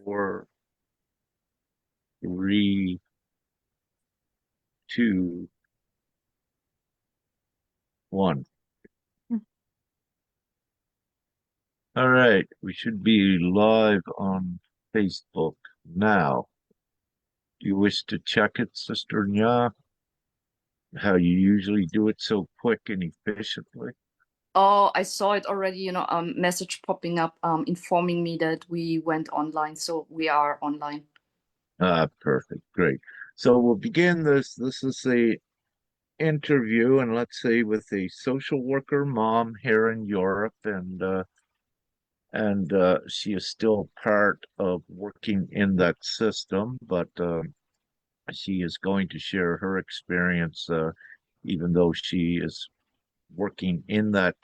4, 3, 2, 1. All right, we should be live on Facebook now. Do you wish to check it, Sister Nya? How you usually do it so quick and efficiently? Oh, I saw it already, message popping up, informing me that we went online, so we are online. Ah, perfect, great. So we'll begin this. This is a interview, and let's say with a social worker mom here in Europe, and she is still part of working in that system, but she is going to share her experience, even though she is working in that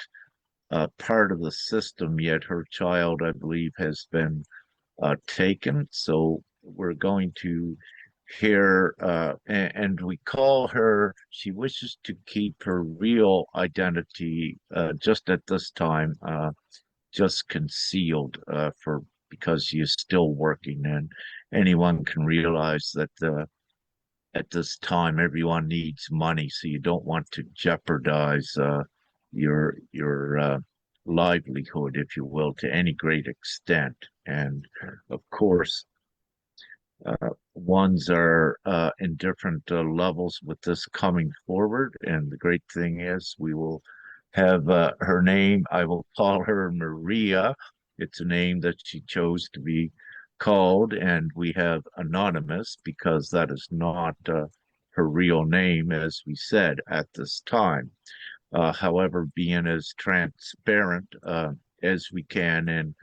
part of the system, yet her child, I believe, has been taken. So we're going to hear, and we call her, she wishes to keep her real identity just at this time, just concealed for because she is still working, and anyone can realize that at this time everyone needs money, so you don't want to jeopardize your livelihood, if you will, to any great extent. And of course, ones are in different levels with this coming forward. And the great thing is, we will have her name. I will call her Maria. It's a name that she chose to be called, and we have anonymous because that is not her real name, as we said at this time. However, being as transparent as we can, and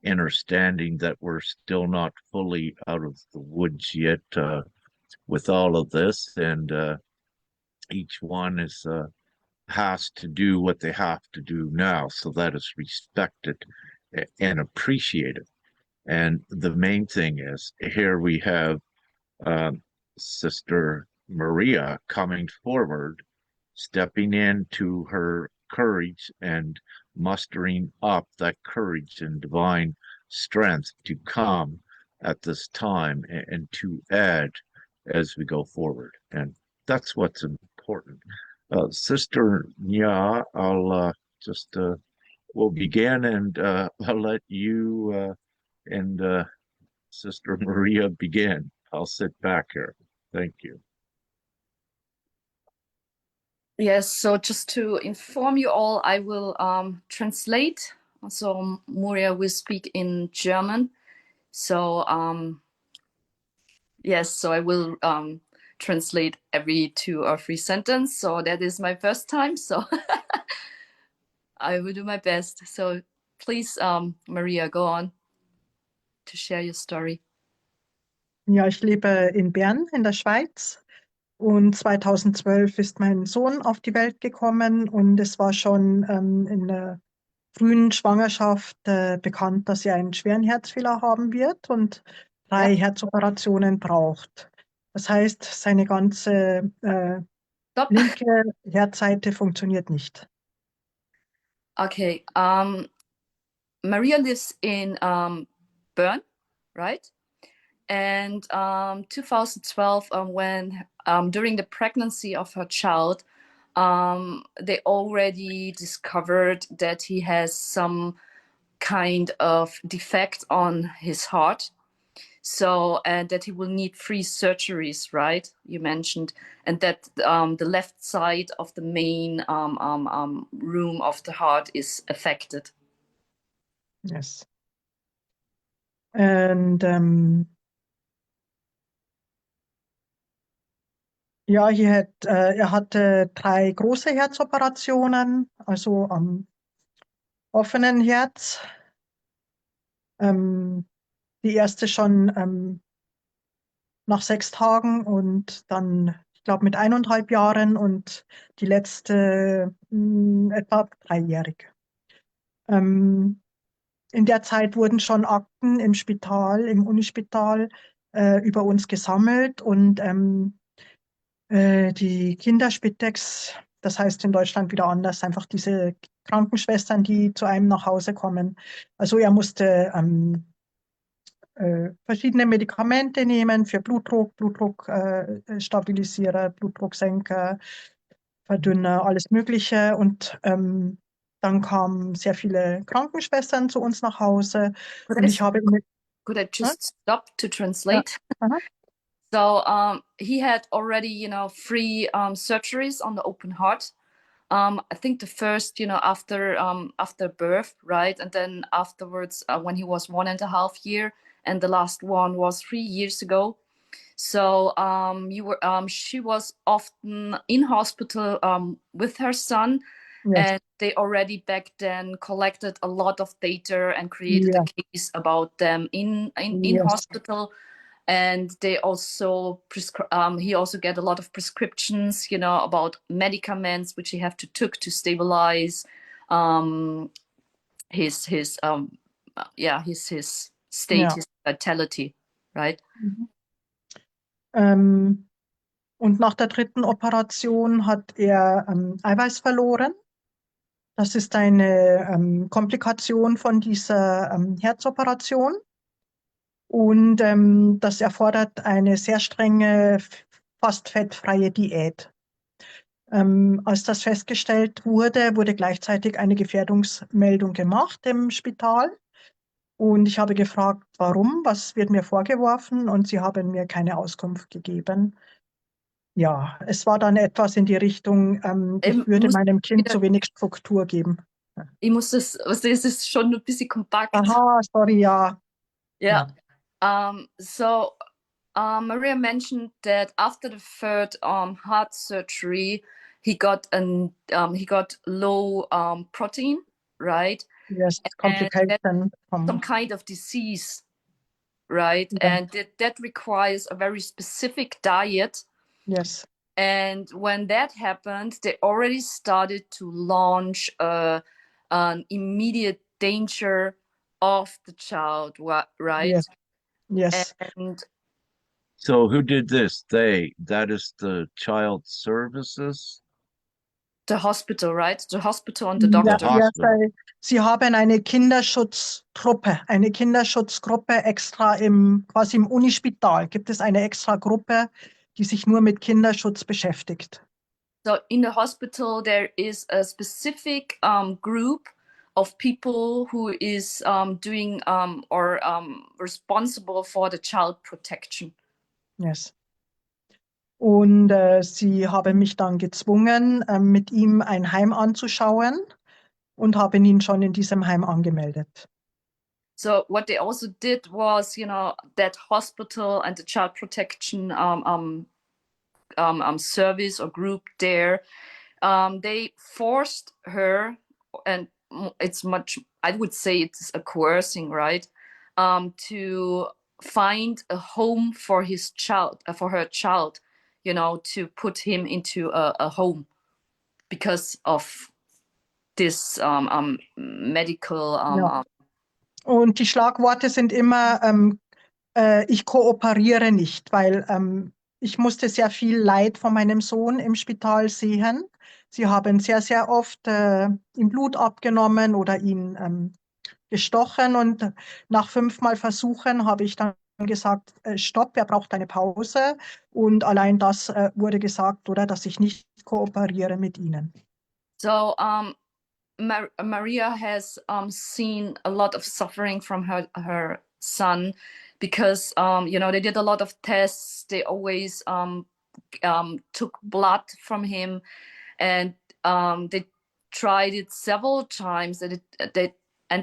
understanding that we're still not fully out of the woods yet with all of this, and each one is has to do what they have to do now, so that is respected and appreciated. And the main thing is, here we have um, Sister Maria coming forward, stepping into her courage and mustering up that courage and divine strength to come at this time and to add as we go forward. And that's what's important. Sister Nya, I'll just we'll begin, and I'll let you and Sister Maria begin. I'll sit back here. Thank you. Yes, so just to inform you all, I will translate. So Moria will speak in German. So yes, so I will translate every 2 or 3 sentences. So that is my first time, so I will do my best. So please, Maria, go on to share your story. Ja, ich lebe in Bern in der Schweiz und 2012 ist mein Sohn auf die Welt gekommen und es war schon in der frühen Schwangerschaft bekannt, dass er einen schweren Herzfehler haben wird und 3 Herzoperationen braucht. Das heißt, seine ganze linke Herzseite funktioniert nicht. Okay, Maria lives in Bern, right? And 2012, when during the pregnancy of her child, they already discovered that he has some kind of defect on his heart. So, and that he will need 3 surgeries, right? You mentioned, and that the left side of the main room of the heart is affected. Yes. And ja, er hatte 3 große Herzoperationen, also am offenen Herz. Die erste schon nach 6 Tagen und dann, ich glaube, mit 1,5 Jahren und die letzte etwa 3-jährig. In der Zeit wurden schon Akten im Spital, im Unispital über uns gesammelt und die Kinderspitex, das heißt in Deutschland wieder anders, einfach diese Krankenschwestern, die zu einem nach Hause kommen. Also er musste verschiedene Medikamente nehmen für Blutdruck, Blutdruckstabilisierer, Blutdrucksenker, Verdünner, alles Mögliche. Und dann kamen sehr viele Krankenschwestern zu uns nach Hause Could und I, ich habe could I Hm? just stop to Ja, translate? aha, So he had already, 3 surgeries on the open heart. I think the first, after birth, right, and then afterwards when he was 1.5 years, and the last one was 3 years ago. So she was often in hospital with her son, yes, and they already back then collected a lot of data and created a yeah, case about them in yes, hospital. And they also he also get a lot of prescriptions, about medicaments which he have to took to stabilize um, his his state, ja. his vitality, right? Mhm. Ähm, und nach der dritten Operation hat er Eiweiß verloren. Das ist eine Komplikation von dieser Herzoperation. Und das erfordert eine sehr strenge, fast fettfreie Diät. Als das festgestellt wurde, wurde gleichzeitig eine Gefährdungsmeldung gemacht im Spital. Und ich habe gefragt, warum, was wird mir vorgeworfen? Und sie haben mir keine Auskunft gegeben. Ja, es war dann etwas in die Richtung, ich Ich würde muss, meinem Kind wieder, zu wenig Struktur geben. ich muss das, also es ist schon ein bisschen kompakt. Aha, sorry, ja. Yeah. Ja, So Maria mentioned that after the third heart surgery, he got low protein, right? yes, And that complication some vom, kind of disease, right? ja, And that requires a very specific diet. yes, And when that happened, they already started to launch an immediate danger of the child, right? yes, yes. And So who did this? They. That is the child services, the hospital, right? The hospital and the Ja, the doctor. ja, hospital. Sie haben eine Kinderschutzgruppe extra quasi im Unispital. Gibt es eine extra Gruppe, die sich nur mit Kinderschutz beschäftigt? So in the hospital, there is a specific group of people who is doing or responsible for the child protection. Yes. Und sie haben mich dann gezwungen, mit ihm ein Heim anzuschauen und haben ihn schon in diesem Heim angemeldet. So what they also did was, that hospital and the child protection service or group there, they forced her, and it's much, I would say it's a coercing, right? To find a home for his child, for her child, to put him into a home because of this medical Ja. Und die Schlagworte sind immer, ich kooperiere nicht, weil ich musste sehr viel Leid von meinem Sohn im Spital sehen. Sie haben sehr, sehr oft ihm Blut abgenommen oder ihn gestochen. Und nach 5-mal Versuchen habe ich dann gesagt, stopp, er braucht eine Pause. Und allein das wurde gesagt, oder, dass ich nicht kooperiere mit ihnen. So Maria has seen a lot of suffering from her son because they did a lot of tests. They always took blood from him, and they tried it several times, and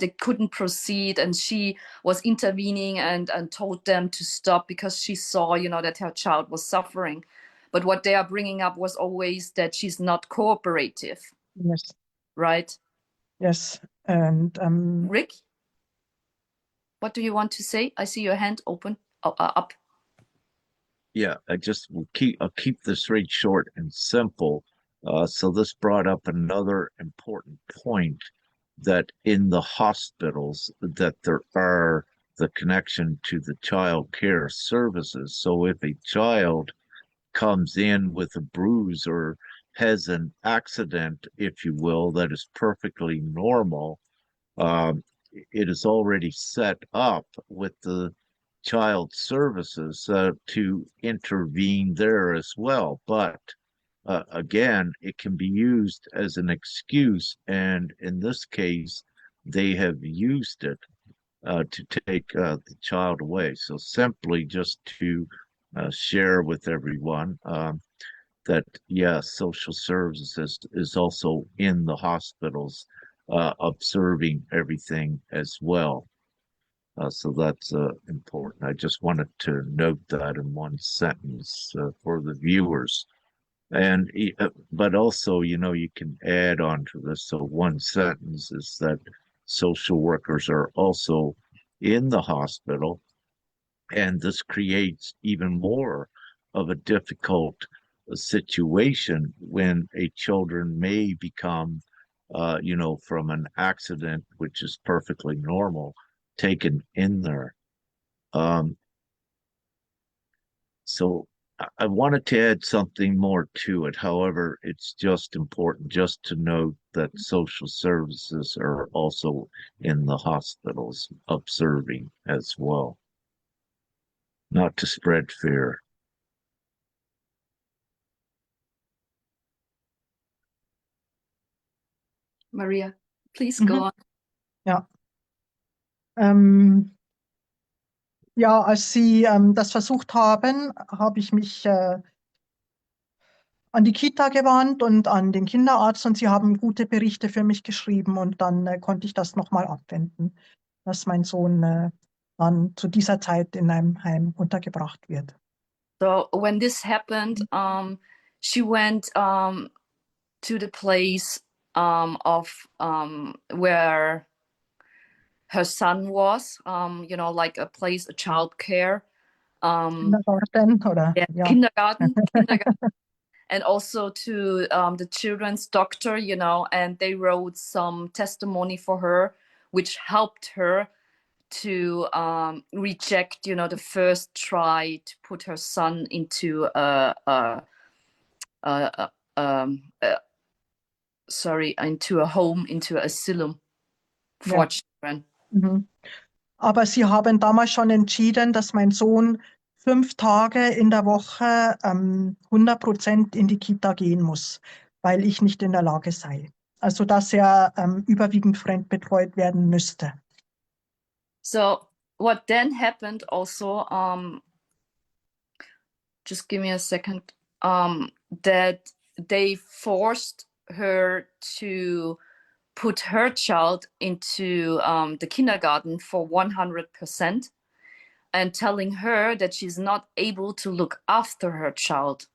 they couldn't proceed. And she was intervening and told them to stop because she saw, that her child was suffering. But what they are bringing up was always that she's not cooperative, Yes, right? yes. And Rick, what do you want to say? I see your hand open up. Yeah, I'll keep this very short and simple. So this brought up another important point that in the hospitals that there are the connection to the child care services. So if a child comes in with a bruise or has an accident, if you will, that is perfectly normal, um, it is already set up with the child services to intervene there as well. But again, it can be used as an excuse, and in this case, they have used it to take the child away. So simply just to share with everyone that, yes, social services is also in the hospitals observing everything as well. So that's important. I just wanted to note that in one sentence for the viewers. And but also, you can add on to this. So one sentence is that social workers are also in the hospital, and this creates even more of a difficult situation when a children may become, from an accident, which is perfectly normal, taken in there. Um, so I wanted to add something more to it. However, it's just important just to note that social services are also in the hospitals observing as well, not to spread fear. Maria, please go Mhm. on. Ja. Ähm, ja, als Sie das versucht haben, habe ich mich an die Kita gewandt und an den Kinderarzt und sie haben gute Berichte für mich geschrieben und dann konnte ich das nochmal abwenden, dass mein Sohn dann zu dieser Zeit in einem Heim untergebracht wird. So when this happened, she went to the place of where her son was, like a place, a child care, Kindergarten oder yeah, ja. kindergarten, and also to the children's doctor, and they wrote some testimony for her, which helped her to reject, the first try to put her son into a, into a home, into an asylum for Ja. children. Mhm. Aber Sie haben damals schon entschieden, dass mein Sohn 5 Tage in der Woche 100% in die Kita gehen muss, weil ich nicht in der Lage sei. Also dass er überwiegend fremdbetreut werden müsste. So what then happened also, just give me a second, that they forced her to put her child into the kindergarten for 100%, and telling her that she's not able to look after her child.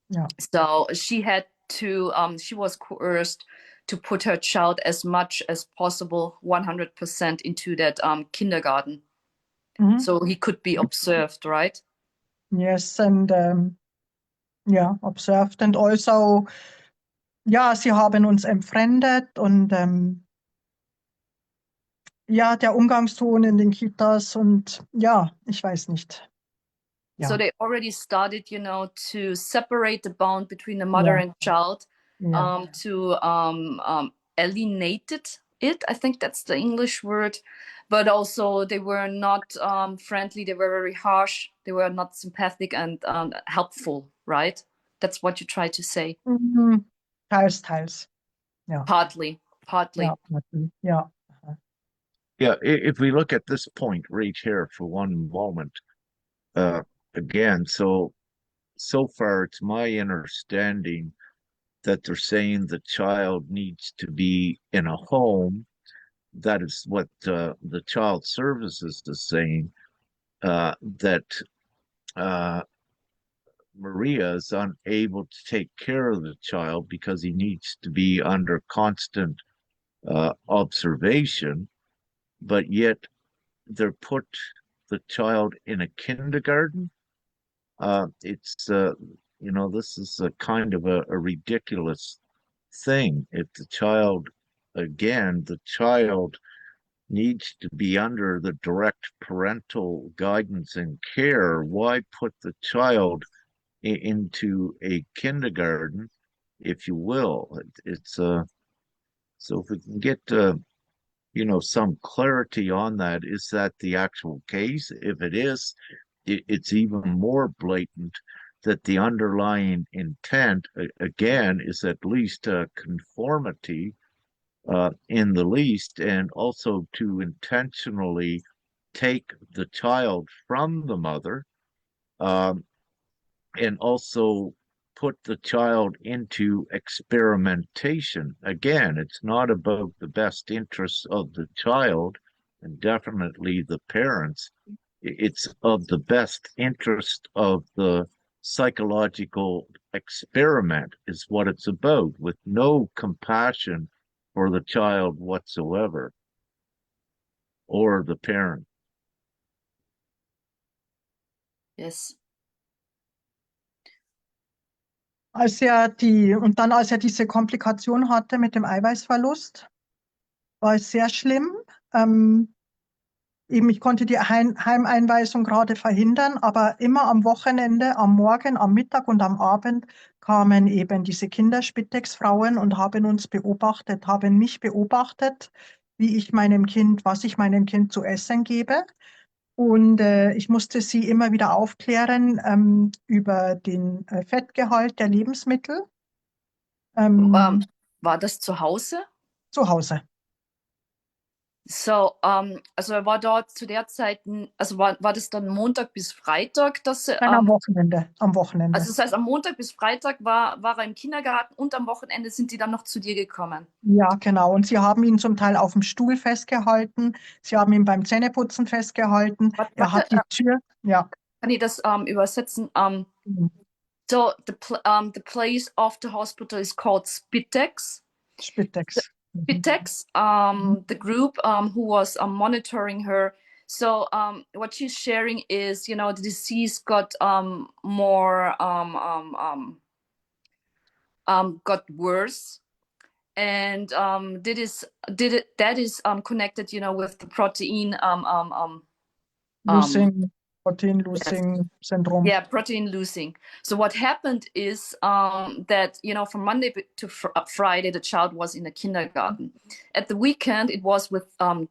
Ja. So she had to, she was coerced to put her child as much as possible, 100% into that kindergarten. Mhm. So he could be observed, right? Yes, and yeah, observed and also, ja, sie haben uns entfremdet und ja, der Umgangston in den Kitas und ja, ich weiß nicht. So Ja, they already started, to separate the bond between the mother ja, and child, ja. to alienate it. I think that's the English word. But also they were not friendly. They were very harsh. They were not sympathetic and helpful, right? That's what you try to say. Mhm. Teils, teils. Ja, Partly, ja, partly. natürlich. Ja. Yeah, if we look at this point right here for one moment, uh, again, so far it's my understanding that they're saying the child needs to be in a home. That is what the child services is saying, that Maria is unable to take care of the child because he needs to be under constant observation, but yet they're put the child in a kindergarten. It's this is a kind of a ridiculous thing. If the child, again, the child needs to be under the direct parental guidance and care, why put the child into a kindergarten, if you will? It's so if we can get some clarity on that. Is that the actual case? If it is, it's even more blatant that the underlying intent, again, is at least a conformity in the least, and also to intentionally take the child from the mother, um, and also put the child into experimentation. Again, it's not about the best interests of the child and definitely the parents. It's of the best interest of the psychological experiment, is what it's about, with no compassion for the child whatsoever or the parent. Yes. Als er diese Komplikation hatte mit dem Eiweißverlust, war es sehr schlimm. Eben, ich konnte die Heimeinweisung gerade verhindern, aber immer am Wochenende, am Morgen, am Mittag und am Abend kamen eben diese Kinderspitex-Frauen und haben uns beobachtet, haben mich beobachtet, was ich meinem Kind zu essen gebe. Und ich musste sie immer wieder aufklären über den Fettgehalt der Lebensmittel War das zu Hause? zu Hause. So, also er war dort zu der Zeit, also war das dann Montag bis Freitag, dass Nein, am Wochenende. Am Wochenende. also das heißt, am Montag bis Freitag war er im Kindergarten und am Wochenende sind die dann noch zu dir gekommen. Ja, genau. Und sie haben ihn zum Teil auf dem Stuhl festgehalten. Sie haben ihn beim Zähneputzen festgehalten. Er hat die Tür, ja. Kann ich das übersetzen? Mhm. So the place of the hospital is called Spitex. Spitex. Spitex, the group who was monitoring her. So what she's sharing is, the disease got more got worse, and that is connected, with the Protein losing syndrome. yeah, protein losing. So what happened is that, from Monday to Friday, the child was in the kindergarten. At the weekend, it was with her.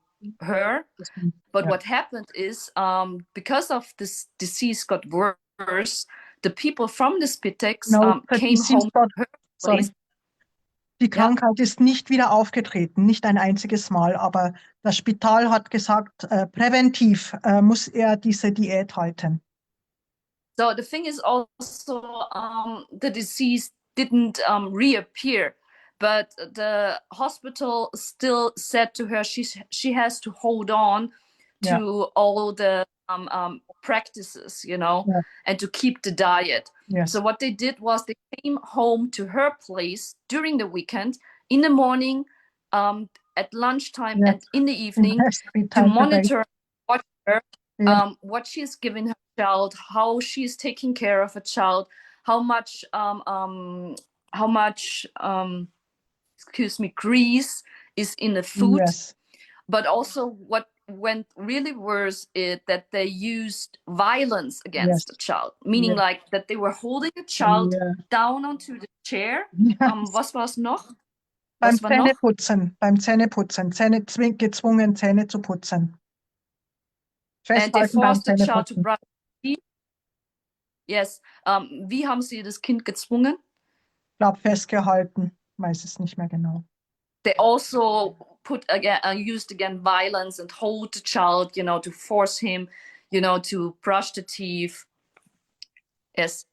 But Yeah. what happened is, because of this disease got worse, the people from the Spitex came home to her place. Die Krankheit ist nicht wieder aufgetreten, nicht ein einziges Mal, aber das Spital hat gesagt, präventiv muss er diese Diät halten. So the thing is also, the disease didn't reappear, but the hospital still said to her she has to hold on to all the practices, and to keep the diet. Yes. So what they did was they came home to her place during the weekend, in the morning, at lunchtime, and in the evening, to monitor, watch her, what she's giving her child, how she's taking care of a child, how much grease is in the food. Yes. But also what went really worse is that they used violence against the child, meaning like that they were holding a child down onto the chair. Was war's noch? Beim Zähneputzen, gezwungen, Zähne zu putzen. And they Festhalten beim forced the child to Zähneputzen. brush teeth. Yes. Wie haben sie das Kind gezwungen? Ich glaube, festgehalten. Weiß es nicht mehr genau. They also used again violence and hold the child, to force him, to brush the teeth. Yes.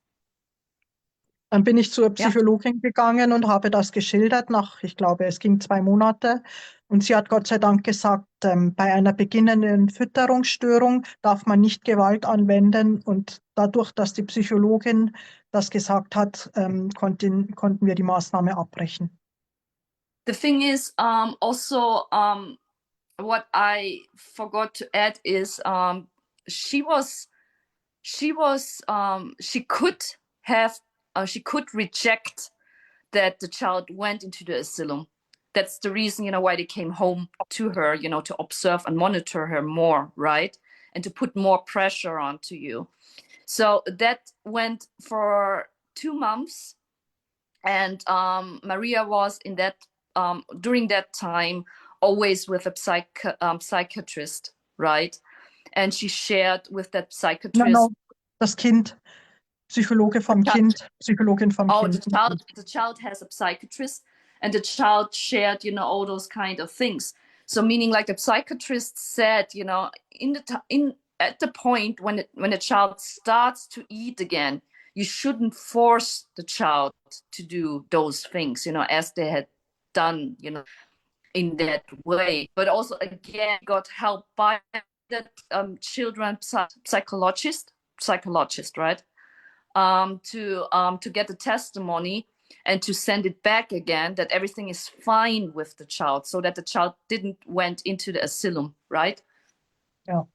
Dann bin ich zur Psychologin gegangen und habe das geschildert ich glaube, es ging 2 Monate. Und sie hat Gott sei Dank gesagt, bei einer beginnenden Fütterungsstörung darf man nicht Gewalt anwenden. Und dadurch, dass die Psychologin das gesagt hat, konnten wir die Maßnahme abbrechen. The thing is, also, what I forgot to add is, she could reject that the child went into the asylum. That's the reason, why they came home to her, to observe and monitor her more, right? And to put more pressure onto you. So that went for 2 months. And Maria was during that time always with a psychiatrist, right? And she shared with that No, psychiatrist. das Kind, Psychologe vom Kind, Psychologin vom Oh, Kind. the child has a psychiatrist, and the child shared, all those kind of things. So meaning, like the psychiatrist said, in at the point when the child starts to eat again, you shouldn't force the child to do those things, as they had done, in that way. But also, again, got help by that children psychologist, right? To get the testimony and to send it back again that everything is fine with the child, so that the child didn't went into the asylum, right? Ja.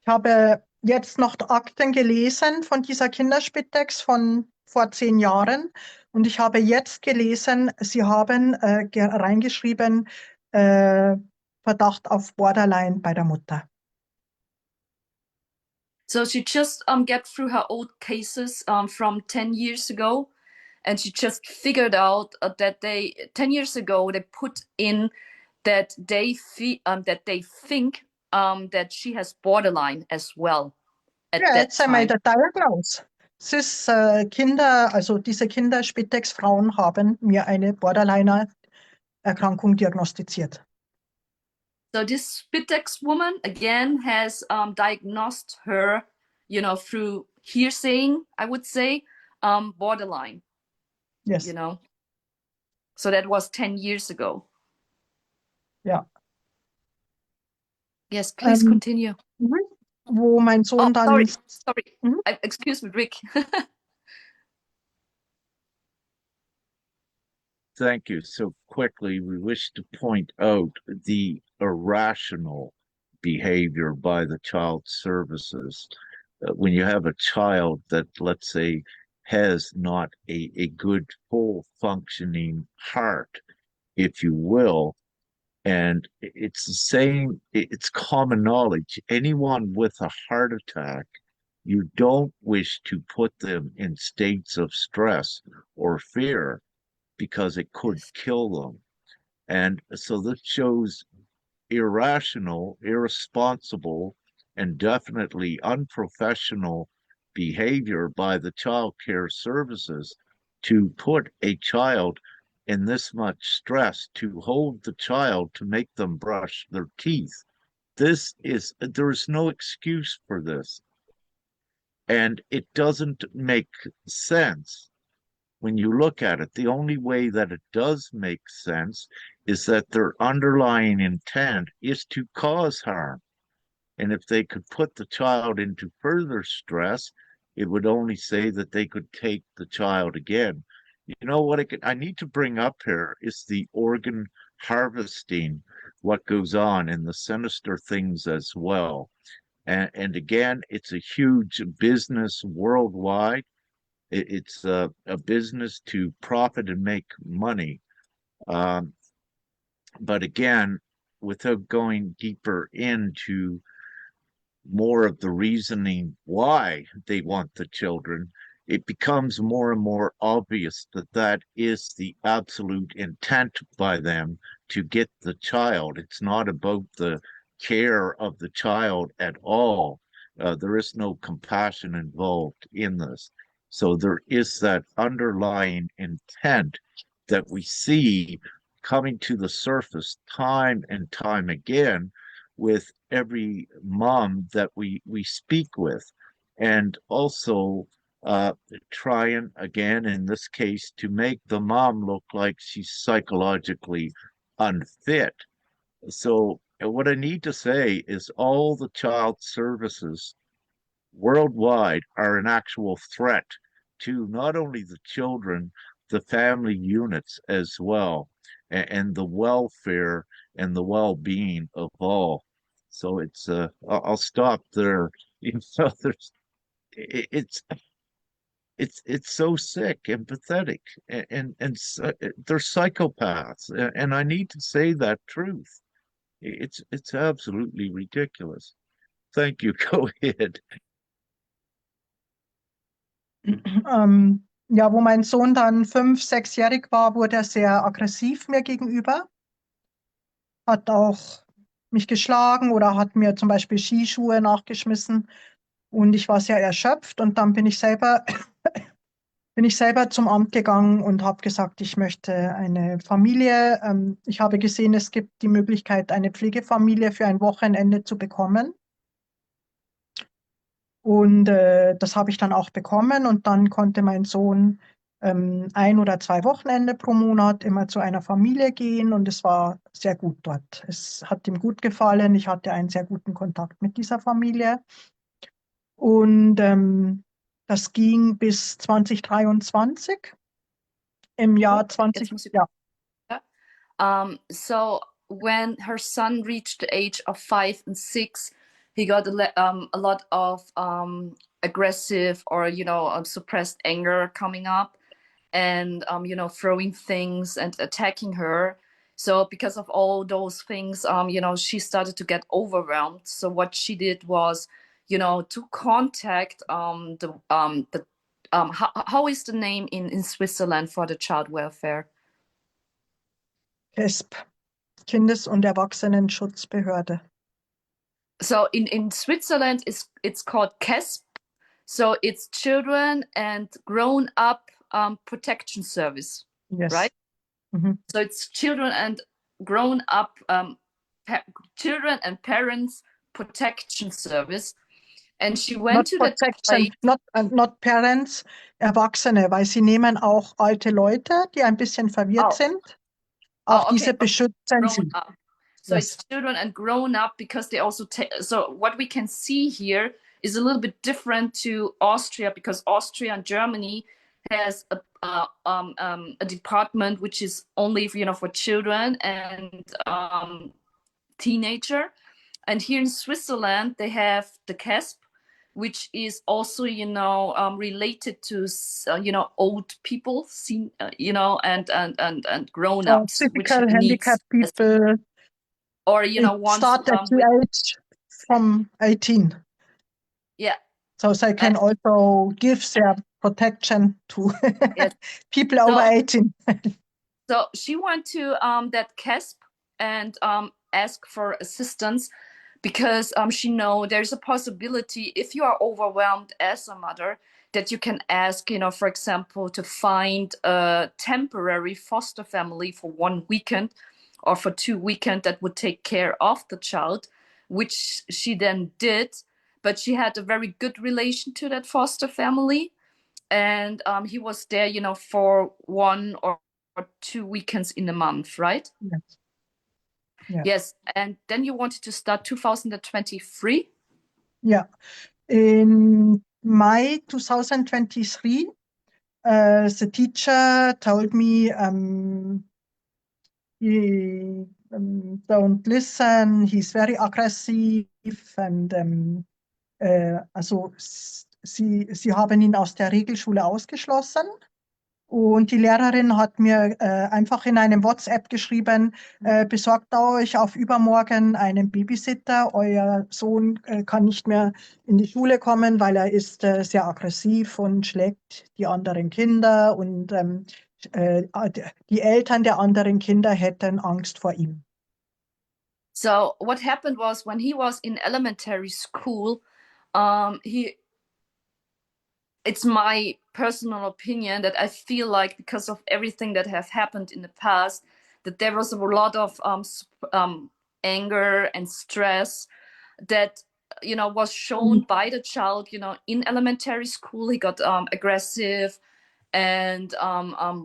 Ich habe jetzt noch Akten gelesen von dieser Kinderspitex von vor 10 Jahren und ich habe jetzt gelesen, Sie haben reingeschrieben, Verdacht auf Borderline bei der Mutter. So she just get through her old cases from 10 years ago, and she just figured out that 10 years ago they put in that they think that she has borderline as well at Ja, that jetzt einmal time. der Diagnose. Es ist also diese Kinderspitex-Frauen haben mir eine Borderliner-Erkrankung diagnostiziert. So this Spitex woman again has diagnosed her, through hearsaying, I would say, borderline. Yes. So that was 10 years ago. Ja. Yes, please continue. Wo mein Sohn dann. Sorry. Excuse me, Rick. Thank you. So quickly, we wish to point out the irrational behavior by the child services. When you have a child that, let's say, has not a good, full functioning heart, if you will, and it's the same, it's common knowledge. Anyone with a heart attack, you don't wish to put them in states of stress or fear because it could kill them. And so this shows irrational, irresponsible, and definitely unprofessional behavior by the child care services to put a child in this much stress, to hold the child, to make them brush their teeth. There is no excuse for this. And it doesn't make sense when you look at it. The only way that it does make sense is that their underlying intent is to cause harm. And if they could put the child into further stress, it would only say that they could take the child again. You know what I need to bring up here is the organ harvesting, what goes on, and the sinister things as well. And again, it's a huge business worldwide. It's a business to profit and make money. But again, without going deeper into more of the reasoning why they want the children, it becomes more and more obvious that that is the absolute intent by them to get the child. It's not about the care of the child at all. There is no compassion involved in this. So there is that underlying intent that we see coming to the surface time and time again with every mom that we speak with, and also trying again in this case to make the mom look like she's psychologically unfit. So what I need to say is all the child services worldwide are an actual threat to not only the children, the family units as well, and the welfare and the well-being of all. So it's I'll stop there. You know, it's it's so sick and pathetic, and they're psychopaths, and I need to say that truth. It's absolutely ridiculous. Thank you. Go ahead. Ja, wo mein Sohn dann 5, 6-jährig war, wurde er sehr aggressiv mir gegenüber. hat auch mich geschlagen oder hat mir zum Beispiel Skischuhe nachgeschmissen. Und ich war sehr erschöpft und dann bin ich selber zum Amt gegangen und habe gesagt, ich möchte eine Familie. Ich habe gesehen, es gibt die Möglichkeit, eine Pflegefamilie für ein Wochenende zu bekommen. Und das habe ich dann auch bekommen. Und dann konnte mein Sohn 1 oder 2 Wochenende pro Monat immer zu einer Familie gehen. Und es war sehr gut dort. Es hat ihm gut gefallen. Ich hatte einen sehr guten Kontakt mit dieser Familie. Und das ging bis 2023. Im Oh, Jahr jetzt 20, muss ich. ja, So when her son reached the age of 5 and 6, he got a lot of aggressive or suppressed anger coming up, and throwing things and attacking her. So because of all those things, she started to get overwhelmed. So what she did was, to contact the how is the name in Switzerland for the child welfare? KESB, Kindes- und Erwachsenenschutzbehörde. So in Switzerland, it's called CASP. So it's Children and Grown Up Protection Service, Yes. right? Mhm. So it's Children and Grown Up Children and Parents Protection Service. And she Not went to that place. protection, not parents, Erwachsene, weil sie nehmen auch alte Leute, die ein bisschen verwirrt Oh, sind. Auch okay, diese beschützen grown sie. up. So it's Yes. children and grown up because they also take. So what we can see here is a little bit different to Austria, because Austria and Germany has a department which is only for children and teenager. And here in Switzerland they have the CASP, which is also related to old people, seen and grown So ups, which physical needs handicapped people, or it once start at with the age from 18. yeah. So they And can also give their protection to yes, people over so 18. so she went to that CASP and asked for assistance, because she know there's a possibility, if you are overwhelmed as a mother, that you can ask, for example, to find a temporary foster family for 1 weekend or for 2 weekends that would take care of the child, which she then did. But she had a very good relation to that foster family, and he was there, for 1 or 2 weekends in a month, right? Yes. Yeah. Yes, and then you wanted to start 2023. Yeah. In May 2023, the teacher told me, he don't listen, he's very aggressive, and also sie haben ihn aus der Regelschule ausgeschlossen. Und die Lehrerin hat mir einfach in einem WhatsApp geschrieben, besorgt euch auf übermorgen einen Babysitter. Euer Sohn kann nicht mehr in die Schule kommen, weil er ist sehr aggressiv und schlägt die anderen Kinder. Und äh, die Eltern der anderen Kinder hätten Angst vor ihm. So what happened was, when he was in elementary school, he it's my personal opinion that I feel like, because of everything that have happened in the past, that there was a lot of anger and stress that was shown by the child. In elementary school, he got aggressive and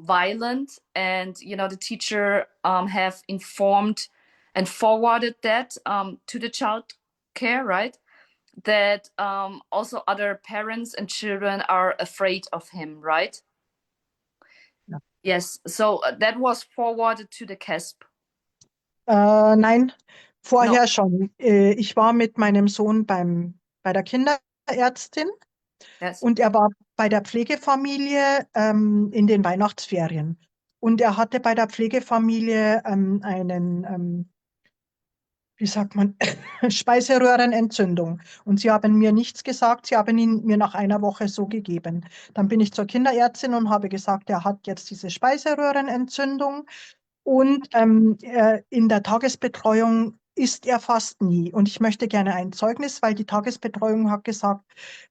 violent, and the teacher have informed and forwarded that to the child care, right? That also other parents and children are afraid of him, right? Ja. Yes, so that was forwarded to the CASP. Nein, vorher No. schon. Ich war mit meinem Sohn bei der Kinderärztin. Yes. Und er war bei der Pflegefamilie in den Weihnachtsferien. Und er hatte bei der Pflegefamilie wie sagt man, Speiseröhrenentzündung. Und sie haben mir nichts gesagt, sie haben ihn mir nach einer Woche so gegeben. Dann bin ich zur Kinderärztin und habe gesagt, er hat jetzt diese Speiseröhrenentzündung. Und in der Tagesbetreuung ist er fast nie. Und ich möchte gerne ein Zeugnis, weil die Tagesbetreuung hat gesagt,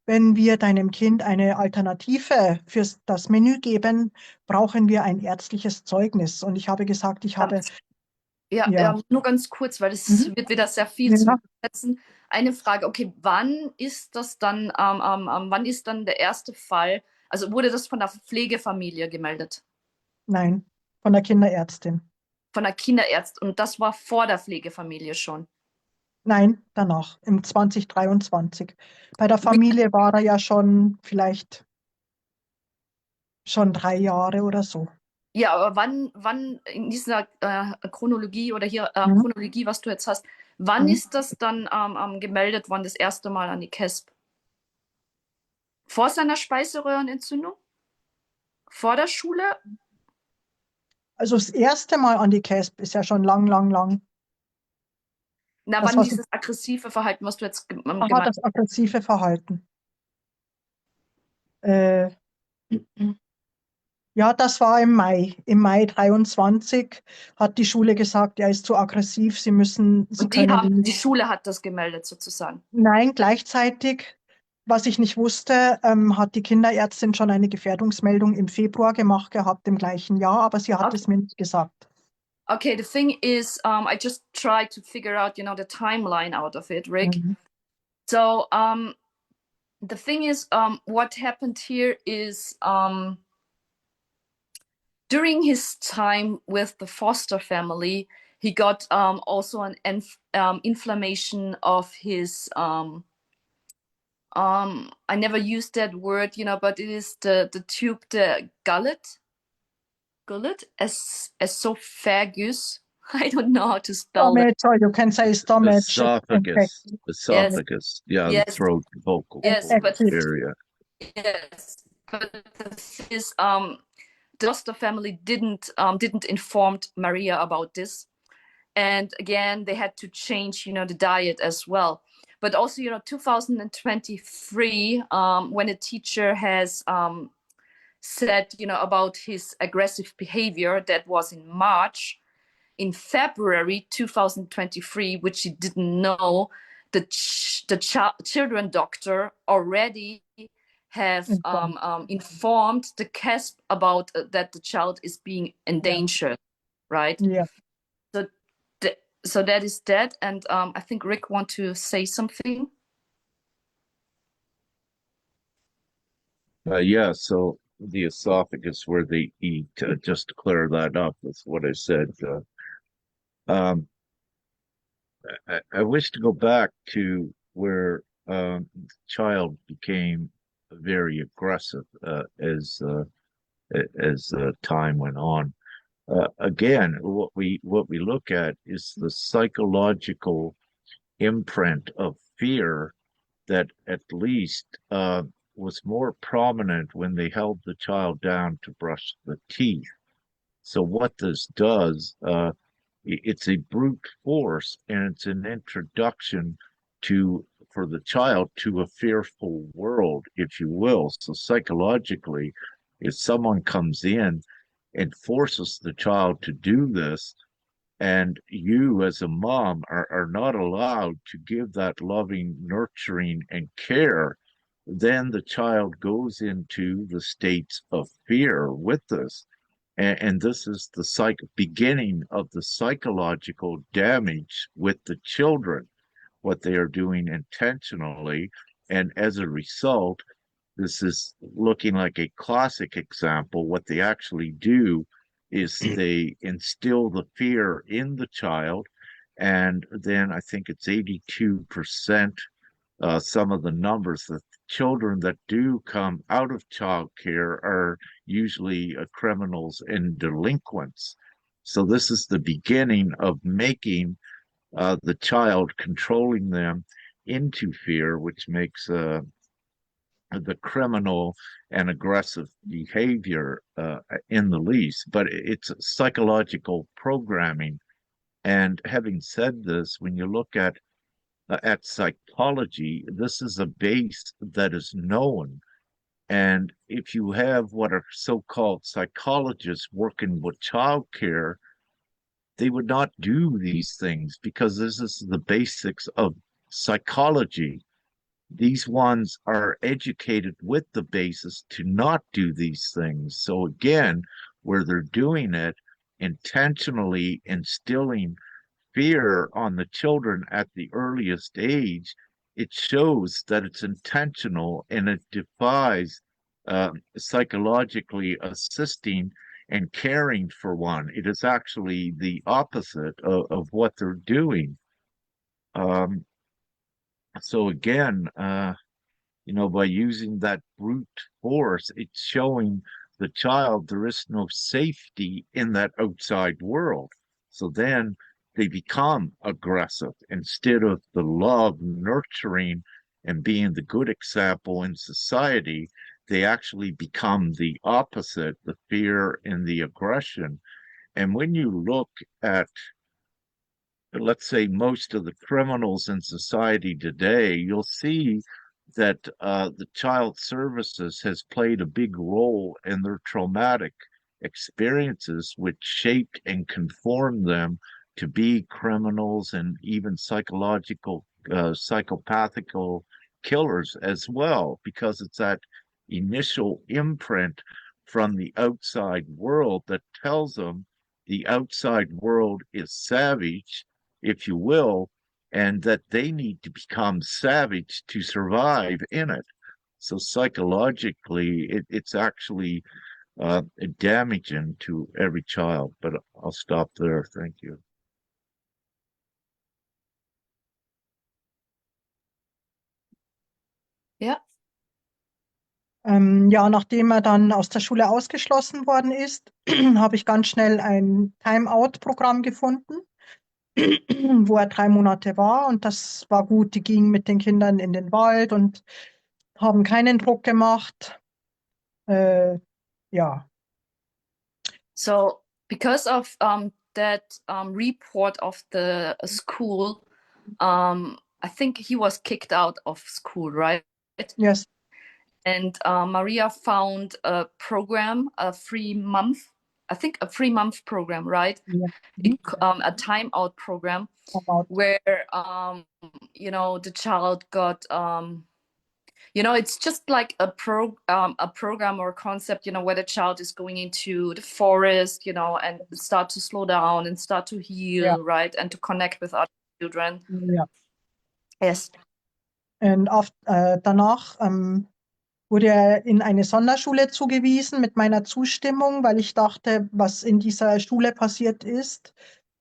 wenn wir deinem Kind eine Alternative für das Menü geben, brauchen wir ein ärztliches Zeugnis. Und ich habe gesagt, ich habe, Ja, ja, nur ganz kurz, weil es mhm. wird wieder sehr viel zu Ja, übersetzen. Eine Frage, okay, wann ist das dann, wann ist dann der erste Fall, also wurde das von der Pflegefamilie gemeldet, nein, von der Kinderärztin. von der Kinderärztin und das war vor der Pflegefamilie schon? Nein, danach, im 2023. Bei der Wie, Familie war er ja schon vielleicht schon 3 Jahre oder so. ja, aber wann in dieser Chronologie oder hier Mhm. Chronologie, was du jetzt hast, wann Mhm. ist das dann gemeldet worden, das erste Mal an die KESB? Vor seiner Speiseröhrenentzündung? Vor der Schule? Also das erste Mal an die CASP ist ja schon lang, lang, lang. Na, Das wann war dieses aggressive Verhalten, was du jetzt aha, gemeint das aggressive Verhalten. Äh, ja, das war im Mai. Im Mai 23 hat die Schule gesagt, er ist zu aggressiv, Sie und die können haben, ihn. die Schule hat das gemeldet sozusagen. Nein, gleichzeitig, was ich nicht wusste, hat die Kinderärztin schon eine Gefährdungsmeldung im Februar gemacht gehabt, im gleichen Jahr, aber sie hat Okay, es mir nicht gesagt. okay, the thing is, I just tried to figure out, the timeline out of it, Rick. Mhm. So, the thing is, what happened here is, during his time with the foster family, he got also an inflammation of his I never used that word, but it is the tube, the gullet, esophagus. I don't know how to spell that. Stomach, or you can say stomach Esophagus, infection. Yes, esophagus. Yeah, the yes, throat, vocal yes, cord but Exit. area. yes, but the thing is, the foster family didn't inform Maria about this, and again they had to change, the diet as well. But also, 2023, when a teacher has said, about his aggressive behavior, that was in March. In February 2023, which he didn't know, the children doctor already have Informed. informed the CASP about that the child is being Yeah, endangered, right? yeah. So, so that is that, and I think Rick want to say something. Yeah, so the esophagus where they eat, just to clear that up, that's what I said. Um, I wish to go back to where the child became very aggressive as time went on. Again, what we look at is the psychological imprint of fear that at least was more prominent when they held the child down to brush the teeth. So what this does, it's a brute force and it's an introduction to for the child to a fearful world, if you will. So psychologically, if someone comes in and forces the child to do this, and you as a mom are not allowed to give that loving, nurturing, and care, then the child goes into the states of fear with this. And this is the beginning of the psychological damage with the children, what they are doing intentionally. And as a result, this is looking like a classic example. What they actually do is they instill the fear in the child. And then I think it's 82%, some of the numbers that children that do come out of childcare are usually criminals and delinquents. So this is the beginning of making the child controlling them into fear, which makes the criminal and aggressive behavior in the least, but it's psychological programming. And having said this, when you look at psychology, this is a base that is known. And if you have what are so-called psychologists working with childcare, they would not do these things because this is the basics of psychology. These ones are educated with the basis to not do these things. So again, where they're doing it intentionally instilling fear on the children at the earliest age, it shows that it's intentional and it defies psychologically assisting and caring for one. It is actually the opposite of what they're doing. Um, so again, by using that brute force, it's showing the child there is no safety in that outside world. So then they become aggressive instead of the love, nurturing, and being the good example in society. They actually become the opposite, the fear and the aggression. And when you look at, let's say, most of the criminals in society today, you'll see that the child services has played a big role in their traumatic experiences, which shaped and conformed them to be criminals and even psychopathical killers as well, because it's that initial imprint from the outside world that tells them the outside world is savage, if you will, and that they need to become savage to survive in it. So psychologically, it's actually damaging to every child. But I'll stop there. Thank you. Ja. Ja, nachdem er dann aus der Schule ausgeschlossen worden ist, habe ich ganz schnell ein Time-out-Programm gefunden, wo er 3 Monate war. Und das war gut. Die gingen mit den Kindern in den Wald und haben keinen Druck gemacht. Ja. So because of that report of the school, I think he was kicked out of school, right? Yes. And Maria found a program, a 3 month, I think a 3 month program, right? Yeah. A timeout program About. where the child got it's just like a program or concept, where the child is going into the forest, and start to slow down and start to Ja. heal, right, and to connect with other children. Ja. Yes. Und danach wurde er in eine Sonderschule zugewiesen mit meiner Zustimmung, weil ich dachte, was in dieser Schule passiert ist,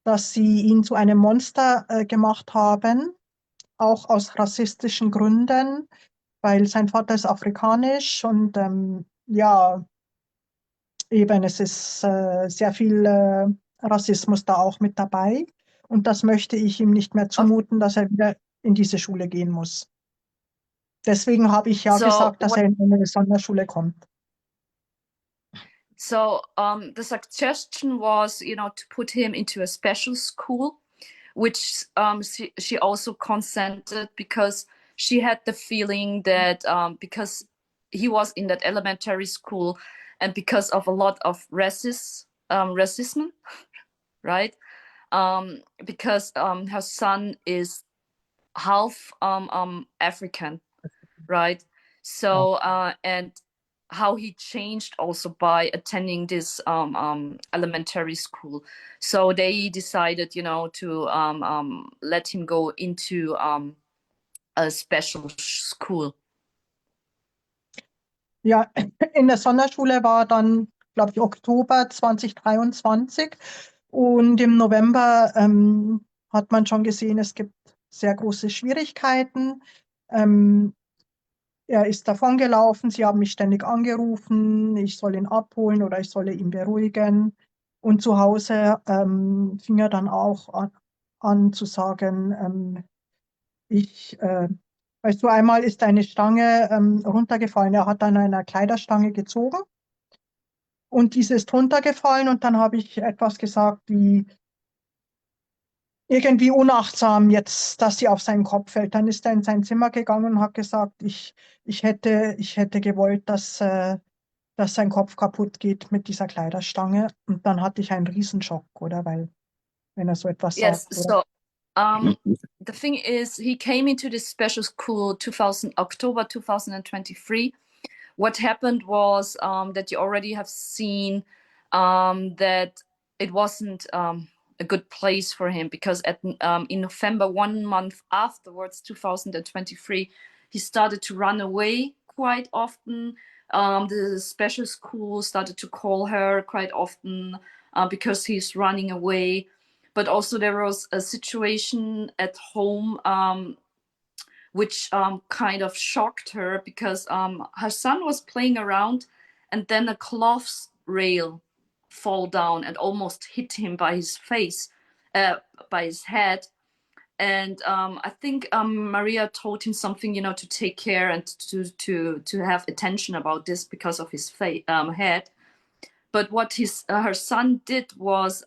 dass sie ihn zu einem Monster gemacht haben, auch aus rassistischen Gründen, weil sein Vater ist afrikanisch und ja, eben es ist sehr viel Rassismus da auch mit dabei. Und das möchte ich ihm nicht mehr zumuten, dass er wieder in diese Schule gehen muss. Deswegen habe ich ja So gesagt, dass er in eine Sonderschule kommt. So the suggestion was, to put him into a special school, which she also consented because she had the feeling that because he was in that elementary school and because of a lot of racism, right? Because her son is half African, right? So and how he changed also by attending this elementary school. So they decided, to let him go into a special school. Ja, in der Sonderschule war dann, glaube ich, Oktober 2023 und im November hat man schon gesehen, es gibt sehr große Schwierigkeiten. Er ist davongelaufen, sie haben mich ständig angerufen, ich soll ihn abholen oder ich solle ihn beruhigen. Und zu Hause fing er dann auch an zu sagen, weißt du, einmal ist eine Stange runtergefallen. Er hat an einer Kleiderstange gezogen und diese ist runtergefallen und dann habe ich etwas gesagt wie irgendwie unachtsam jetzt, dass sie auf seinen Kopf fällt. Dann ist er in sein Zimmer gegangen und hat gesagt, ich hätte gewollt, dass sein Kopf kaputt geht mit dieser Kleiderstange. Und dann hatte ich einen Riesenschock, oder? Weil wenn er so etwas Yes, sagt, oder? so the thing is, he came into this special school 2000 October 2023. What happened was that you already have seen that it wasn't a good place for him because in November, 1 month afterwards, 2023, he started to run away quite often. The special school started to call her quite often because he's running away. But also there was a situation at home which kind of shocked her because her son was playing around and then a cloth rail fall down and almost hit him by his face, by his head. And I think Maria told him something, to take care and to have attention about this because of his head. But what her son did was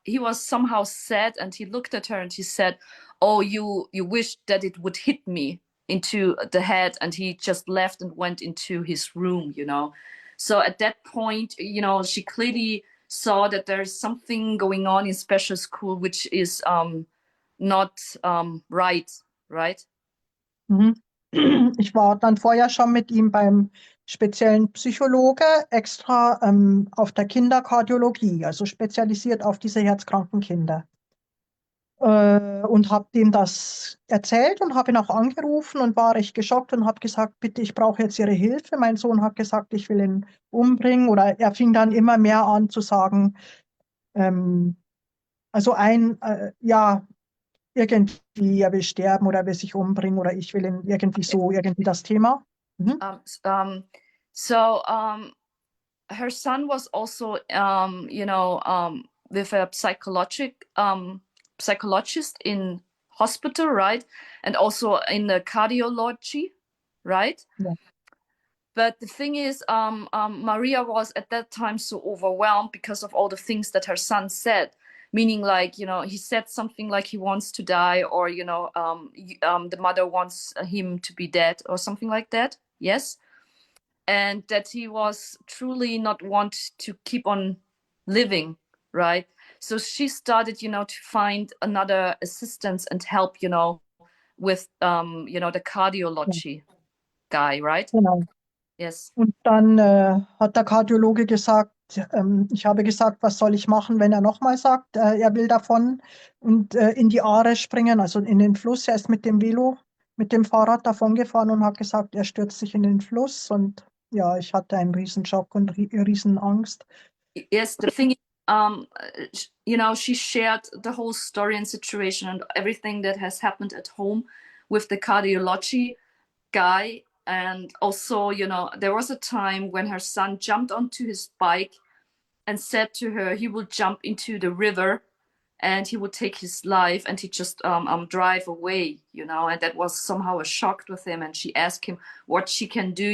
he was somehow sad, and he looked at her and he said, "Oh, you wished that it would hit me into the head," and he just left and went into his room. So at that point, she clearly saw that there's something going on in special school which is not right. Mhm. Ich war dann vorher schon mit ihm beim speziellen Psychologe, extra auf der Kinderkardiologie, also spezialisiert auf diese herzkranken Kinder. Und habe ihm das erzählt und habe ihn auch angerufen und war recht geschockt und habe gesagt, bitte, ich brauche jetzt Ihre Hilfe. Mein Sohn hat gesagt, ich will ihn umbringen, oder er fing dann immer mehr an zu sagen, also ja, irgendwie, er will sterben oder er will sich umbringen oder ich will ihn irgendwie so, irgendwie das Thema. Mhm. So her son was also, with a psychologist in hospital, right? And also in the cardiology, right? Ja. But the thing is, Maria was at that time so overwhelmed because of all the things that her son said. Meaning, like, he said something like he wants to die, or, the mother wants him to be dead, or something like that. Yes. And that he was truly not want to keep on living, right? So she started, to find another assistance and help, with, the Ja, cardiology guy, right? genau. Yes. Und dann hat der Kardiologe gesagt, ich habe gesagt, was soll ich machen, wenn er nochmal sagt, er will davon und in die Aare springen, also in den Fluss. Er ist mit dem Velo, mit dem Fahrrad davongefahren und hat gesagt, er stürzt sich in den Fluss. Und ja, ich hatte einen Riesenschock und Riesenangst. Yes, the thing is, she shared the whole story and situation and everything that has happened at home with the cardiology guy. And also, there was a time when her son jumped onto his bike and said to her he will jump into the river and he would take his life, and he just drive away, and that was somehow a shock with him. And she asked him what she can do,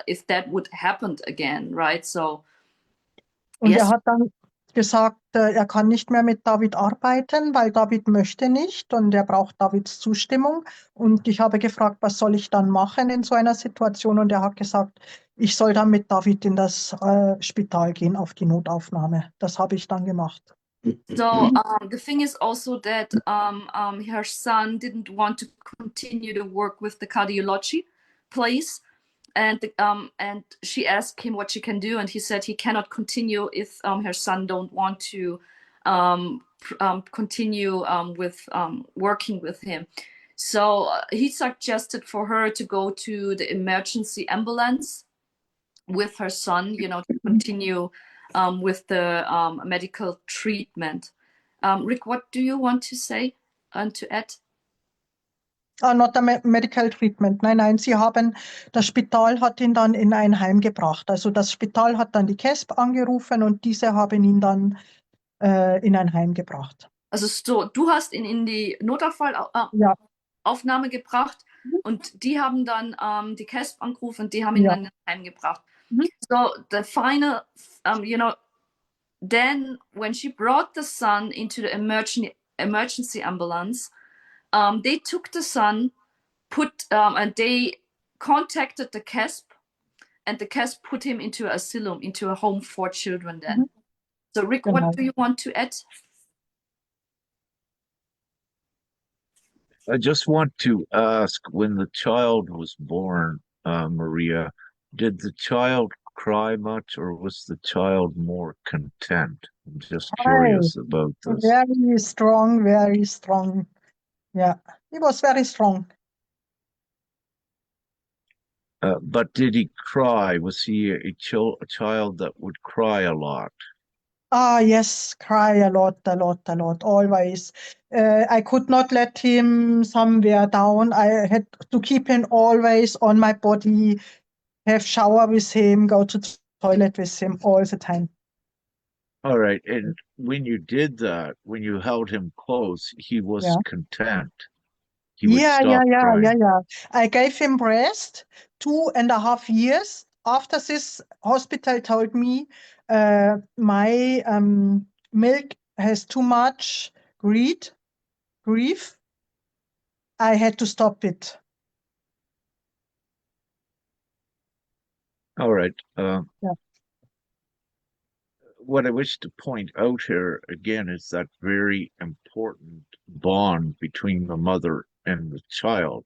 if that would happen again, right? So Und er yes. hat dann gesagt, er kann nicht mehr mit David arbeiten, weil David möchte nicht und er braucht Davids Zustimmung. Und ich habe gefragt, was soll ich dann machen in so einer Situation? Und er hat gesagt, ich soll dann mit David in das Spital gehen, auf die Notaufnahme. Das habe ich dann gemacht. So the thing is also that her son didn't want to continue to work with the cardiology place, and she asked him what she can do, and he said he cannot continue if her son don't want to continue with working with him. So he suggested for her to go to the emergency ambulance with her son, to continue with the medical treatment. Rick, what do you want to say and to add? Not a medical treatment. Nein, nein, das Spital hat ihn dann in ein Heim gebracht. Also das Spital hat dann die CASP angerufen und diese haben ihn dann in ein Heim gebracht. Also so, du hast ihn in die Ja, Notfallaufnahme gebracht und die haben dann die CASP angerufen und die haben ihn ja. dann in ein Heim gebracht. Mhm. So the final, then when she brought the son into the emergency ambulance, they took the son, and they contacted the CASP, and the CASP put him into asylum, into a home for children then. Mhm. So Rick, Genau. what do you want to add? I just want to ask, when the child was born, Maria, did the child cry much or was the child more content? I'm just Hi. curious about this. Very strong, very strong. Yeah, he was very strong. But did he cry? Was he a child that would cry a lot? Ah, yes, cry a lot, a lot, a lot, always. I could not let him somewhere down. I had to keep him always on my body, have shower with him, go to toilet with him all the time. All right. And when you did that, when you held him close, he was Yeah. content. He would Yeah, yeah, stop yeah, yeah, crying. yeah. I gave him breast 2.5 years. After this, hospital told me my milk has too much greed, grief. I had to stop it. All right. Yeah, What I wish to point out here again is that very important bond between the mother and the child.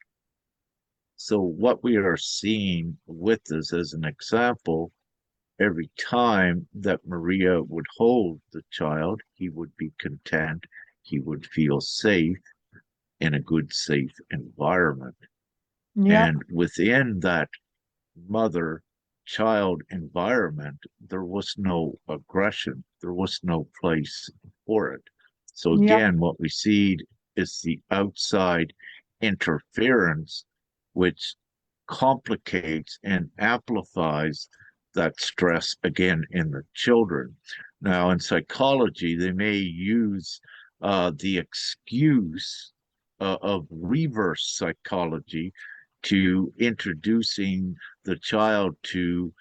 So, what we are seeing with this as an example, every time that Maria would hold the child, he would be content, he would feel safe in a good, safe environment. yeah, And within that mother child environment, there was no aggression, there was no place for it. So, yeah, again, what we see is the outside interference, which complicates and amplifies that stress again in the children. Now, in psychology, they may use the excuse of reverse psychology to introducing the child to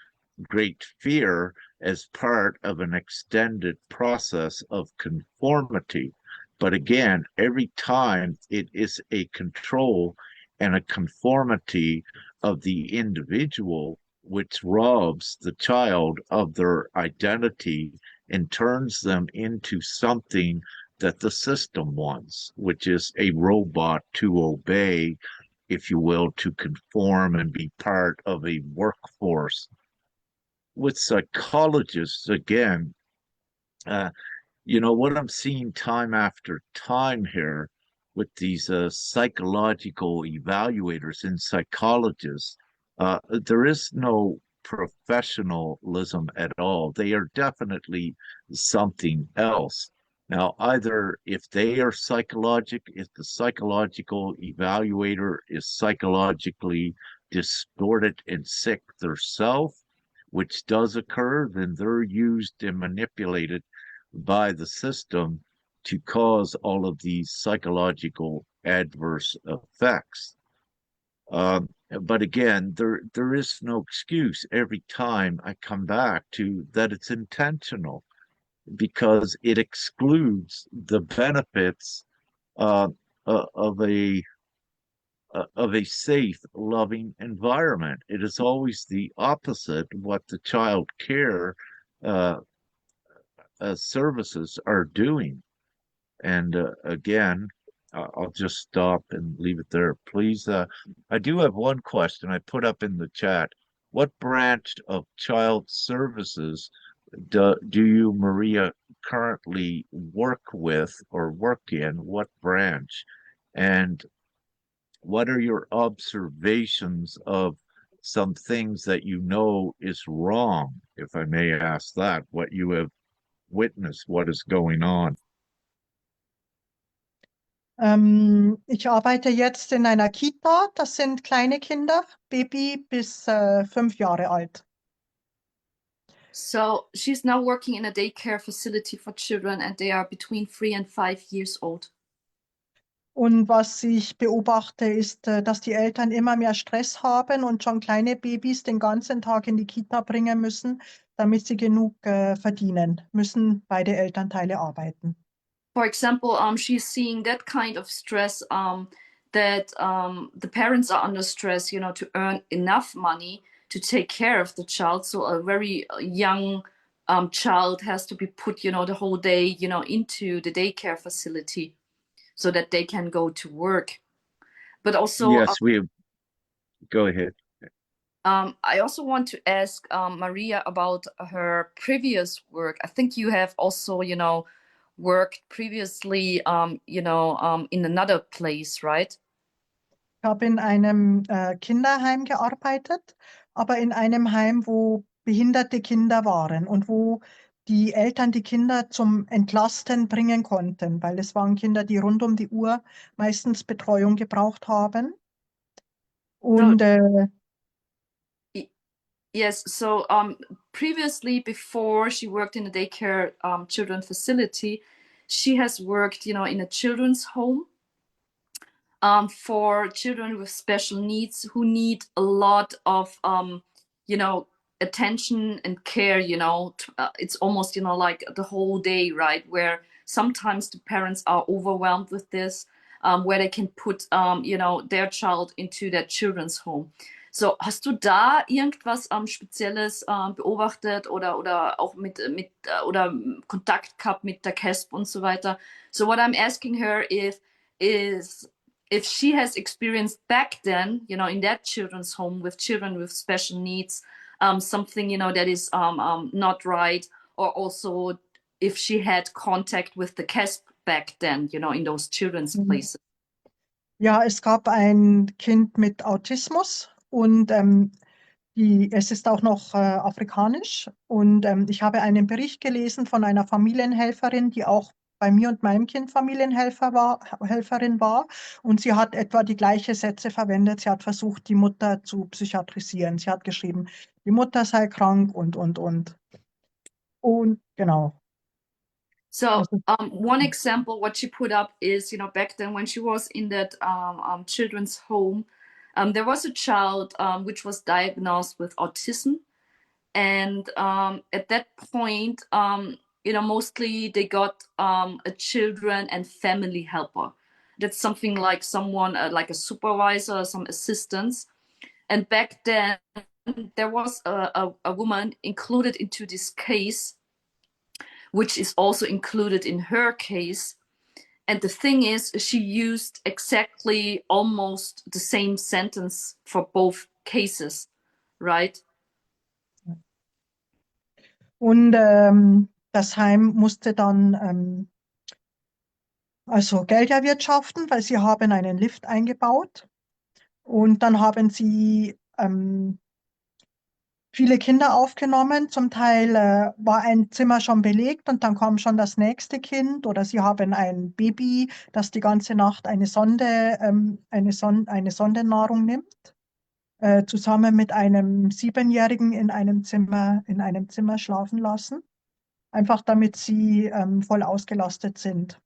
great fear as part of an extended process of conformity. But again, every time it is a control and a conformity of the individual, which robs the child of their identity and turns them into something that the system wants, which is a robot to obey, if you will, to conform and be part of a workforce. With psychologists, again, uh, what I'm seeing time after time here with these psychological evaluators and psychologists, there is no professionalism at all. They are definitely something else. Now, either if they are if the psychological evaluator is psychologically distorted and sick themselves, which does occur, then they're used and manipulated by the system to cause all of these psychological adverse effects. But again, there is no excuse every time I come back to that it's intentional because it excludes the benefits uh, of a safe, loving environment. It is always the opposite what the child care uh, services are doing. And again, I'll just stop and leave it there. Please, I do have one question I put up in the chat. What branch of child services do you, Maria, currently work with or work in? What branch? And what are your observations of some things that you know is wrong, if I may ask that, what you have witnessed, what is going on? Ich arbeite jetzt in einer Kita. Das sind kleine Kinder, Baby bis 5 Jahre alt. So she's now working in a daycare facility for children, and they are between 3 and 5 years old. Und was ich beobachte, ist, dass die Eltern immer mehr Stress haben und schon kleine Babys den ganzen Tag in die Kita bringen müssen, damit sie genug verdienen. Müssen beide Elternteile arbeiten. For example, she's seeing that kind of stress, that the parents are under stress, to earn enough money to take care of the child. So a very young child has to be put, the whole day, into the daycare facility so that they can go to work. But also, Yes, we go ahead. I also want to ask Maria about her previous work. I think you have also, worked previously, in another place, right? Ich habe in einem Kinderheim gearbeitet, aber in einem Heim, wo behinderte Kinder waren und wo die Eltern die Kinder zum Entlasten bringen konnten, weil es waren Kinder, die rund um die Uhr meistens Betreuung gebraucht haben. So, Und y- yes, so previously, before she worked in a daycare children facility, she has worked, in a children's home for children with special needs who need a lot of you know attention and care. It's almost like the whole day, right, where sometimes the parents are overwhelmed with this, where they can put their child into their children's home. So, hast du da irgendwas Spezielles beobachtet oder auch mit oder Kontakt gehabt mit der CASP und so weiter? So what I'm asking her is if she has experienced back then, in that children's home with children with special needs, something, that is not right, or also if she had contact with the CASP back then, in those children's places. ja, es gab ein Kind mit Autismus und es ist auch noch afrikanisch. Und ich habe einen Bericht gelesen von einer Familienhelferin, die auch bei mir und meinem Kind Helferin war. Und sie hat etwa die gleichen Sätze verwendet. Sie hat versucht, die Mutter zu psychiatrisieren. Sie hat geschrieben, die Mutter sei krank und. Und genau. So Also, one example, what she put up is, back then when she was in that children's home, there was a child which was diagnosed with autism. And at that point, mostly they got a children and family helper. That's something like someone, like a supervisor, some assistants. And back then, there was a woman included into this case, which is also included in her case. And the thing is, she used exactly almost the same sentence for both cases, right? und das Heim musste dann also Geld erwirtschaften, weil sie haben einen Lift eingebaut. Und dann haben sie viele Kinder aufgenommen. Zum Teil war ein Zimmer schon belegt und dann kam schon das nächste Kind. Oder sie haben ein Baby, das die ganze Nacht eine Sondennahrung nimmt, zusammen mit einem Siebenjährigen in einem Zimmer schlafen lassen. Einfach damit sie voll ausgelastet sind.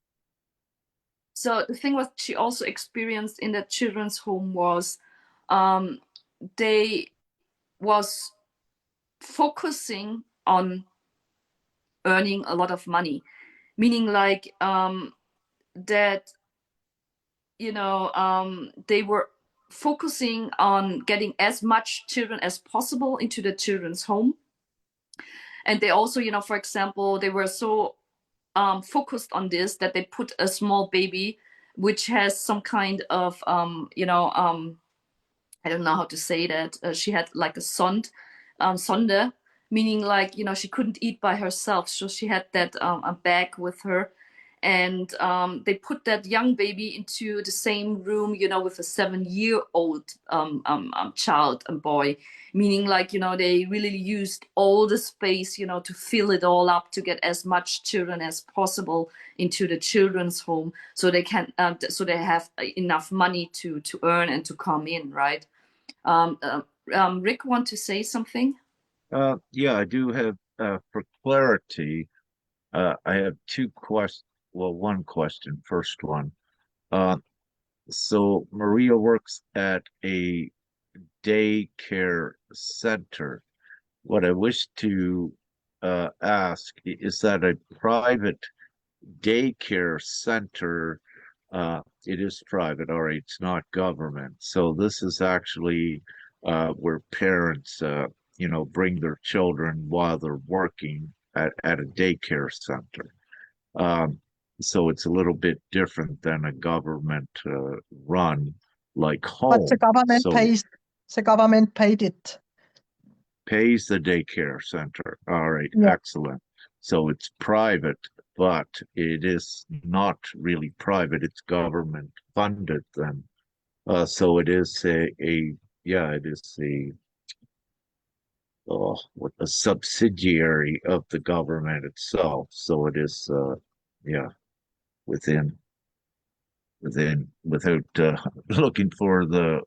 So the thing what she also experienced in that children's home was um, they was focusing on earning a lot of money, meaning like that they were focusing on getting as much children as possible into the children's home. And they also, for example, they were so focused on this that they put a small baby which has some kind of I don't know how to say that. She had like a sonde, meaning like she couldn't eat by herself, so she had that a bag with her, and they put that young baby into the same room, with a 7-year-old child and boy, meaning like they really used all the space, to fill it all up to get as much children as possible into the children's home, so they can so they have enough money to earn and to come in, right? Um, Rick, want to say something? Yeah, I do have, for clarity, I have two questions. Well, one question. First one. Uh, so Maria works at a daycare center. What I wish to ask is that a private daycare center, it is private, all right, it's not government. So this is actually where parents, bring their children while they're working at a daycare center. Um, so it's a little bit different than a government run. like But home. So the government paid it. pays the daycare center. All right, Yeah. excellent. So it's private, but it is not really private. It's government funded then. So it is a yeah, it is what a subsidiary of the government itself. So it is yeah, within without looking for the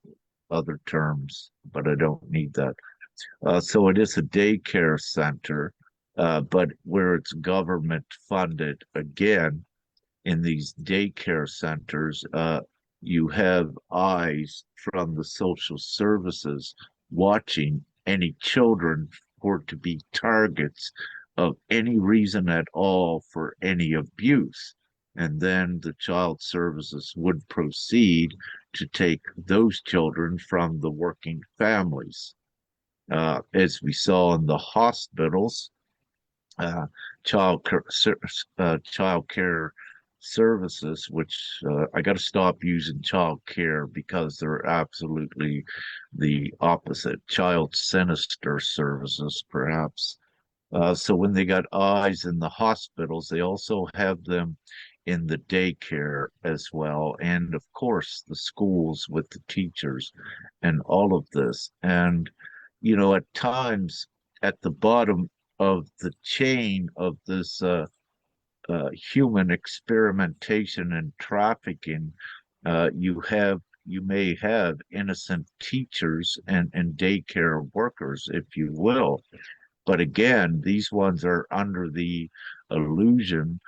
other terms, but I don't need that. So it is a daycare center, but where it's government funded, again, in these daycare centers, you have eyes from the social services watching any children for to be targets of any reason at all for any abuse. And then the child services would proceed to take those children from the working families. As we saw in the hospitals, uh, child care services, which I got to stop using child care because they're absolutely the opposite. Child sinister services, perhaps. So when they got eyes in the hospitals, they also have them in the daycare as well, and of course the schools with the teachers and all of this. And at times at the bottom of the chain of this human experimentation and trafficking, you may have innocent teachers and daycare workers, if you will. But again, these ones are under the illusion,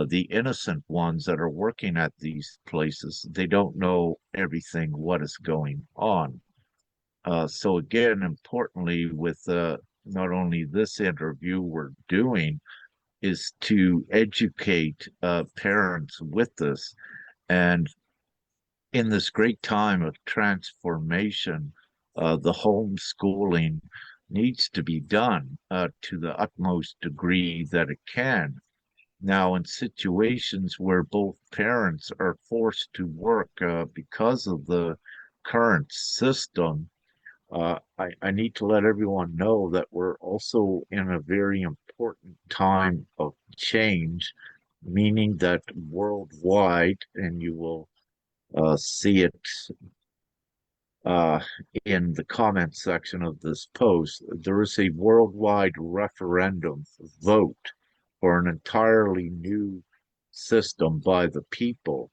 the innocent ones that are working at these places, they don't know everything what is going on. So again, importantly, with not only this interview we're doing, is to educate parents with this. And in this great time of transformation, the homeschooling needs to be done to the utmost degree that it can. Now, in situations where both parents are forced to work because of the current system, I need to let everyone know that we're also in a very important time of change, meaning that worldwide, and you will see it uh, in the comment section of this post, there is a worldwide referendum vote for an entirely new system by the people.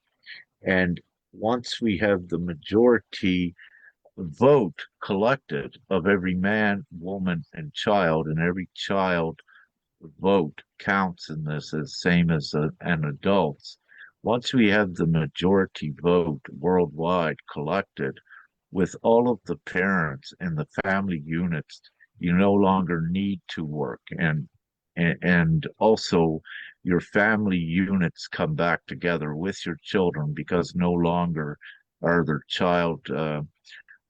And once we have the majority vote collected of every man, woman, and child, and every child vote counts in this as same as an adult's. Once we have the majority vote worldwide collected with all of the parents and the family units, you no longer need to work, and also your family units come back together with your children because no longer are their child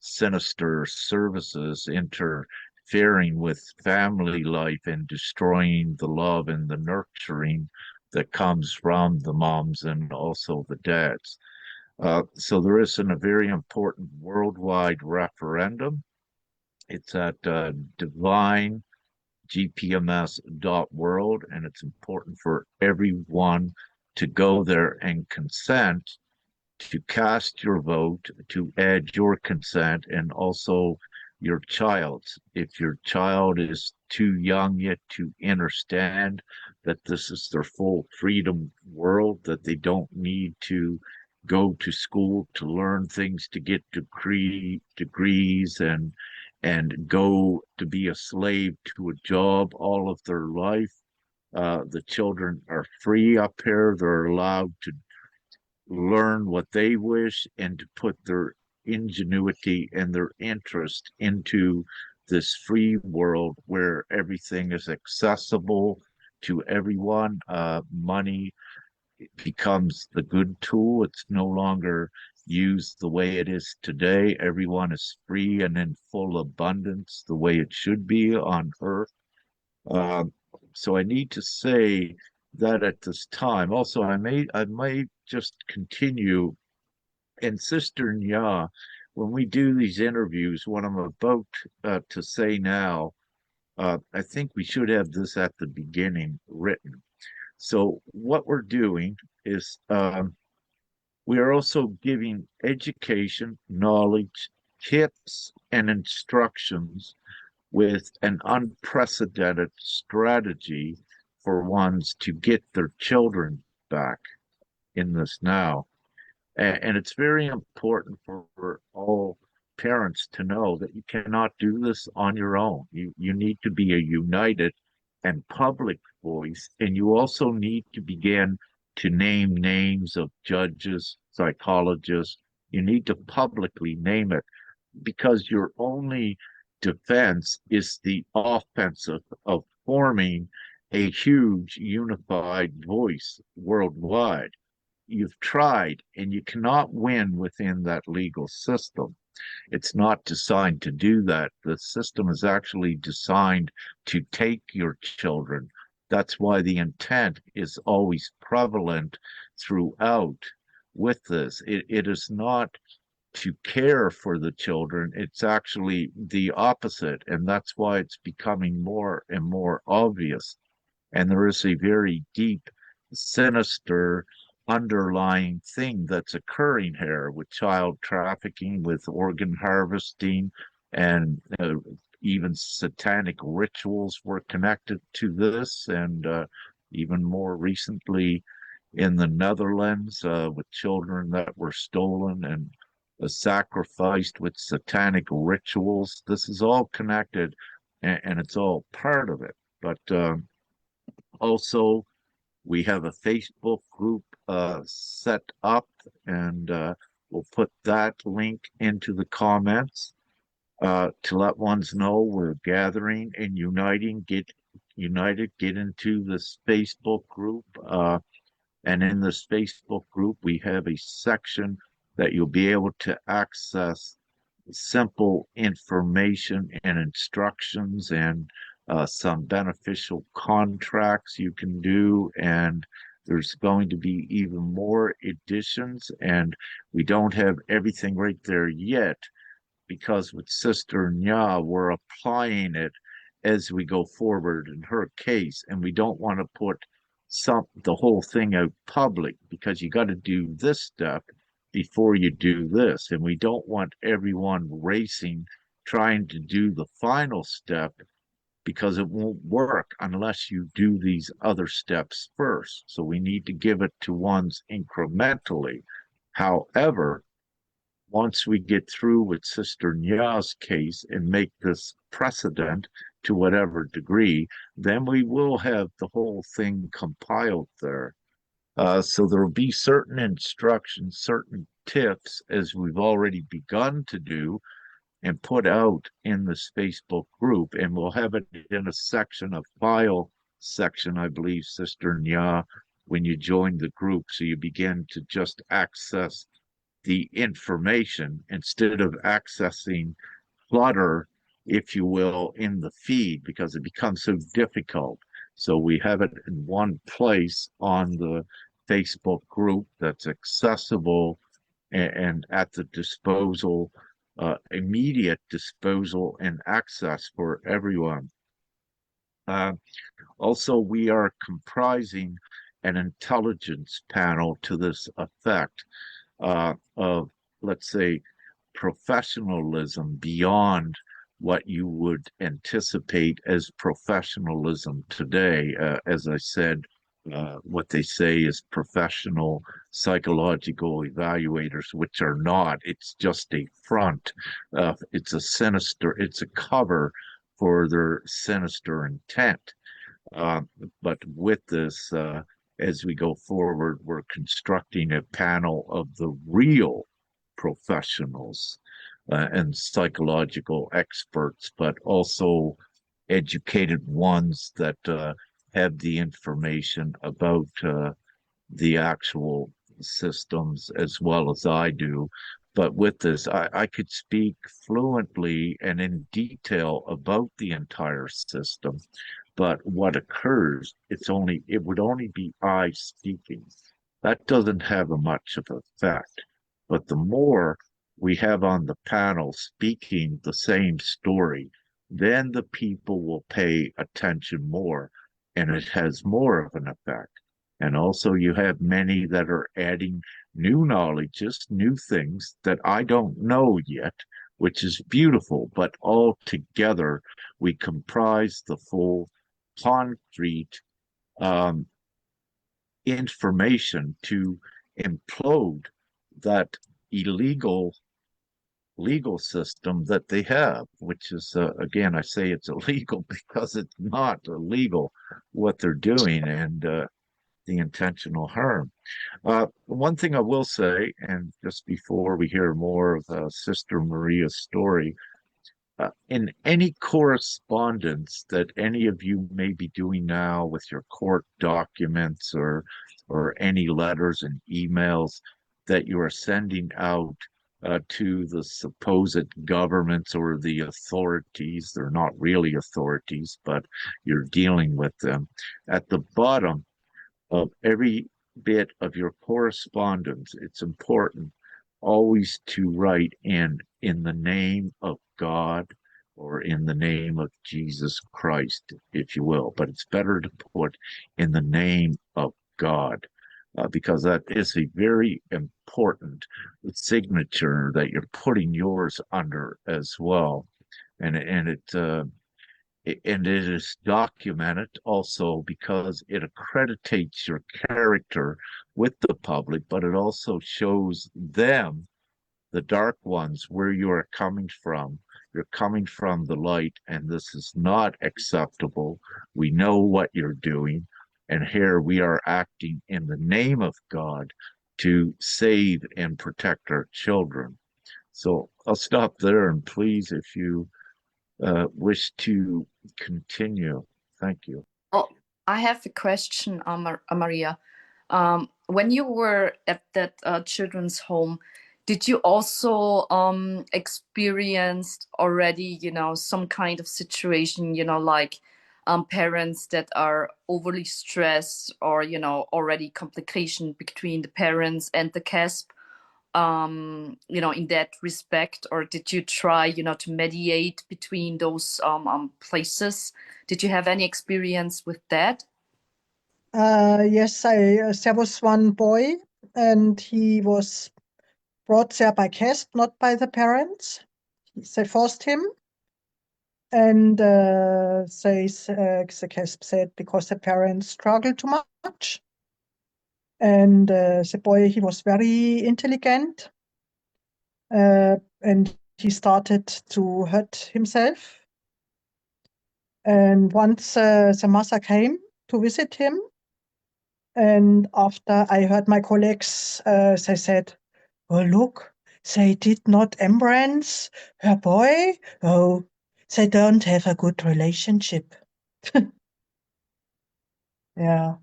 sinister services interfering with family life and destroying the love and the nurturing that comes from the moms and also the dads. So there is a very important worldwide referendum. It's at divine-gpms.world, and it's important for everyone to go there and consent to cast your vote, to add your consent, and also your child's. If your child is too young yet to understand that this is their full freedom world, that they don't need to go to school to learn things, to get degrees and go to be a slave to a job all of their life. The children are free up here. They're allowed to learn what they wish and to put their ingenuity and their interest into this free world where everything is accessible to everyone. Money becomes the good tool. It's no longer used the way it is today. Everyone is free and in full abundance, the way it should be on earth. Um, so I need to say that at this time. Also, I may just continue And Sister Nya, when we do these interviews, what I'm about to say now, I think we should have this at the beginning written. So what we're doing is we are also giving education, knowledge, tips, and instructions with an unprecedented strategy for ones to get their children back in this now. And it's very important for all parents to know that you cannot do this on your own. You need to be a united and public voice, and you also need to begin to name names of judges, psychologists. You need to publicly name it because your only defense is the offensive of forming a huge unified voice worldwide. You've tried and you cannot win within that legal system. It's not designed to do that. The system is actually designed to take your children. That's why the intent is always prevalent throughout with this. It is not to care for the children, it's actually the opposite. And that's why it's becoming more and more obvious. And there is a very deep, sinister underlying thing that's occurring here with child trafficking, with organ harvesting, and even satanic rituals were connected to this. And even more recently in the Netherlands, with children that were stolen and sacrificed with satanic rituals. This is all connected and it's all part of it. But also, we have a Facebook group set up, and we'll put that link into the comments to let ones know we're gathering and uniting, get united, get into this Facebook group. And in this Facebook group, we have a section that you'll be able to access simple information and instructions and some beneficial contracts you can do. And there's going to be even more editions. And we don't have everything right there yet because with Sister Nya, we're applying it as we go forward in her case. And we don't want to put the whole thing out public because you got to do this step before you do this. And we don't want everyone racing trying to do the final step because it won't work unless you do these other steps first. So we need to give it to ones incrementally. However, once we get through with Sister Nya's case and make this precedent to whatever degree, then we will have the whole thing compiled there. So there will be certain instructions, certain tips, as we've already begun to do and put out in this Facebook group, and we'll have it in a section, a file section, I believe, Sister Nya, when you join the group. So you begin to just access the information instead of accessing clutter, if you will, in the feed because it becomes so difficult. So we have it in one place on the Facebook group that's accessible and at the disposal, immediate disposal and access for everyone. Uh, Also, we are comprising an intelligence panel to this effect of, let's say, professionalism beyond what you would anticipate as professionalism today. As I said, what they say is professional psychological evaluators, which are not. It's just a front. It's a sinister, it's a cover for their sinister intent. Uh, but with this, as we go forward, we're constructing a panel of the real professionals and psychological experts, but also educated ones that have the information about the actual systems as well as I do. But with this, I could speak fluently and in detail about the entire system. But what occurs, it would only be I speaking. That doesn't have a much of effect. But the more we have on the panel speaking the same story, then the people will pay attention more, and it has more of an effect. And also, you have many that are adding new knowledges, new things that I don't know yet, which is beautiful. But all together, we comprise the full concrete um, information to implode that illegal legal system that they have, which is, again, I say it's illegal because it's not illegal what they're doing and the intentional harm. One thing I will say, and just before we hear more of Sister Maria's story, in any correspondence that any of you may be doing now with your court documents or any letters and emails that you are sending out to the supposed governments or the authorities, they're not really authorities, but you're dealing with them. At the bottom of every bit of your correspondence, it's important always to write in the name of God or in the name of Jesus Christ, if you will. But it's better to put in the name of God because that is a very important signature that you're putting yours under as well. And it is documented also because it accreditates your character with the public, but it also shows them, the dark ones, where you are coming from. You're coming from the light, and this is not acceptable. We know what you're doing, and here we are acting in the name of God to save and protect our children. So I'll stop there, and please, if you wish to continue. Thank you. Oh, I have a question, Maria. When you were at that children's home, did you also experienced already, some kind of situation, like parents that are overly stressed or, already complication between the parents and the CASP? In that respect, or did you try, to mediate between those places? Did you have any experience with that? Yes, there was one boy, and he was brought there by CASP, not by the parents. They forced him, and the CASP said because the parents struggled too much. And the boy, he was very intelligent, and he started to hurt himself. And once the mother came to visit him, and after I heard my colleagues, they said, "Oh, look, they did not embrace her boy. Oh, they don't have a good relationship." Yeah.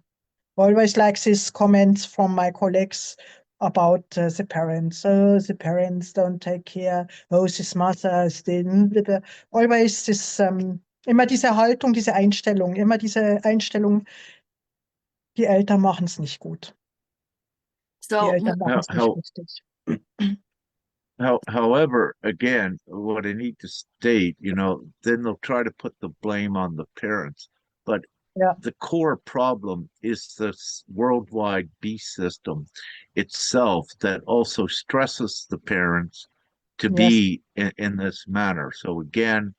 Always like these comments from my colleagues about the parents. Oh, the parents don't take care. Oh, this mother didn't. Always this, immer diese Haltung, diese Einstellung, immer diese Einstellung, die Eltern machen es nicht gut. Die So, Eltern machen es nicht richtig. However, again, what I need to state, then they'll try to put the blame on the parents. But Yeah. the core problem is this worldwide beast system itself that also stresses the parents to Yes. be in this manner. So again,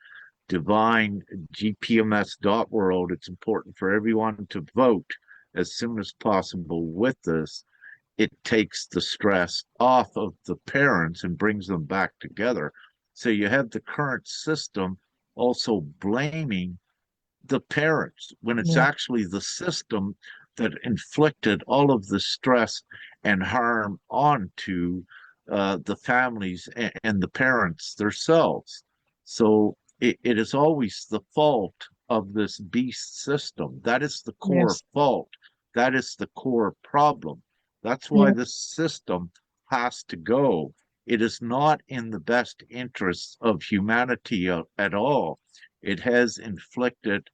divine-gpms.world, it's important for everyone to vote as soon as possible with this. It takes the stress off of the parents and brings them back together. So you have the current system also blaming the parents when it's Yeah. actually the system that inflicted all of the stress and harm onto the families and the parents themselves. So it is always the fault of this beast system. That is the core Yes. fault. That is the core problem. That's why Yeah. this system has to go. It is not in the best interests of humanity at all. It has inflicted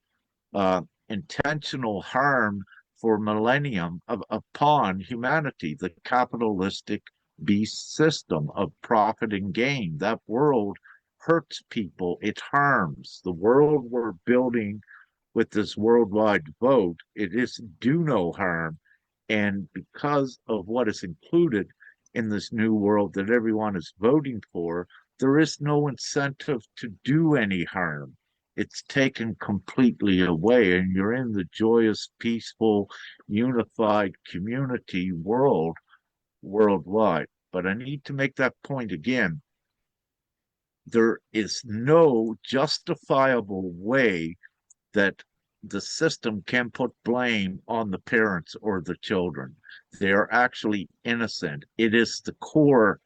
intentional harm for millennium upon humanity, the capitalistic beast system of profit and gain. That world hurts people, it harms. The world we're building with this worldwide vote, it is do no harm. And because of what is included in this new world that everyone is voting for, there is no incentive to do any harm. It's taken completely away, and you're in the joyous, peaceful, unified community world worldwide. But I need to make that point again. There is no justifiable way that the system can put blame on the parents or the children. They are actually innocent. It is the core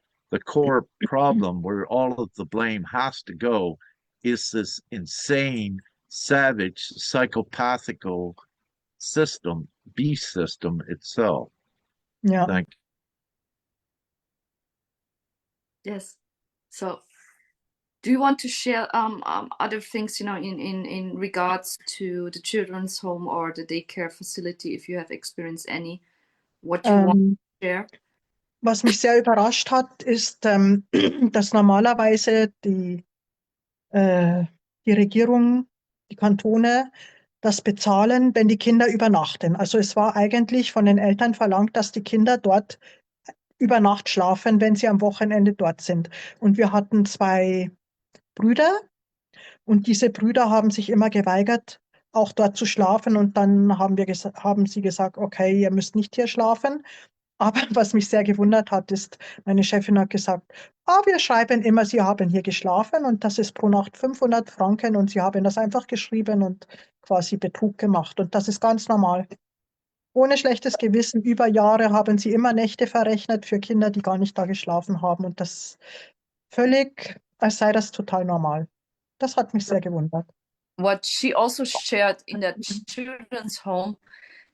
problem where all of the blame has to go is this insane, savage, psychopathical system, beast system itself. Ja. Thank Yes. So, do you want to share other things, in regards to the children's home or the daycare facility, if you have experienced any, what you want Ähm, to share? Was mich sehr überrascht hat, ist, dass normalerweise die Regierung, die Kantone, das bezahlen, wenn die Kinder übernachten. Also es war eigentlich von den Eltern verlangt, dass die Kinder dort über Nacht schlafen, wenn sie am Wochenende dort sind. Und wir hatten zwei Brüder und diese Brüder haben sich immer geweigert, auch dort zu schlafen. Und dann haben sie gesagt, okay, ihr müsst nicht hier schlafen. Aber was mich sehr gewundert hat, ist, meine Chefin hat gesagt, wir schreiben immer, Sie haben hier geschlafen und das ist pro Nacht 500 Franken und Sie haben das einfach geschrieben und quasi Betrug gemacht. Und das ist ganz normal. Ohne schlechtes Gewissen, über Jahre haben Sie immer Nächte verrechnet für Kinder, die gar nicht da geschlafen haben und das völlig, als sei das total normal. Das hat mich sehr gewundert. What she also shared in that children's home,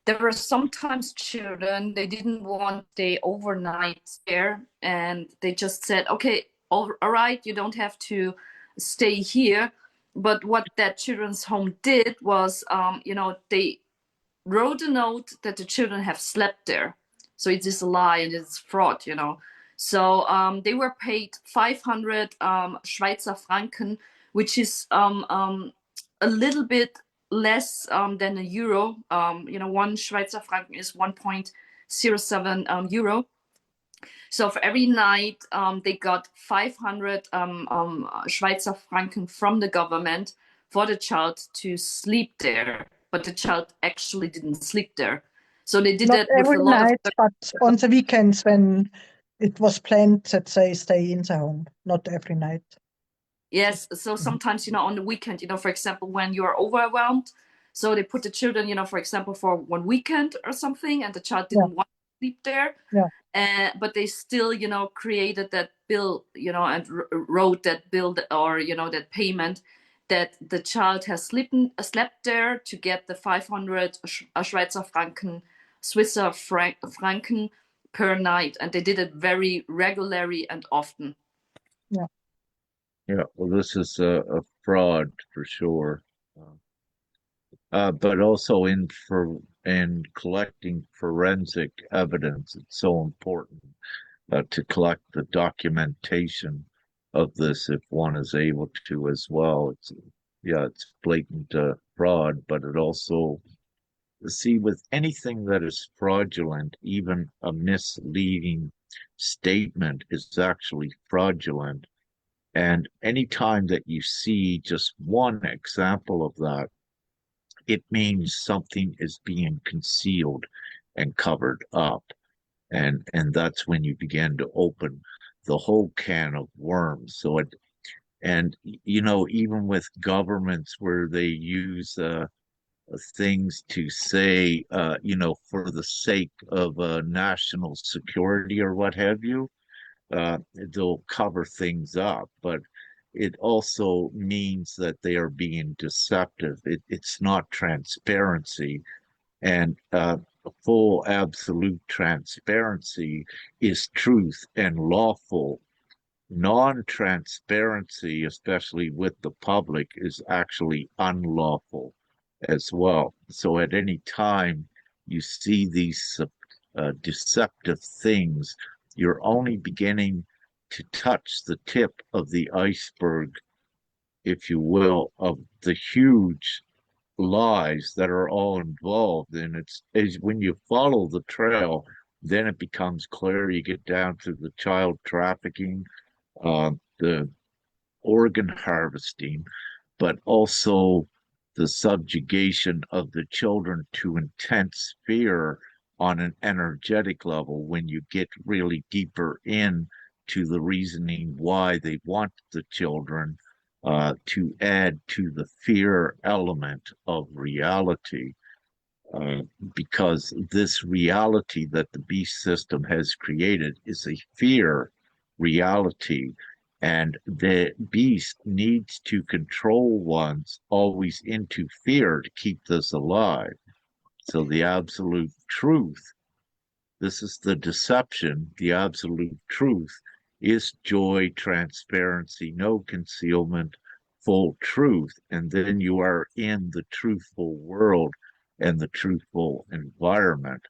there were sometimes children, they didn't want the overnight there, and they just said, okay, all right, you don't have to stay here. But what that children's home did was, they wrote a note that the children have slept there. So it is a lie and it's fraud. So they were paid 500 Schweizer Franken, which is a little bit less than a euro. One Schweizer Franken is 1.07 euro. So for every night, they got 500 Schweizer Franken from the government for the child to sleep there. But the child actually didn't sleep there. So they did Not that with a every lot of. night, but on the weekends when it was planned that they stay in the home. Not every night. Yes, so sometimes, on the weekend, for example, when you're overwhelmed, so they put the children, for example, for one weekend or something, and the child Yeah, didn't want to sleep there. yeah, But they still, created that bill, and wrote that bill or, that payment that the child has slept there to get the 500 Schweizer Franken, Franken per night. And they did it very regularly and often. yeah. Yeah, well, this is a fraud for sure. But also in collecting forensic evidence, it's so important to collect the documentation of this if one is able to as well. It's blatant fraud, but it also see with anything that is fraudulent, even a misleading statement is actually fraudulent. And anytime that you see just one example of that, it means something is being concealed and covered up. And that's when you begin to open the whole can of worms. Even with governments where they use things to say, for the sake of national security or what have you, they'll cover things up. But it also means that they are being deceptive. It's not transparency. And full absolute transparency is truth and lawful. Non-transparency, especially with the public, is actually unlawful as well. So at any time you see these deceptive things, you're only beginning to touch the tip of the iceberg, if you will, of the huge lies that are all involved. And it's as when you follow the trail, then it becomes clear. You get down to the child trafficking, the organ harvesting, but also the subjugation of the children to intense fear on an energetic level when you get really deeper in to the reasoning why they want the children, to add to the fear element of reality, uh, because this reality that the beast system has created is a fear reality, and the beast needs to control ones always into fear to keep this alive. So the absolute truth, this is the deception, the absolute truth is joy, transparency, no concealment, full truth. And then you are in the truthful world and the truthful environment.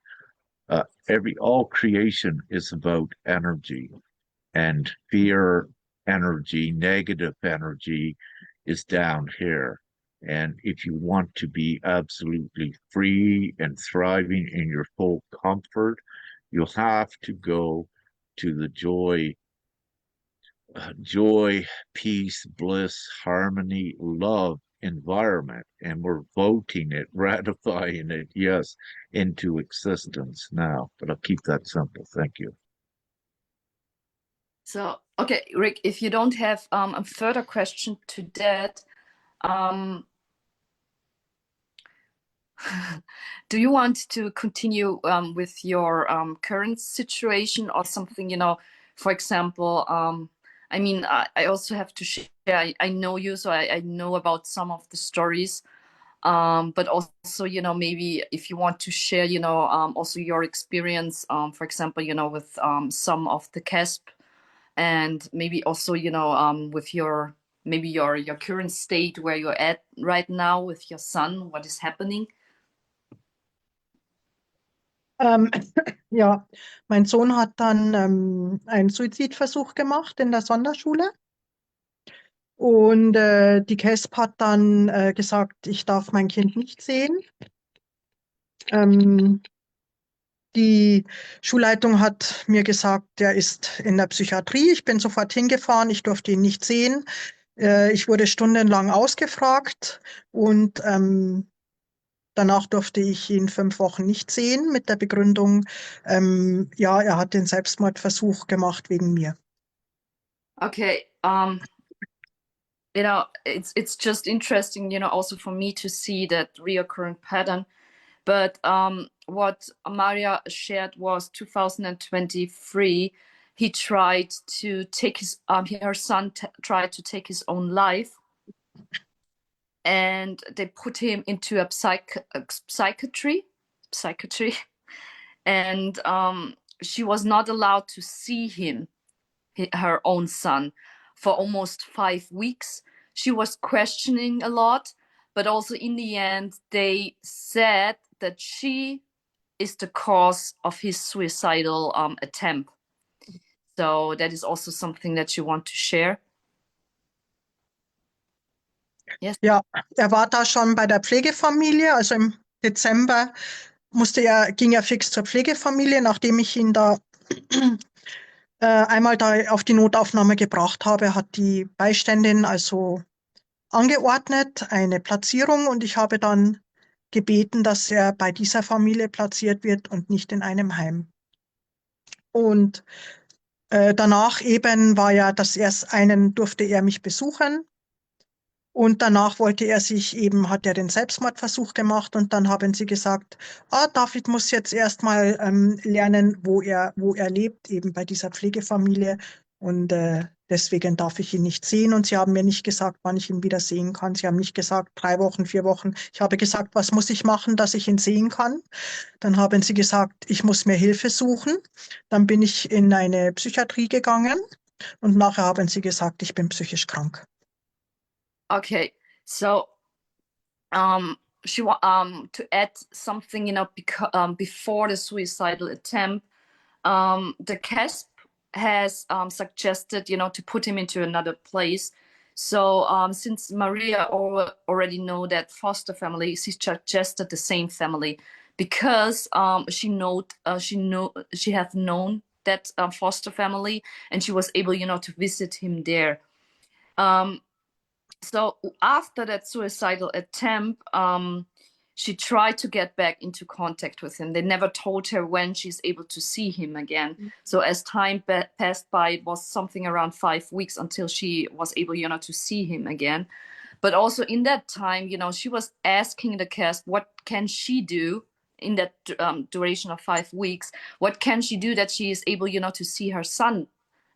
All creation is about energy, and fear energy, negative energy is down here. And if you want to be absolutely free and thriving in your full comfort, you'll have to go to the joy, peace, bliss, harmony, love environment. And we're voting it, ratifying it, yes, into existence now. But I'll keep that simple. Thank you. So, okay, Rick, if you don't have a further question to that, do you want to continue with your current situation or something, for example, I mean, I also have to share, I know you, so I know about some of the stories, but also, maybe if you want to share, also your experience, for example, with some of the CASP, and maybe also, with maybe your current state where you're at right now with your son, what is happening. Ähm, ja, mein Sohn hat dann einen Suizidversuch gemacht in der Sonderschule und die KESP hat dann gesagt, ich darf mein Kind nicht sehen. Die Schulleitung hat mir gesagt, der ist in der Psychiatrie. Ich bin sofort hingefahren, ich durfte ihn nicht sehen. Ich wurde stundenlang ausgefragt und danach durfte ich ihn 5 Wochen nicht sehen mit der Begründung, ja, er hat den Selbstmordversuch gemacht wegen mir. Okay, it's just interesting, also for me to see that reoccurring pattern. But what Maria shared was 2023. He tried to take her son tried to take his own life, and they put him into a psychiatry, and she was not allowed to see him, her own son, for almost 5 weeks. She was questioning a lot, but also in the end, they said that she is the cause of his suicidal attempt. So that is also something that you want to share. Yes. Ja, er war da schon bei der Pflegefamilie, also im Dezember ging er fix zur Pflegefamilie, nachdem ich ihn da einmal da auf die Notaufnahme gebracht habe, hat die Beiständin also angeordnet, eine Platzierung, und ich habe dann gebeten, dass er bei dieser Familie platziert wird und nicht in einem Heim. Und danach eben war ja durfte er mich besuchen. Und danach hat er den Selbstmordversuch gemacht, und dann haben sie gesagt, David muss jetzt erstmal lernen, wo er lebt, eben bei dieser Pflegefamilie, und deswegen darf ich ihn nicht sehen. Und sie haben mir nicht gesagt, wann ich ihn wieder sehen kann. Sie haben nicht gesagt, 3 Wochen, 4 Wochen. Ich habe gesagt, was muss ich machen, dass ich ihn sehen kann? Dann haben sie gesagt, ich muss mir Hilfe suchen. Dann bin ich in eine Psychiatrie gegangen, und nachher haben sie gesagt, ich bin psychisch krank. Okay, so she to add something, before the suicidal attempt, the CASP has suggested, you know, to put him into another place. So since Maria already know that foster family, she suggested the same family because she have known that foster family, and she was able, you know, to visit him there. So after that suicidal attempt, she tried to get back into contact with him. They never told her when she's able to see him again. So as time passed by, it was something around 5 weeks until she was able, you know, to see him again. But also in that time, you know, she was asking the cast, what can she do in that duration of 5 weeks? What can she do that she is able, you know, to see her son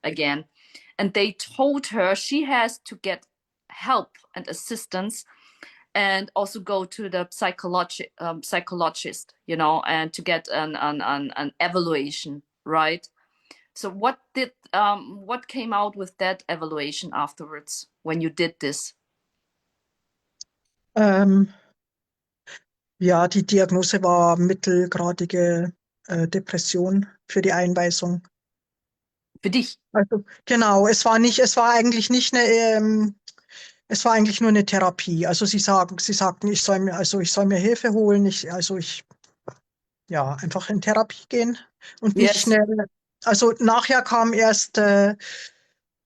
again? And they told her she has to get help and assistance and also go to the psychologist, you know, and to get an evaluation, right? So what came out with that evaluation afterwards when you did this? Ja, die Diagnose war mittelgradige Depression für die Einweisung. Für dich? Also genau, es war eigentlich nicht eine, es war eigentlich nur eine Therapie. Also sie sagten, ich soll mir Hilfe holen, ja, einfach in Therapie gehen und nicht Yes. schnell. Also nachher kam erst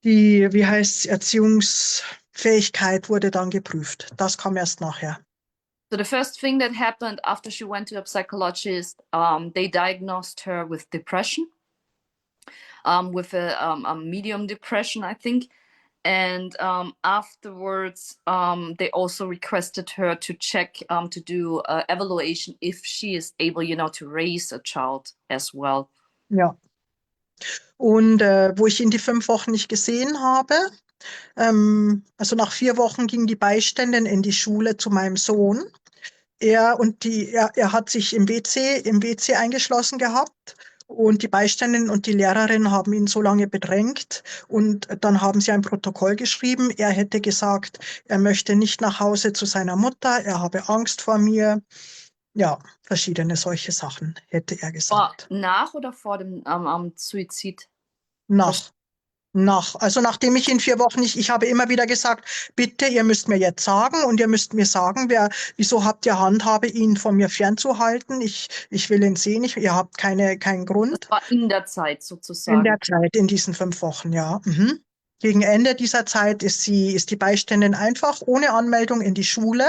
wie heißt Erziehungsfähigkeit wurde dann geprüft. Das kam erst nachher. So the first thing that happened after she went to a psychologist, they diagnosed her with depression, with a medium depression, I think. And afterwards, they also requested her to check, to do evaluation if she is able, you know, to raise a child as well. Ja. Und wo ich ihn die 5 Wochen nicht gesehen habe, also nach 4 Wochen ging die Beiständin in die Schule zu meinem Sohn. Er hat sich im WC eingeschlossen gehabt und die Beiständin und die Lehrerin haben ihn so lange bedrängt und dann haben sie ein Protokoll geschrieben. Er hätte gesagt, er möchte nicht nach Hause zu seiner Mutter, er habe Angst vor mir. Ja, verschiedene solche Sachen hätte er gesagt. Nach oder vor dem Suizid? Nach. Also nachdem ich in 4 Wochen nicht, ich habe immer wieder gesagt, bitte, ihr müsst mir jetzt sagen und ihr müsst mir sagen, wieso habt ihr Handhabe, ihn von mir fernzuhalten? Ich will ihn sehen, ihr habt keinen Das Grund. war in der Zeit In sozusagen. der Zeit, in diesen 5 Wochen, ja. Mhm. Gegen Ende dieser Zeit ist die Beiständin einfach ohne Anmeldung in die Schule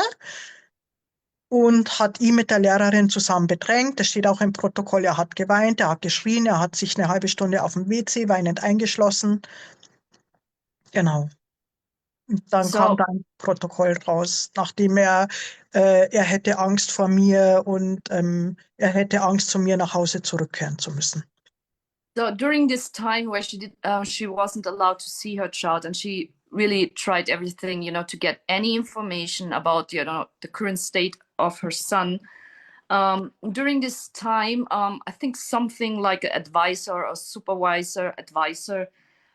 und hat ihn mit der Lehrerin zusammen bedrängt. Das steht auch im Protokoll, er hat geweint, er hat geschrien, er hat sich eine halbe Stunde auf dem WC weinend eingeschlossen. Genau. Dann kam So, da ein Protokoll raus, nachdem er hätte Angst vor mir und er hätte Angst, zu mir nach Hause zurückkehren zu müssen. so during this time where she wasn't allowed to see her child, and she really tried everything, you know, to get any information about, you know, the current state of her son. During this time, I think something like an advisor or advisor,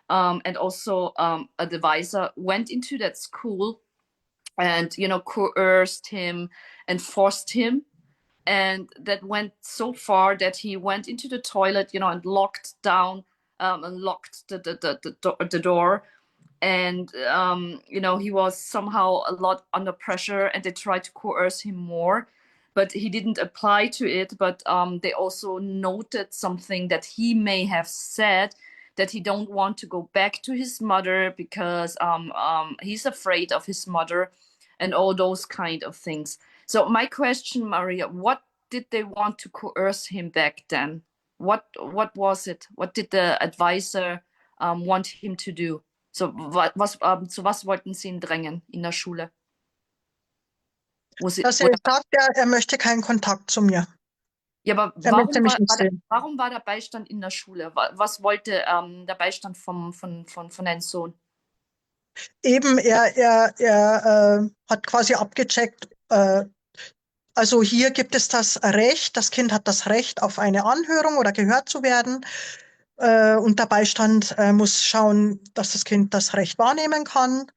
and also a advisor went into that school and, you know, coerced him and forced him. And that went so far that he went into the toilet, you know, and locked the door. And you know, he was somehow a lot under pressure, and they tried to coerce him more, but he didn't apply to it. But they also noted something that he may have said, that he don't want to go back to his mother because he's afraid of his mother and all those kind of things. So my question, Maria, what did they want to coerce him back then? What was it? What did the advisor want him to do? So zu was wollten Sie ihn drängen in der Schule? Dass er sagt, er möchte keinen Kontakt zu mir. Ja, aber Er möchte mich nicht sehen. warum war der Beistand in der Schule? Was wollte der Beistand von deinem Sohn? Eben, er hat quasi abgecheckt, also hier gibt es das Recht, das Kind hat das Recht auf eine Anhörung oder gehört zu werden. Und der Beistand muss schauen, dass das Kind das Recht wahrnehmen kann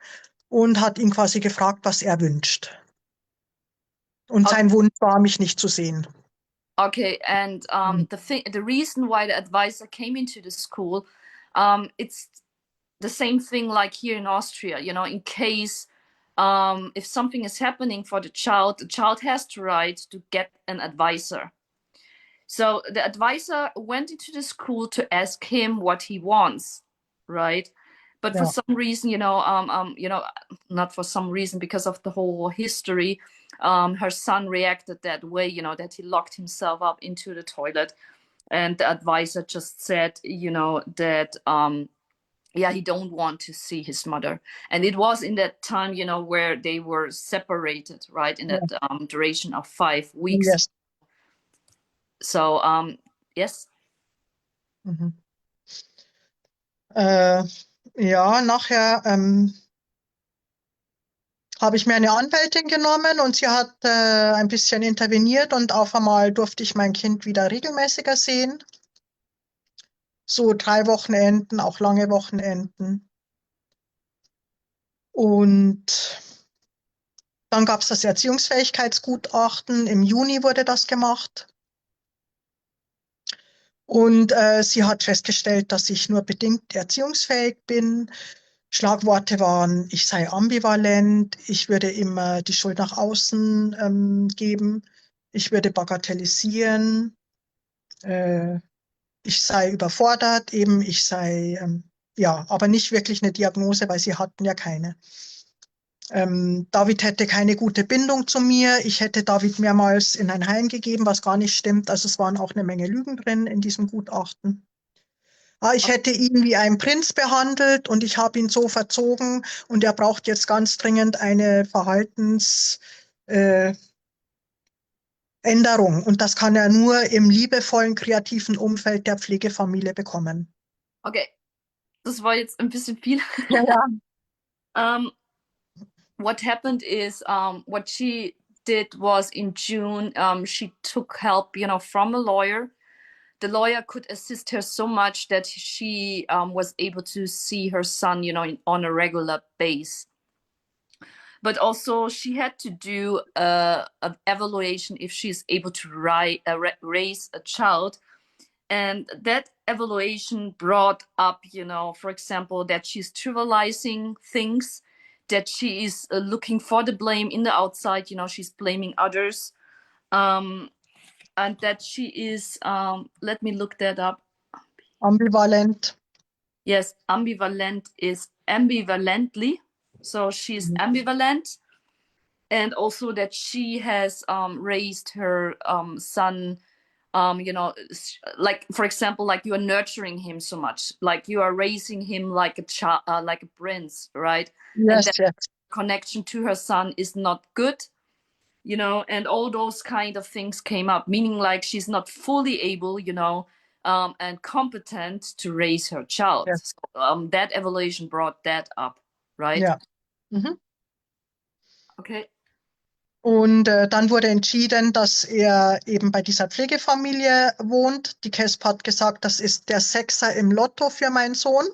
und hat ihn quasi gefragt, was er wünscht. Und Okay. sein Wunsch war, mich nicht zu sehen. Okay, and the reason why the advisor came into the school it's the same thing like here in Austria, in case if something is happening for the child has the right to get an advisor. So the advisor went into the school to ask him what he wants, right? But for Ja, some reason, not for some reason, because of the whole history, her son reacted that way, that he locked himself up into the toilet. And the advisor just said, that yeah, he don't want to see his mother. And it was in that time, where they were separated, right? In ja, that duration of 5 weeks. yes. So yes. Mhm. Äh, ja, nachher habe ich mir eine Anwältin genommen und sie hat ein bisschen interveniert und auf einmal durfte ich mein Kind wieder regelmäßiger sehen. So 3 Wochenenden, auch lange Wochenenden. Und dann gab es das Erziehungsfähigkeitsgutachten. Im Juni wurde das gemacht. Und sie hat festgestellt, dass ich nur bedingt erziehungsfähig bin. Schlagworte waren, ich sei ambivalent, ich würde immer die Schuld nach außen geben, ich würde bagatellisieren, äh, ich sei überfordert, eben ich sei, ja, aber nicht wirklich eine Diagnose, weil sie hatten ja keine. David hätte keine gute Bindung zu mir. Ich hätte David mehrmals in ein Heim gegeben, was gar nicht stimmt. Also es waren auch eine Menge Lügen drin in diesem Gutachten. Ich hätte ihn wie ein Prinz behandelt und ich habe ihn so verzogen und er braucht jetzt ganz dringend eine Verhaltensänderung. Und das kann er nur im liebevollen, kreativen Umfeld der Pflegefamilie bekommen. Okay, das war jetzt ein bisschen viel. Ja, ja. What happened is what she did was in June, she took help, from a lawyer. The lawyer could assist her so much that she was able to see her son, on a regular base. But also she had to do an evaluation if she's able to raise a child. And that evaluation brought up, for example, that she's trivializing things, that she is looking for the blame in the outside, she's blaming others. And that she is, let me look that up. Ambivalent. Yes, ambivalent is ambivalently. So she's ambivalent. And also that she has raised her son, like, for example, like you are nurturing him so much, like you are raising him like a child, like a prince, right? And Yes, that yes, connection to her son is not good, and all those kind of things came up, meaning like she's not fully able, and competent to raise her child. yes. So, that evaluation brought that up, right? Ja. Mhm. Okay. Und dann wurde entschieden, dass er eben bei dieser Pflegefamilie wohnt. Die KESB hat gesagt, das ist der Sechser im Lotto für meinen Sohn.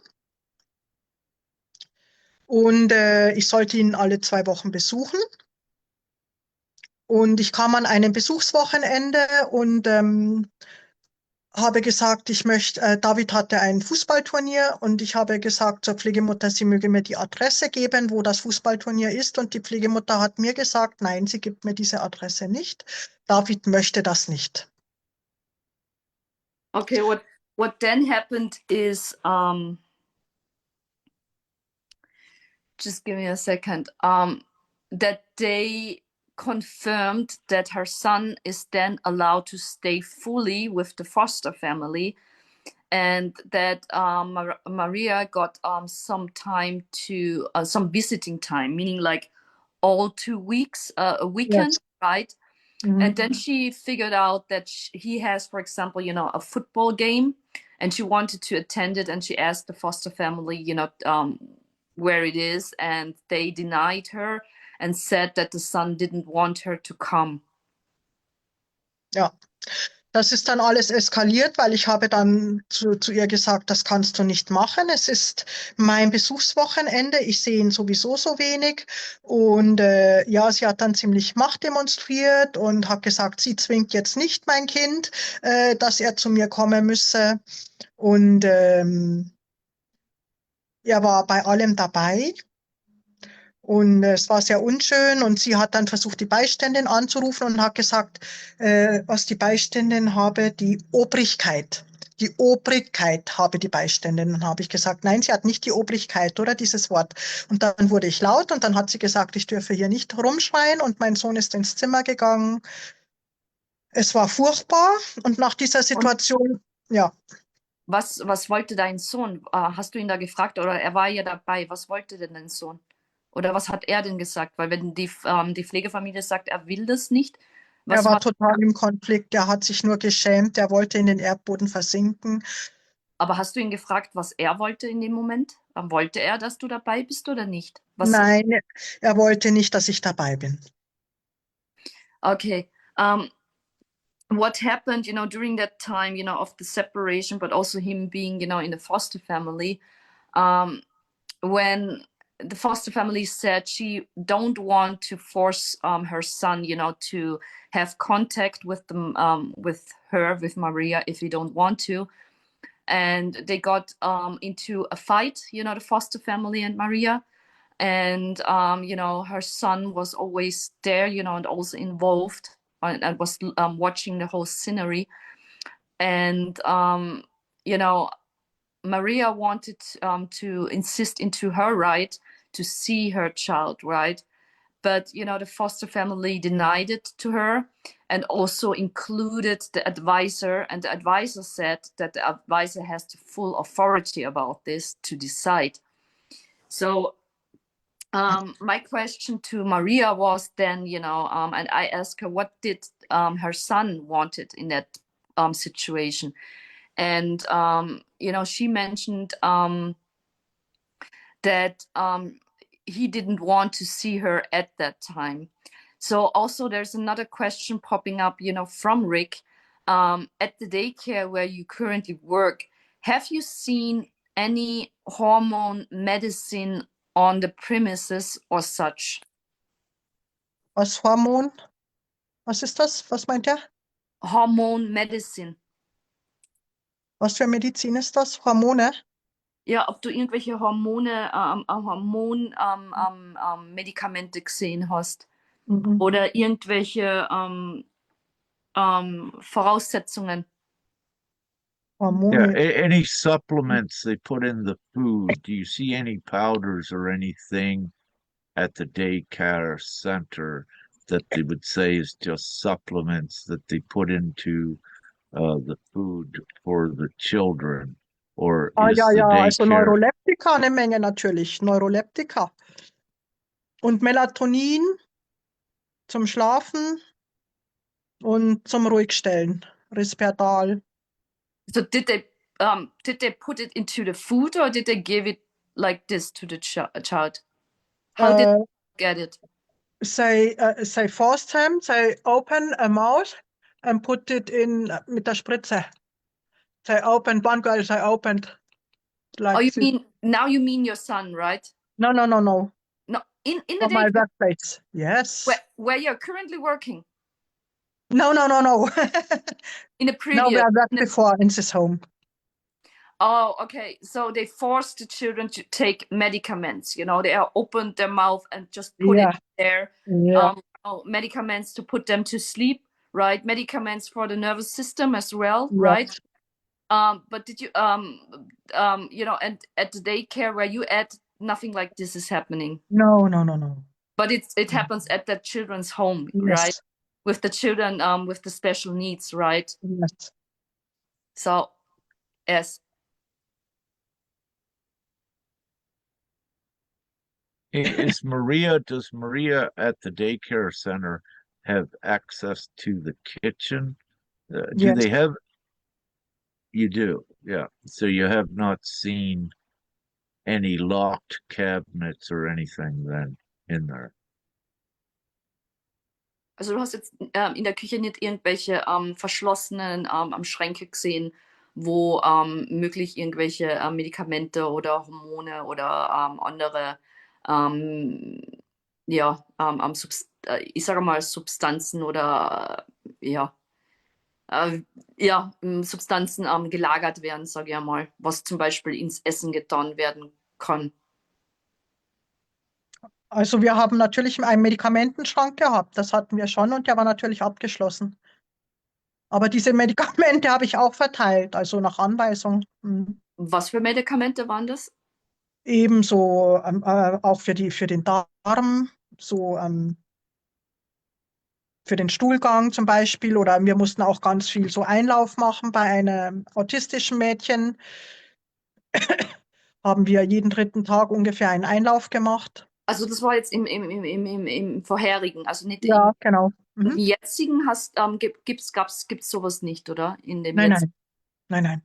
Und ich sollte ihn alle 2 Wochen besuchen. Und ich kam an einem Besuchswochenende und habe gesagt, David hatte ein Fußballturnier und ich habe gesagt zur Pflegemutter, sie möge mir die Adresse geben, wo das Fußballturnier ist. Und die Pflegemutter hat mir gesagt, nein, sie gibt mir diese Adresse nicht. David möchte das nicht. Okay, what then happened is just give me a second. That they confirmed that her son is then allowed to stay fully with the foster family, and that Maria got some time to some visiting time, meaning like all 2 weeks, a weekend, Yes. right? And then she figured out that he has, for example, a football game, and she wanted to attend it, and she asked the foster family, where it is, and they denied her and said that the son didn't want her to come. Ja, das ist dann alles eskaliert, weil ich habe dann zu ihr gesagt, das kannst du nicht machen. Es ist mein Besuchswochenende. Ich sehe ihn sowieso so wenig. Und ja, sie hat dann ziemlich Macht demonstriert und hat gesagt, sie zwingt jetzt nicht mein Kind, dass er zu mir kommen müsse. Und er war bei allem dabei. Und es war sehr unschön und sie hat dann versucht, die Beiständin anzurufen und hat gesagt, was die Beiständin habe, die Obrigkeit. Die Obrigkeit habe die Beiständin. Und habe ich gesagt, nein, sie hat nicht die Obrigkeit, oder dieses Wort. Und dann wurde ich laut und dann hat sie gesagt, ich dürfe hier nicht rumschreien und mein Sohn ist ins Zimmer gegangen. Es war furchtbar und nach dieser Und Situation, ja, was wollte dein Sohn? Hast du ihn da gefragt oder er war ja dabei? Was wollte denn dein Sohn? Oder was hat er denn gesagt? Weil wenn die Pflegefamilie sagt, er will das nicht, er was war war, total im Konflikt, er hat sich nur geschämt, er wollte in den Erdboden versinken. aber hast du ihn gefragt, was er wollte in dem Moment? Wollte er, dass du dabei bist oder nicht? Was, Nein, er wollte nicht, dass ich dabei bin. okay. What happened, during that time, of the separation, but also him being, in the foster family, um, when the foster family said she don't want to force her son, to have contact with them, with Maria, if he don't want to, and they got into a fight, the foster family and Maria, and her son was always there, and also involved and was watching the whole scenery, and you know Maria wanted to insist into her right to see her child, right? But the foster family denied it to her and also included the advisor. And the advisor said that the advisor has the full authority about this to decide. So my question to Maria was then, and I asked her, what did her son wanted in that situation? And she mentioned that he didn't want to see her at that time. So also there's another question popping up, from Rick. At the daycare where you currently work, have you seen any hormone medicine on the premises or such? Was Hormon? Was ist das? Was meint er? Hormone medicine. Was für Medizin ist das? Hormone? Ja, ob du irgendwelche Medikamente gesehen hast Mhm. oder irgendwelche Voraussetzungen. Yeah, Hormone. any supplements they put in the food? Do you see any powders or anything at the daycare center that they would say is just supplements that they put into the food for the children? Or Ah, is ja, the ja, also daycare Neuroleptika eine Menge natürlich. Neuroleptika. Und Melatonin zum Schlafen und zum Ruhigstellen. Risperdal. So did they put it into the food or did they give it like this to the child? How did Äh, they get it? they forced him, they open a mouth and put it in mit der Spritze. They opened, one girl, they opened Oh, like you this. mean now you mean your son, right? No, no, no, no. No, in the From my daycare workplace. where Yes. where you're currently working No, no, no, no. in the No, previous where I worked in the, before in this home. oh, okay. So they forced the children to take medicaments. They opened their mouth and just put it Yeah, there. yeah, Medicaments to put them to sleep, right? Medicaments for the nervous system as well, right? yes. But did you and at the daycare where you at, nothing like this is happening. No, no, no, no. But it happens at the children's home, right? Yes, With the children with the special needs, right? yes. So yes. does Maria at the daycare center have access to the kitchen? Do Yes. they have? You do, yeah. So you have not seen any locked cabinets or anything then in there. Also du hast jetzt in der Küche nicht irgendwelche verschlossenen Schränke gesehen, wo möglich irgendwelche Medikamente oder Hormone oder andere, ähm, ja, ich sage mal Substanzen oder äh, Substanzen gelagert werden, sage ich mal, was zum Beispiel ins Essen getan werden kann? Also wir haben natürlich einen Medikamentenschrank gehabt, das hatten wir schon und der war natürlich abgeschlossen. Aber diese Medikamente habe ich auch verteilt, also nach Anweisung. Was für Medikamente waren das? Ebenso auch für den Darm, so für den Stuhlgang zum Beispiel. Oder wir mussten auch ganz viel so Einlauf machen bei einem autistischen Mädchen. Haben wir jeden dritten Tag ungefähr einen Einlauf gemacht. Also das war jetzt im vorherigen, also nicht Ja, im, genau. im Mhm. jetzigen gibt's sowas nicht, oder? In dem Nein, jetzt. nein, nein, nein.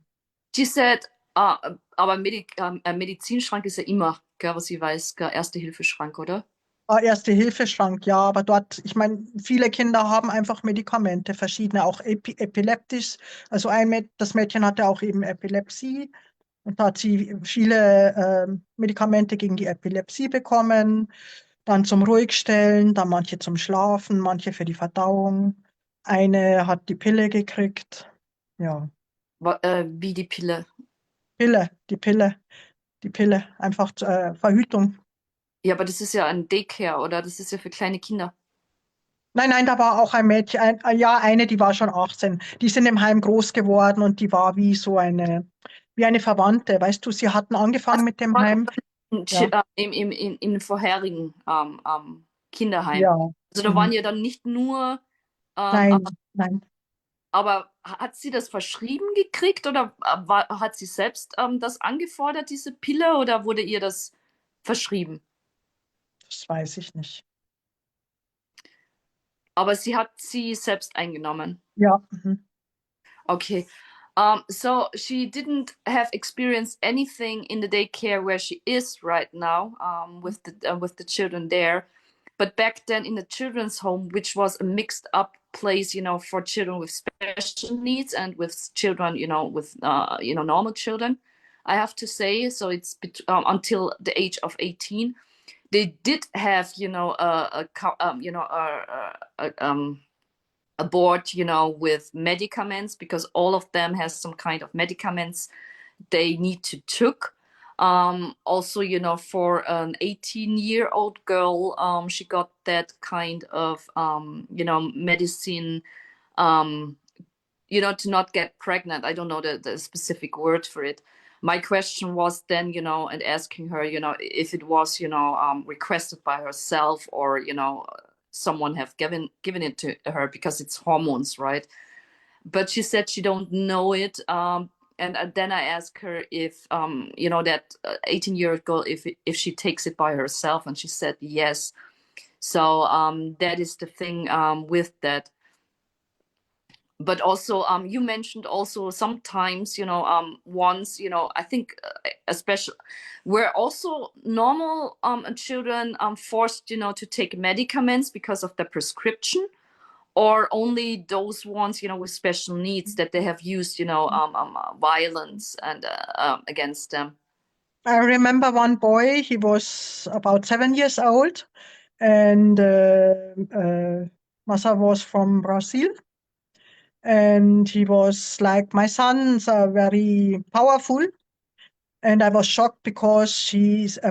She said, aber ein Medizinschrank ist ja immer, gell, was ich weiß, gell, Erste-Hilfe-Schrank, oder? Erste-Hilfe-Schrank, ja, aber dort, ich meine, viele Kinder haben einfach Medikamente, verschiedene, auch epileptisch. Also das Mädchen hatte auch eben Epilepsie und da hat sie viele Medikamente gegen die Epilepsie bekommen, dann zum Ruhigstellen, dann manche zum Schlafen, manche für die Verdauung. Eine hat die Pille gekriegt. Ja, Wie die Pille. Die Pille, einfach Verhütung. Ja, aber das ist ja ein Daycare, oder? Das ist ja für kleine Kinder. Nein, nein, da war auch ein Mädchen, ja, eine, die war schon 18. Die sind im Heim groß geworden und die war wie eine Verwandte. Weißt du, sie hatten Also angefangen mit dem war Heim. Ja, im vorherigen Kinderheim. ja. Also da waren Mhm. ja dann nicht nur, ähm, Nein, nein, aber hat sie das verschrieben gekriegt oder hat sie selbst das angefordert, diese Pille, oder wurde ihr das verschrieben? das weiß ich nicht. Aber sie hat sie selbst eingenommen. Ja, mhm. Okay. So she didn't have experienced anything in the daycare where she is right now, with the children there. But back then in the children's home, which was a mixed up place, for children with special needs and with children, with normal children, I have to say. So it's until the age of 18. They did have, a board, with medicaments, because all of them has some kind of medicaments they need to took. Also, for an 18-year-old girl, she got that kind of, medicine, um, to not get pregnant. I don't know the specific word for it. My question was then, and asking her, if it was, requested by herself, or, someone have given it to her, because it's hormones, right? But she said she don't know it. And then I asked her if, that 18-year-old girl, if she takes it by herself, and she said yes. So that is the thing with that. But also, you mentioned also sometimes, once, I think, especially were also normal children forced, to take medicaments because of the prescription, or only those ones, with special needs, that they have used, violence and against them. I remember one boy, he was about 7 years old, and mother was from Brazil, and he was like, my sons are very powerful. And I was shocked because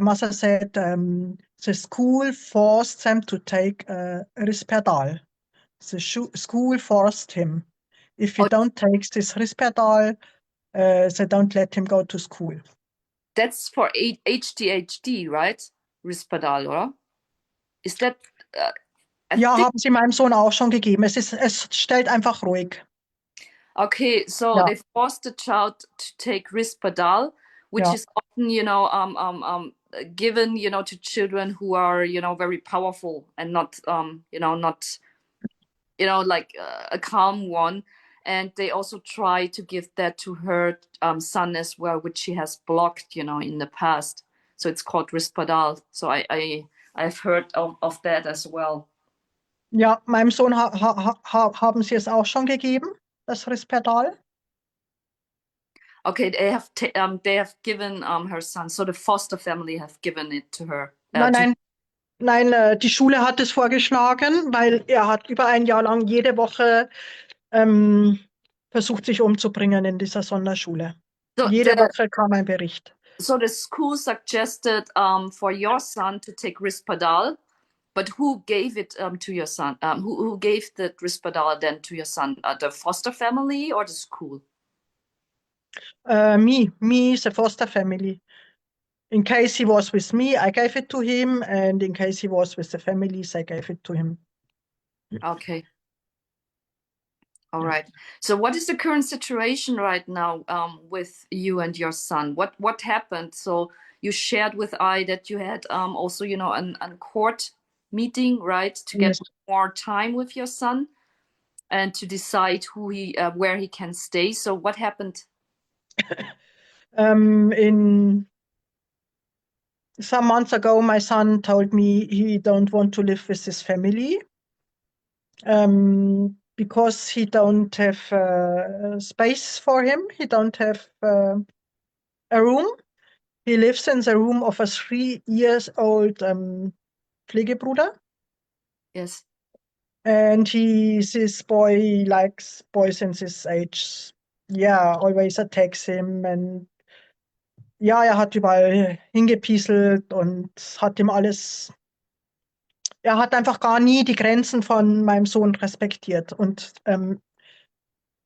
mother said the school forced them to take Risperdal. The school forced him. If you Oh, don't take this Risperdal, they don't let him go to school. that's for HDHD, right? Risperdal, or is that? Uh, I Ja, think. haben sie meinem Sohn auch schon gegeben. Es stellt einfach ruhig. Okay, so Ja, they forced the child to take Risperdal, which ja. is often, given, to children who are, very powerful, and not, not, like a calm one. And they also try to give that to her son as well, which she has blocked, in the past. So it's called Risperdal. So I've heard of that as well. Ja, meinem Sohn haben sie es auch schon gegeben, das Risperdal. Okay, they have given her son. So the foster family have given it to her. Nein, nein, nein, die Schule hat es vorgeschlagen, weil er hat über ein Jahr lang jede Woche ähm, versucht, sich umzubringen in dieser Sonderschule. So Jede the Woche kam ein Bericht. So the school suggested for your son to take Risperdal, but who gave it to your son? Who gave the Risperdal then to your son? The foster family or the school? Me, the foster family. In case he was with me, I gave it to him, and in case he was with the families, I gave it to him. Okay. All right. So what is the current situation right now with you and your son? What happened? So you shared with I that you had also, you know, an court meeting, right, to get Yes. more time with your son and to decide where he can stay. So what happened? In some months ago, my son told me he don't want to live with his family because he don't have space for him. He don't have a room. He lives in the room of a 3 years old Pflegebruder. Yes. And this boy likes boys in this age. Yeah, always attacks him. And ja, er hat überall hingepieselt und hat ihm alles. Er hat einfach gar nie die Grenzen von meinem Sohn respektiert. Und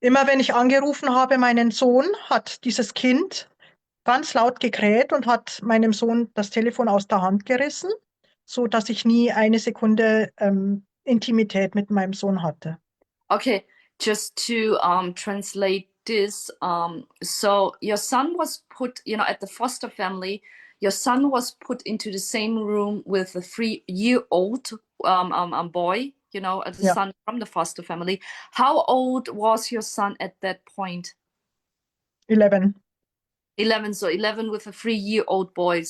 immer wenn ich angerufen habe, meinen Sohn, hat dieses Kind ganz laut gekräht und hat meinem Sohn das Telefon aus der Hand gerissen, so dass ich nie eine Sekunde Intimität mit meinem Sohn hatte. Okay, just to translate this, so your son was put, you know, at the foster family, your son was put into the same room with a 3-year-old boy, you know, the Ja, son from the foster family. How old was your son at that point? 11. 11, so 11 with a 3-year-old boy.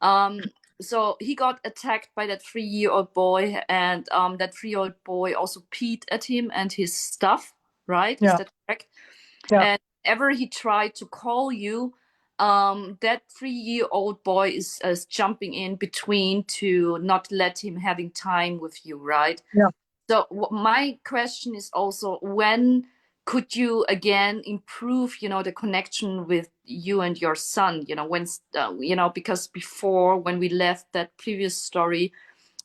Um, so he got attacked by that 3-year-old boy, and that 3-year-old boy also peed at him and his stuff, right? Is Ja, that correct? ja, And ever he tried to call you, that 3-year-old boy is jumping in between to not let him having time with you, right? ja. So my question is also, when could you again improve, you know, the connection with you and your son? You know, when you know, because before when we left that previous story,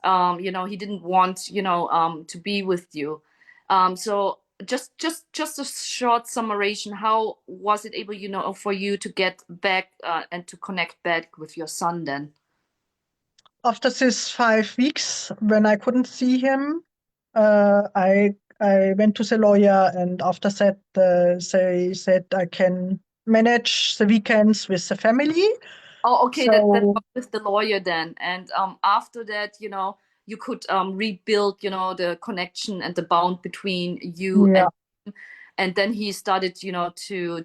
you know, he didn't want, you know, to be with you. So just a short summarization. How was it able, you know, for you to get back and to connect back with your son then? After these 5 weeks, when I couldn't see him, I went to the lawyer, and after that, they said I can manage the weekends with the family. Oh, okay, that So was with the lawyer then. And after that, you know, you could rebuild, you know, the connection and the bond between you yeah, and then he started, you know, to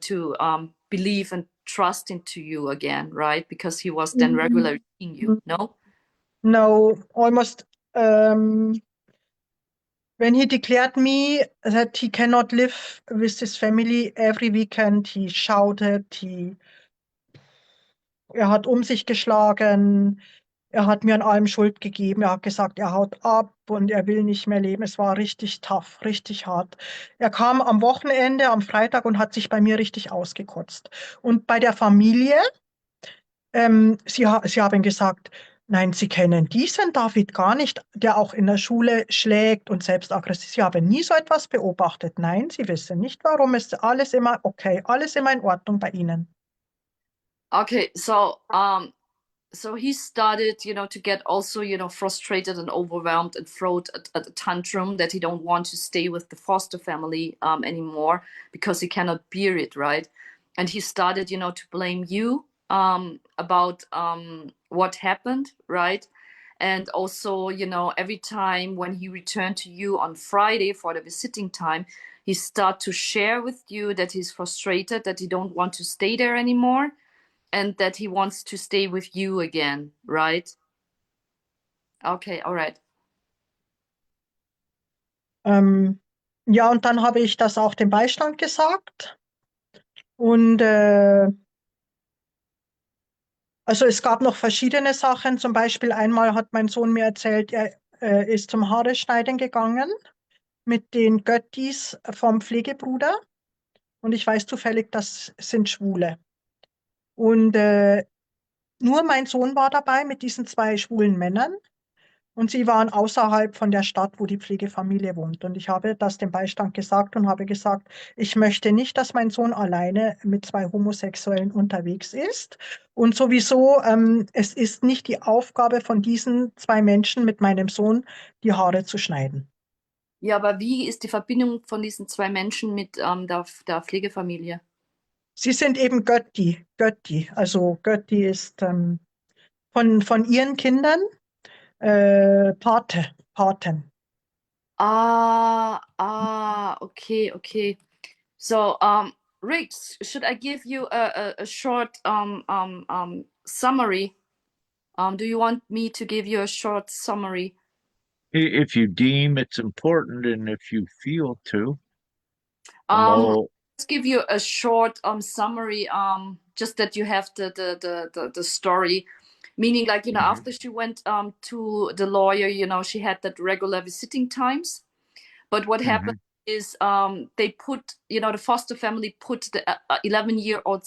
believe and trust into you again, right? Because he was then Mm, regularly seeing you, no? no, almost. When he declared me that he cannot live with his family every weekend, he shouted, er hat um sich geschlagen, er hat mir an allem Schuld gegeben, er hat gesagt, er haut ab und er will nicht mehr leben. Es war richtig tough, richtig hart. Er kam am Wochenende, am Freitag und hat sich bei mir richtig ausgekotzt. Und bei der Familie, sie haben gesagt, nein, Sie kennen diesen David gar nicht, der auch in der Schule schlägt und selbst aggressiv. Sie haben nie so etwas beobachtet. Nein, Sie wissen nicht, warum. Ist alles immer okay, alles immer in Ordnung bei Ihnen. Okay, so he started, you know, to get also, you know, frustrated and overwhelmed and throw a tantrum that he don't want to stay with the foster family anymore because he cannot bear it, right? And he started, you know, to blame you about what happened, right? And also, you know, every time when he returned to you on Friday for the visiting time, he start to share with you that he's frustrated, that he don't want to stay there anymore and that he wants to stay with you again, right? Okay, all right. Ja, und dann habe ich das auch dem Beistand gesagt. Und also es gab noch verschiedene Sachen. Zum Beispiel einmal hat mein Sohn mir erzählt, er ist zum Haare schneiden gegangen mit den Göttis vom Pflegebruder. Und ich weiß zufällig, das sind Schwule. Und nur mein Sohn war dabei mit diesen zwei schwulen Männern. Und sie waren außerhalb von der Stadt, wo die Pflegefamilie wohnt. Und ich habe das dem Beistand gesagt und habe gesagt, ich möchte nicht, dass mein Sohn alleine mit zwei Homosexuellen unterwegs ist. Und sowieso, es ist nicht die Aufgabe von diesen zwei Menschen mit meinem Sohn, die Haare zu schneiden. Ja, aber wie ist die Verbindung von diesen zwei Menschen mit der Pflegefamilie? Sie sind eben Götti, Götti. Also Götti ist von ihren Kindern Pate, Paten. Okay, okay. So, Rick, should I give you a short summary? Do you want me to give you a short summary? If you deem it's important and if you feel to, I'm Um, all. let's give you a short summary. Just that you have the story, meaning like Mhm, after she went to the lawyer, she had that regular visiting times. But what happened mhm. is they put, the foster family put the 11-year-old,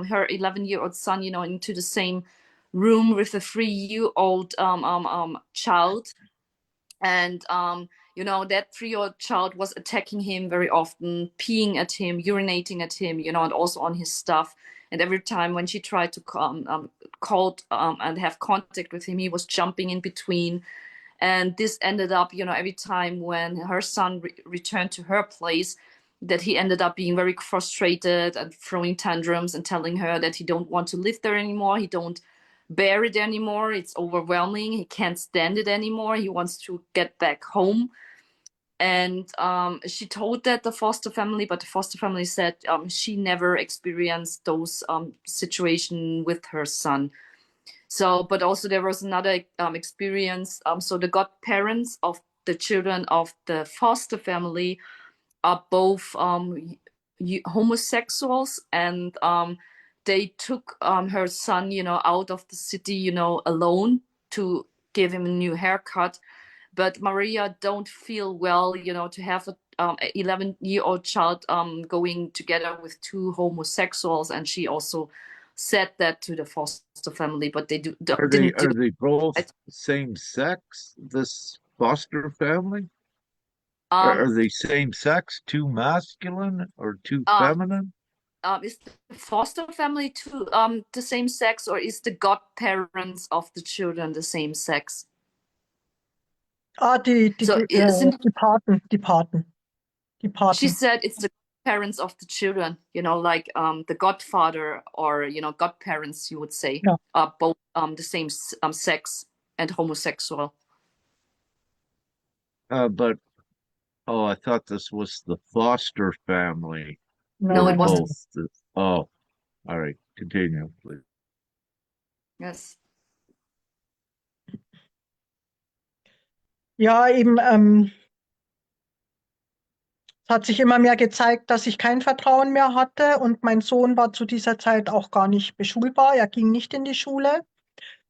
her 11-year-old son, into the same room with the 3-year-old child. And, that 3-year-old child was attacking him very often, peeing at him, urinating at him, and also on his stuff. And every time when she tried to call and have contact with him, he was jumping in between. And this ended up, every time when her son returned to her place, that he ended up being very frustrated and throwing tantrums and telling her that he don't want to live there anymore. He don't bear it anymore. It's overwhelming. He can't stand it anymore. He wants to get back home. And she told that the foster family, but the foster family said she never experienced those situation with her son. So, but also there was another experience. So the godparents of the children of the foster family are both homosexuals, and they took her son, out of the city, alone to give him a new haircut. But Maria don't feel well, to have a 11-year-old child going together with two homosexuals, and she also said that to the foster family, but they didn't do Are they both it. same sex, this foster family? Um, Are they same sex, too masculine or too um, feminine? is the foster family to the same sex, or is the godparents of the children the same sex? Ah, So sind die Paten, die Paten, die she Paten. said it's the parents of the children, like the godfather or godparents, you would say, Ja. are both the same sex and homosexual. But oh, I thought this was the foster family No, No, were it was no. both. Oh, all right. Continue, please. yes. Ja, eben, es hat sich immer mehr gezeigt, dass ich kein Vertrauen mehr hatte und mein Sohn war zu dieser Zeit auch gar nicht beschulbar. Er ging nicht in die Schule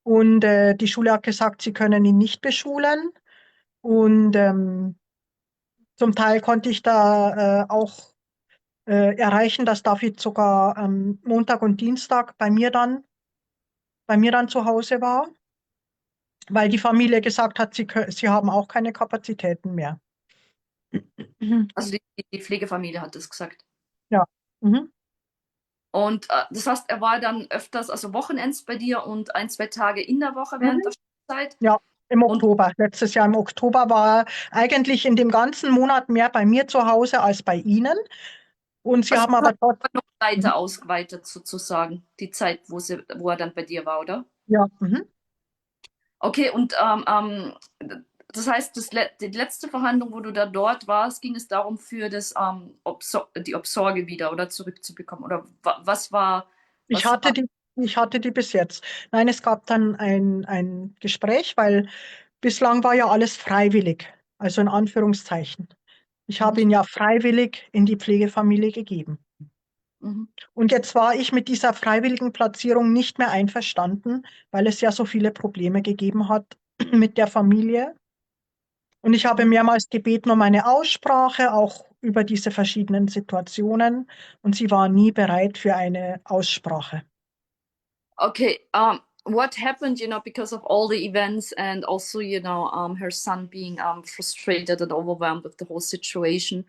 und die Schule hat gesagt, sie können ihn nicht beschulen und zum Teil konnte ich da auch erreichen, dass David sogar Montag und Dienstag bei mir dann zu Hause war, weil die Familie gesagt hat, sie haben auch keine Kapazitäten mehr. Mhm. Also die Pflegefamilie hat das gesagt. Ja. Mhm. Und das heißt, er war dann öfters, also Wochenends bei dir und 1, 2 Tage in der Woche während Mhm. der Schulzeit. Ja, im Und Oktober. Letztes Jahr im Oktober war er eigentlich in dem ganzen Monat mehr bei mir zu Hause als bei Ihnen. Und Sie also haben das hat aber dort, noch weiter mhm. ausgeweitet sozusagen, die Zeit, wo er dann bei dir war, oder? Ja, mhm. Okay, und das heißt, die letzte Verhandlung, wo du da dort warst, ging es darum, für die Obsorge wieder oder zurückzubekommen? Oder Ich was hatte war, die, ich hatte die bis jetzt. Nein, es gab dann ein Gespräch, weil bislang war ja alles freiwillig, also in Anführungszeichen. Ich habe mhm, ihn ja freiwillig in die Pflegefamilie gegeben. mhm. Und jetzt war ich mit dieser freiwilligen Platzierung nicht mehr einverstanden, weil es ja so viele Probleme gegeben hat mit der Familie. Und ich habe Mhm. mehrmals gebeten um eine Aussprache, auch über diese verschiedenen Situationen. Und sie war nie bereit für eine Aussprache. Okay, what happened, because of all the events and also, her son being frustrated and overwhelmed with the whole situation,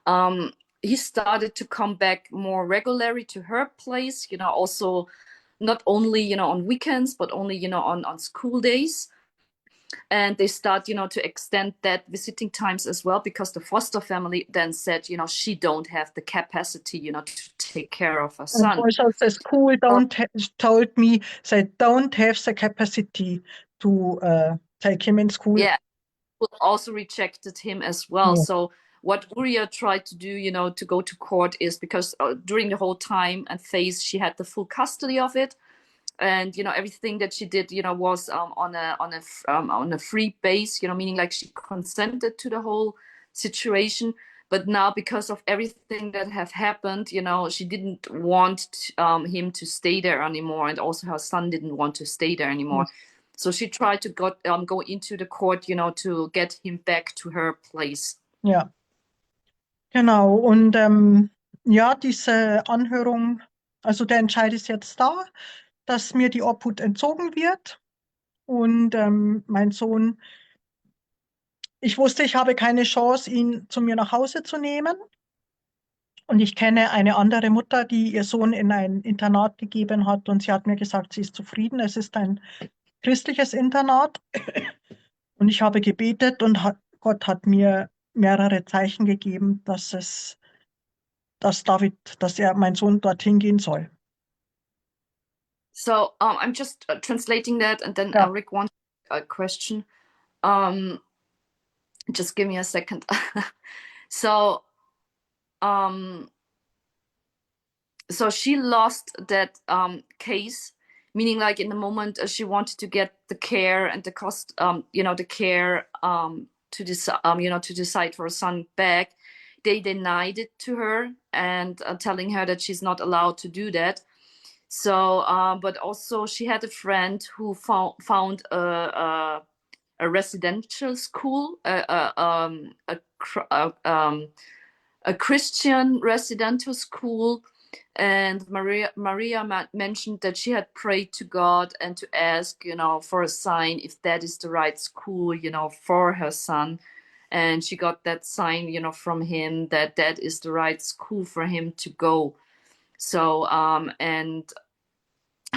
um, he started to come back more regularly to her place, also not only, on weekends, but only, on school days. And they start, to extend that visiting times as well, because the foster family then said, she don't have the capacity, to take care of her And son. also the school told me they don't have the capacity to take him in school. Yeah, also rejected him as well. Yeah. So what Uriah tried to do, to go to court is because during the whole time and phase, she had the full custody of it, and everything that she did, was on a free base, meaning like she consented to the whole situation. But now, because of everything that have happened, she didn't want him to stay there anymore, and also her son didn't want to stay there anymore. Yes. So she tried to go into the court, to get him back to her place. Ja, genau. Und ja, diese Anhörung, also der Entscheid ist jetzt da, dass mir die Obhut entzogen wird. Und mein Sohn, ich wusste, ich habe keine Chance, ihn zu mir nach Hause zu nehmen. Und ich kenne eine andere Mutter, die ihr Sohn in ein Internat gegeben hat. Und sie hat mir gesagt, sie ist zufrieden. Es ist ein christliches Internat. Und ich habe gebetet und Gott hat mir mehrere Zeichen gegeben, dass mein Sohn dorthin gehen soll. So I'm just translating that, and then Ja. Rick wants a question. Just give me a second. So um so she lost that case, meaning like in the moment she wanted to get the care and the cost, the care to decide for a son back. They denied it to her, and telling her that she's not allowed to do that. So but also she had a friend who found a residential school, a Christian residential school. And Maria mentioned that she had prayed to God and to ask, for a sign if that is the right school, for her son. And she got that sign, from him, that that is the right school for him to go. So, and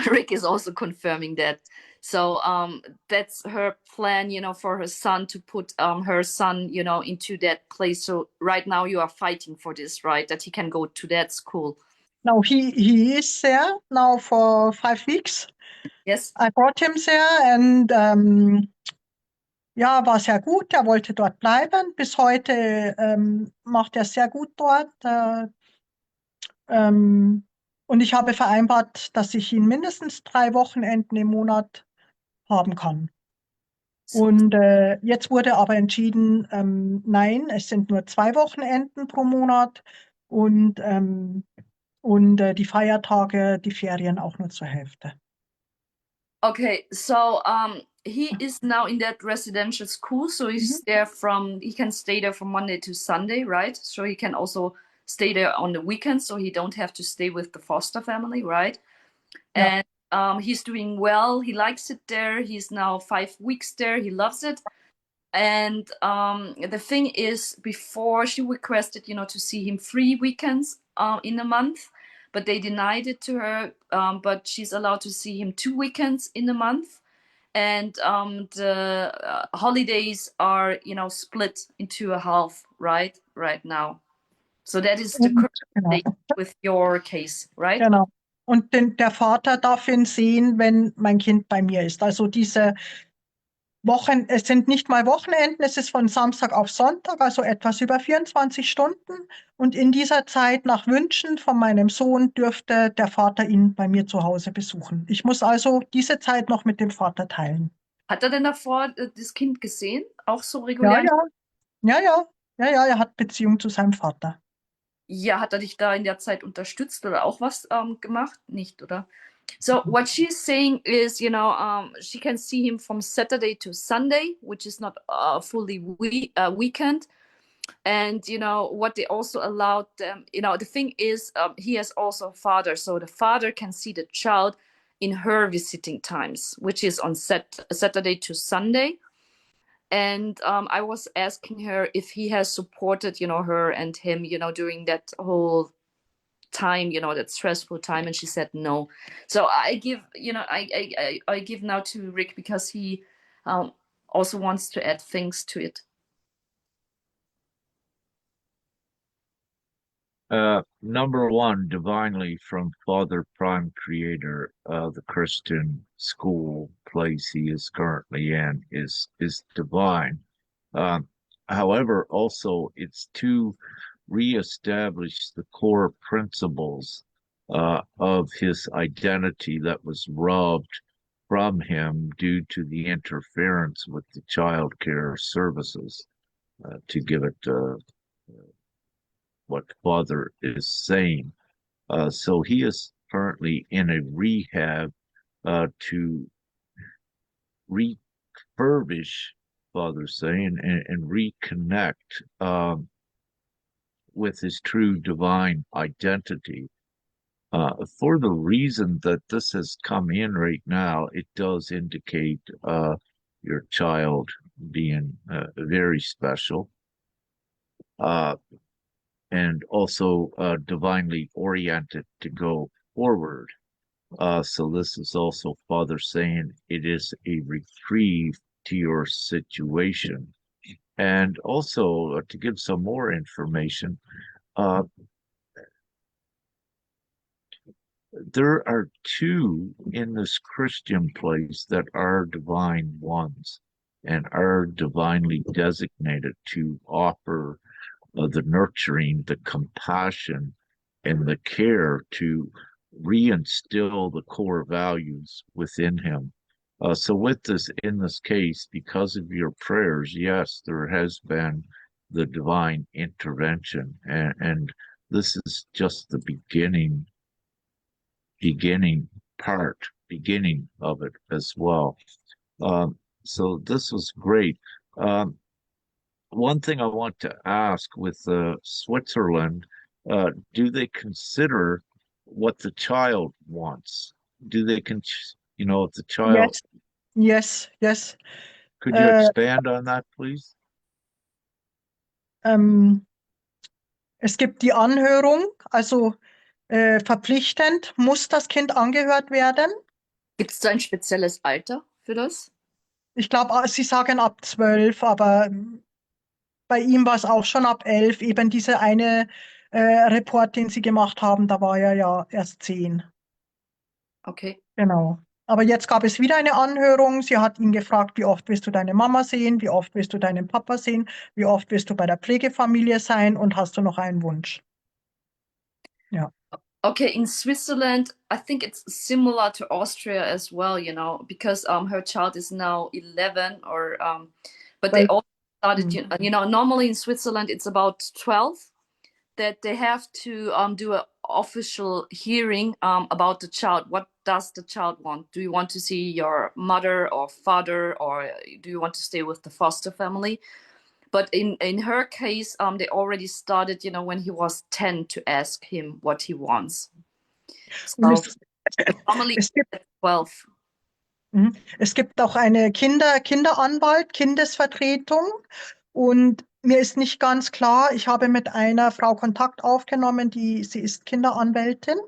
Rick is also confirming that. So that's her plan, for her son, to put her son, into that place. So right now you are fighting for this, right? That he can go to that school. Now he is there now for 5 weeks. Yes. I brought him there and ja, war sehr gut. Er wollte dort bleiben. Bis heute macht er sehr gut dort. Und ich habe vereinbart, dass ich ihn mindestens 3 Wochenenden im Monat haben kann. Und jetzt wurde aber entschieden, nein, es sind nur 2 Wochenenden pro Monat und die Feiertage, die Ferien auch nur zur Hälfte. Okay, so he is now in that residential school, so he's there he can stay there from Monday to Sunday, right? So he can also stay there on the weekends, so he don't have to stay with the foster family, right? Ja. And he's doing well. He likes it there. He's now 5 weeks there. He loves it. And the thing is, before she requested, to see him 3 weekends in a month, but they denied it to her. But she's allowed to see him 2 weekends in a month. And the holidays are, split into a half, right now. So that is the current state with your case, right? Genau. Und der Vater darf ihn sehen, wenn mein Kind bei mir ist. Also diese es sind nicht mal Wochenenden, es ist von Samstag auf Sonntag, also etwas über 24 Stunden. Und in dieser Zeit, nach Wünschen von meinem Sohn, dürfte der Vater ihn bei mir zu Hause besuchen. Ich muss also diese Zeit noch mit dem Vater teilen. Hat er denn davor das Kind gesehen? Auch so Ja, regulär? ja, er hat Beziehung zu seinem Vater. Ja, hat er dich da in der Zeit unterstützt oder auch was gemacht? Nicht, oder? So what she's saying is, she can see him from Saturday to Sunday, which is not fully weekend. And what they also allowed them, the thing is, he has also a father, so the father can see the child in her visiting times, which is on Saturday to Sunday. And I was asking her if he has supported, her and him, during that whole time, that stressful time, and she said no. So I give, I give now to Rick because he also wants to add things to it. Number one, divinely from Father Prime Creator, the Christian school place he is currently in is divine. Um, However, also it's to reestablish the core principles of his identity that was robbed from him due to the interference with the child care services, to give it what Father is saying. So he is currently in a rehab to refurbish, Father's saying, and reconnect with his true divine identity. For the reason that this has come in right now, it does indicate your child being very special. And also divinely oriented to go forward. So this is also Father saying it is a reprieve to your situation. And also to give some more information, uh, there are two in this Christian place that are divine ones and are divinely designated to offer the nurturing, the compassion, and the care to reinstill the core values within him. So with this, in this case, because of your prayers, yes, there has been the divine intervention, and this is just the beginning of it as well. So this was great. Um, One thing I want to ask with Switzerland, do they consider what the child wants? Do they if the child, Yes, yes, yes. could you Äh, expand on that, please? ähm, Es gibt die Anhörung, also verpflichtend muss das Kind angehört werden. Gibt es da ein spezielles Alter für das? Ich glaube, Sie sagen ab 12, aber bei ihm war es auch schon ab 11. Eben diese eine Report, den Sie gemacht haben, da war er ja erst 10. Okay. Genau. Aber jetzt gab es wieder eine Anhörung. Sie hat ihn gefragt, wie oft willst du deine Mama sehen, wie oft willst du deinen Papa sehen, wie oft willst du bei der Pflegefamilie sein und hast du noch einen Wunsch? Ja. Okay, in Switzerland, I think it's similar to Austria as well, because her child is now 11 or but they 12. all started, Hm. normally in Switzerland it's about 12 that they have to do an official hearing about the child. What does the child want? Do you want to see your mother or father, or do you want to stay with the foster family? But in her case, they already started, when he was 10 to ask him what he wants. Und So normally es gibt, at 12. es gibt auch eine Kinderanwalt, Kindesvertretung. Und mir ist nicht ganz klar, ich habe mit einer Frau Kontakt aufgenommen, sie ist Kinderanwältin.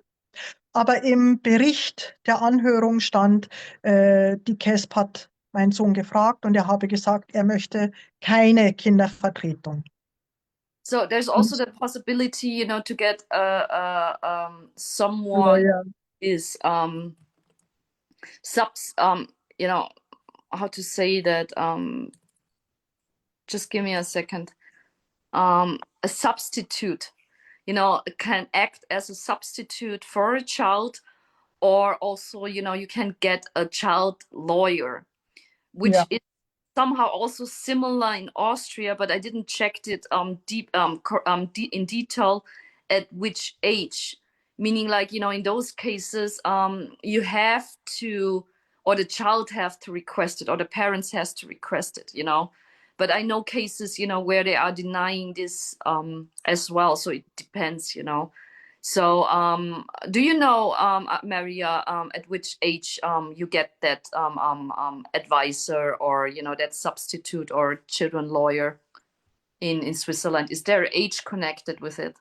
Aber im Bericht der Anhörung stand, die KESB hat meinen Sohn gefragt und er habe gesagt, er möchte keine Kindervertretung. So there's also the possibility, to get someone Lawyer. is subs how to say that, just give me a second. A substitute, can act as a substitute for a child, or also, you can get a child lawyer, which Ja. is somehow also similar in Austria, but I didn't check it in detail at which age. Meaning, like, in those cases, you have to, or the child have to request it, or the parents has to request it. But I know cases, where they are denying this as well. So it depends. So, do you know, Maria, at which age you get that advisor, or that substitute or children lawyer in Switzerland? Is there age connected with it?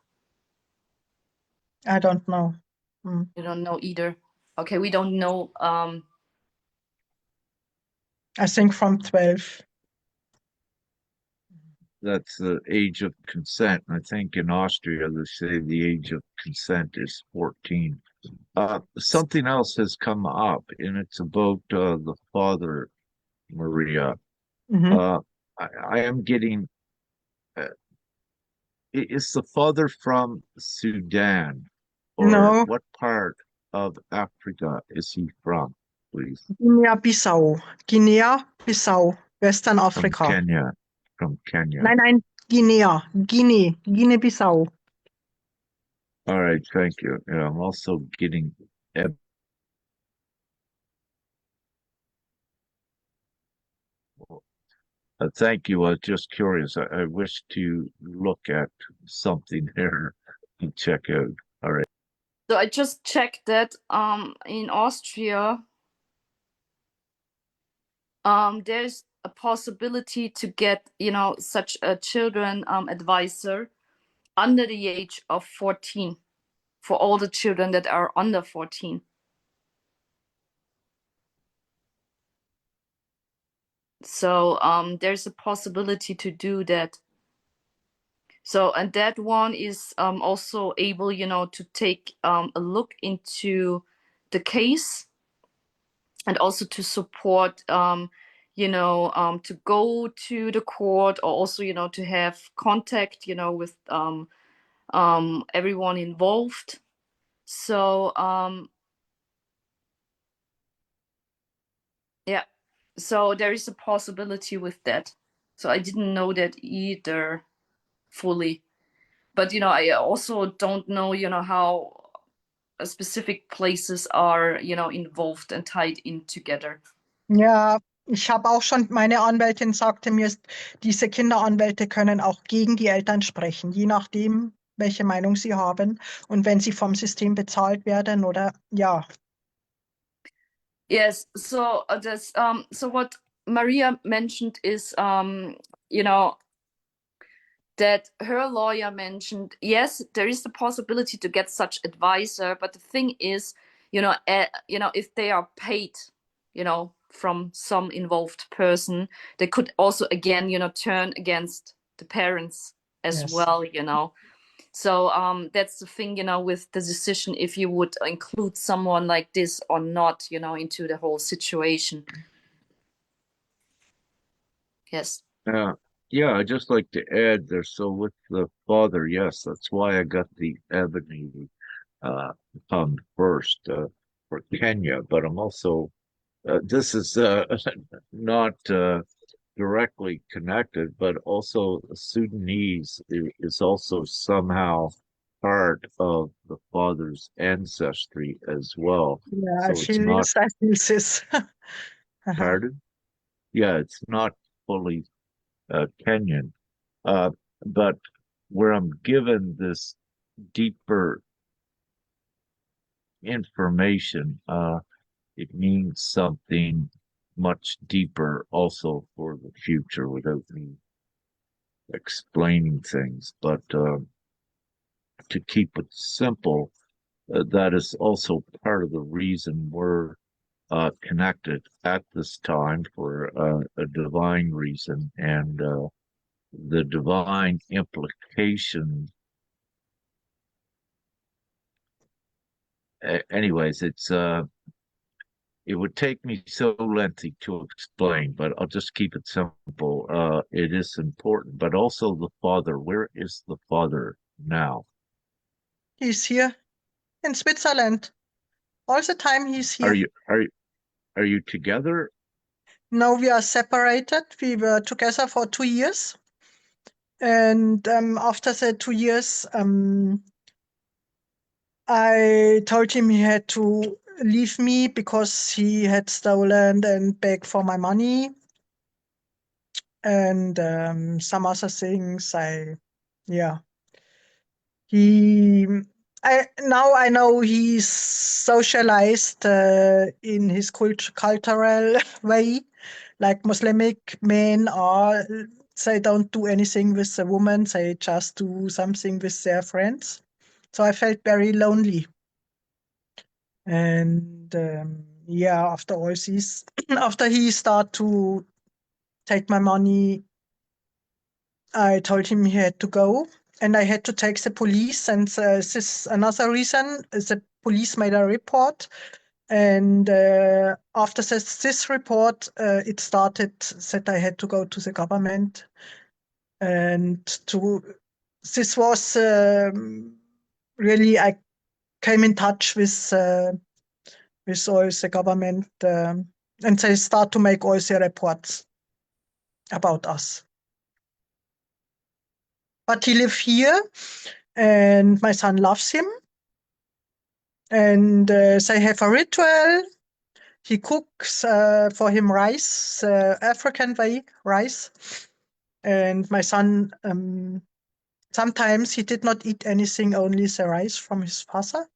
I don't know. You don't know either. Okay, we don't know. I think from 12. That's the age of consent. I think in Austria they say the age of consent is 14. Something else has come up, and it's about the father, Maria. Mhm. Uh, I am getting. Uh, is the father from Sudan, or No, what part of Africa is he from, please? Guinea-Bissau. Guinea-Bissau, Western From Afrika. Kenya. From Kenya. Nein, Guinea-Bissau. All right, thank you. Yeah, I'm also getting. Thank you. I was just curious. I wish to look at something here and check out. All right. So I just checked that in Austria, there's a possibility to get, such a children advisor under the age of 14 for all the children that are under 14. So there's a possibility to do that. So, and that one is also able, to take a look into the case, and also to support, to go to the court, or also, to have contact, with everyone involved. So, yeah, so there is a possibility with that. So I didn't know that either fully. But, I also don't know, how specific places are, involved and tied in together. Ja, ich habe auch schon, meine Anwältin sagte mir, diese Kinderanwälte können auch gegen die Eltern sprechen, je nachdem, welche Meinung sie haben. Und wenn sie vom System bezahlt werden oder ja. Yes, so so what Maria mentioned is, that her lawyer mentioned, yes, there is the possibility to get such advisor, but the thing is, if they are paid, from some involved person, they could also again, turn against the parents as Yes. well. So that's the thing, with the decision if you would include someone like this or not, into the whole situation. Yes. Yeah, I'd just like to add there. So with the father, yes, that's why I got the ebony fund first for Kenya. But I'm also this is not directly connected, but also Sudanese is also somehow part of the father's ancestry as well. Ja, So it's viel not ist, als ist. Aha. pardon. Yeah, it's not fully Kenyan. Uh, but where I'm given this deeper information, it means something much deeper also for the future without me explaining things. But to keep it simple, that is also part of the reason we're connected at this time for a divine reason, and the divine implication. Anyways, it would take me so lengthy to explain, but I'll just keep it simple. It is important, but also the father. Where is the father now? He's here in Switzerland. All the time he's Are here. you are you together? Now we are separated. We were together for 2 years. And after the 2 years, I told him he had to leave me because he had stolen and begged for my money and some other things. Yeah. He Now I know he's socialized in his cultural way, like Muslimic men are. They don't do anything with the woman; they just do something with their friends. So I felt very lonely. And yeah, after all this, after he started to take my money, I told him he had to go, and I had to take the police. And this is another reason. The police made a report, and after this report, it started that I had to go to the government, and to this was really I came in touch with all the government, and they start to make all the reports about us. But he lives here, and my son loves him, and they have a ritual. He cooks for him rice, African way rice, and my son sometimes he did not eat anything, only the rice from his father.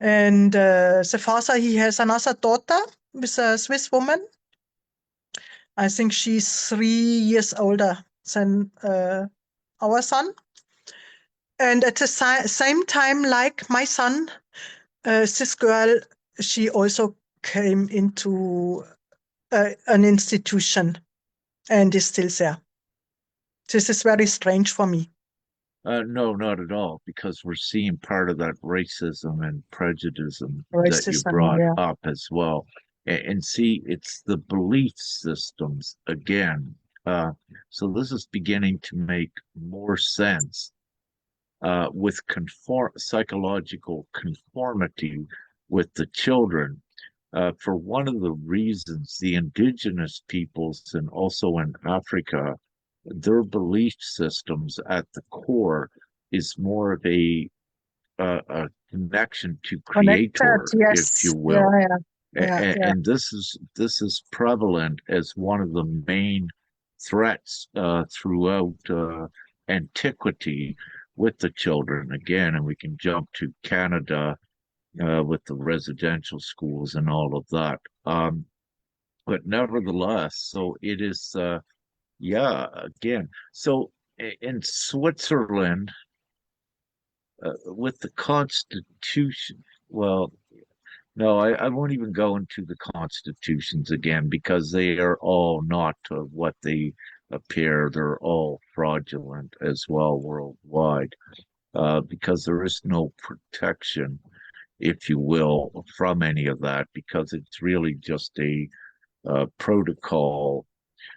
And the father, he has another daughter with a Swiss woman. I think she's 3 years older than our son. And at the same time, like my son, this girl, she also came into an institution and is still there. This is very strange for me. No, not at all, because we're seeing part of that racism and prejudice that you Racism, brought yeah. up as well. And see, it's the belief systems again. So this is beginning to make more sense with psychological conformity with the children. For one of the reasons, the indigenous peoples and also in Africa, their belief systems at the core is more of a connection to Connected, creator, if you yes. Yeah, will. yeah, yeah, yeah. And this is prevalent as one of the main threats throughout antiquity with the children again, and we can jump to Canada with the residential schools and all of that. But nevertheless, so it is, yeah, again. So in Switzerland, with the Constitution, well, no, I won't even go into the constitutions again because they are all not what they appear. They're all fraudulent as well worldwide, because there is no protection, if you will, from any of that, because it's really just a protocol,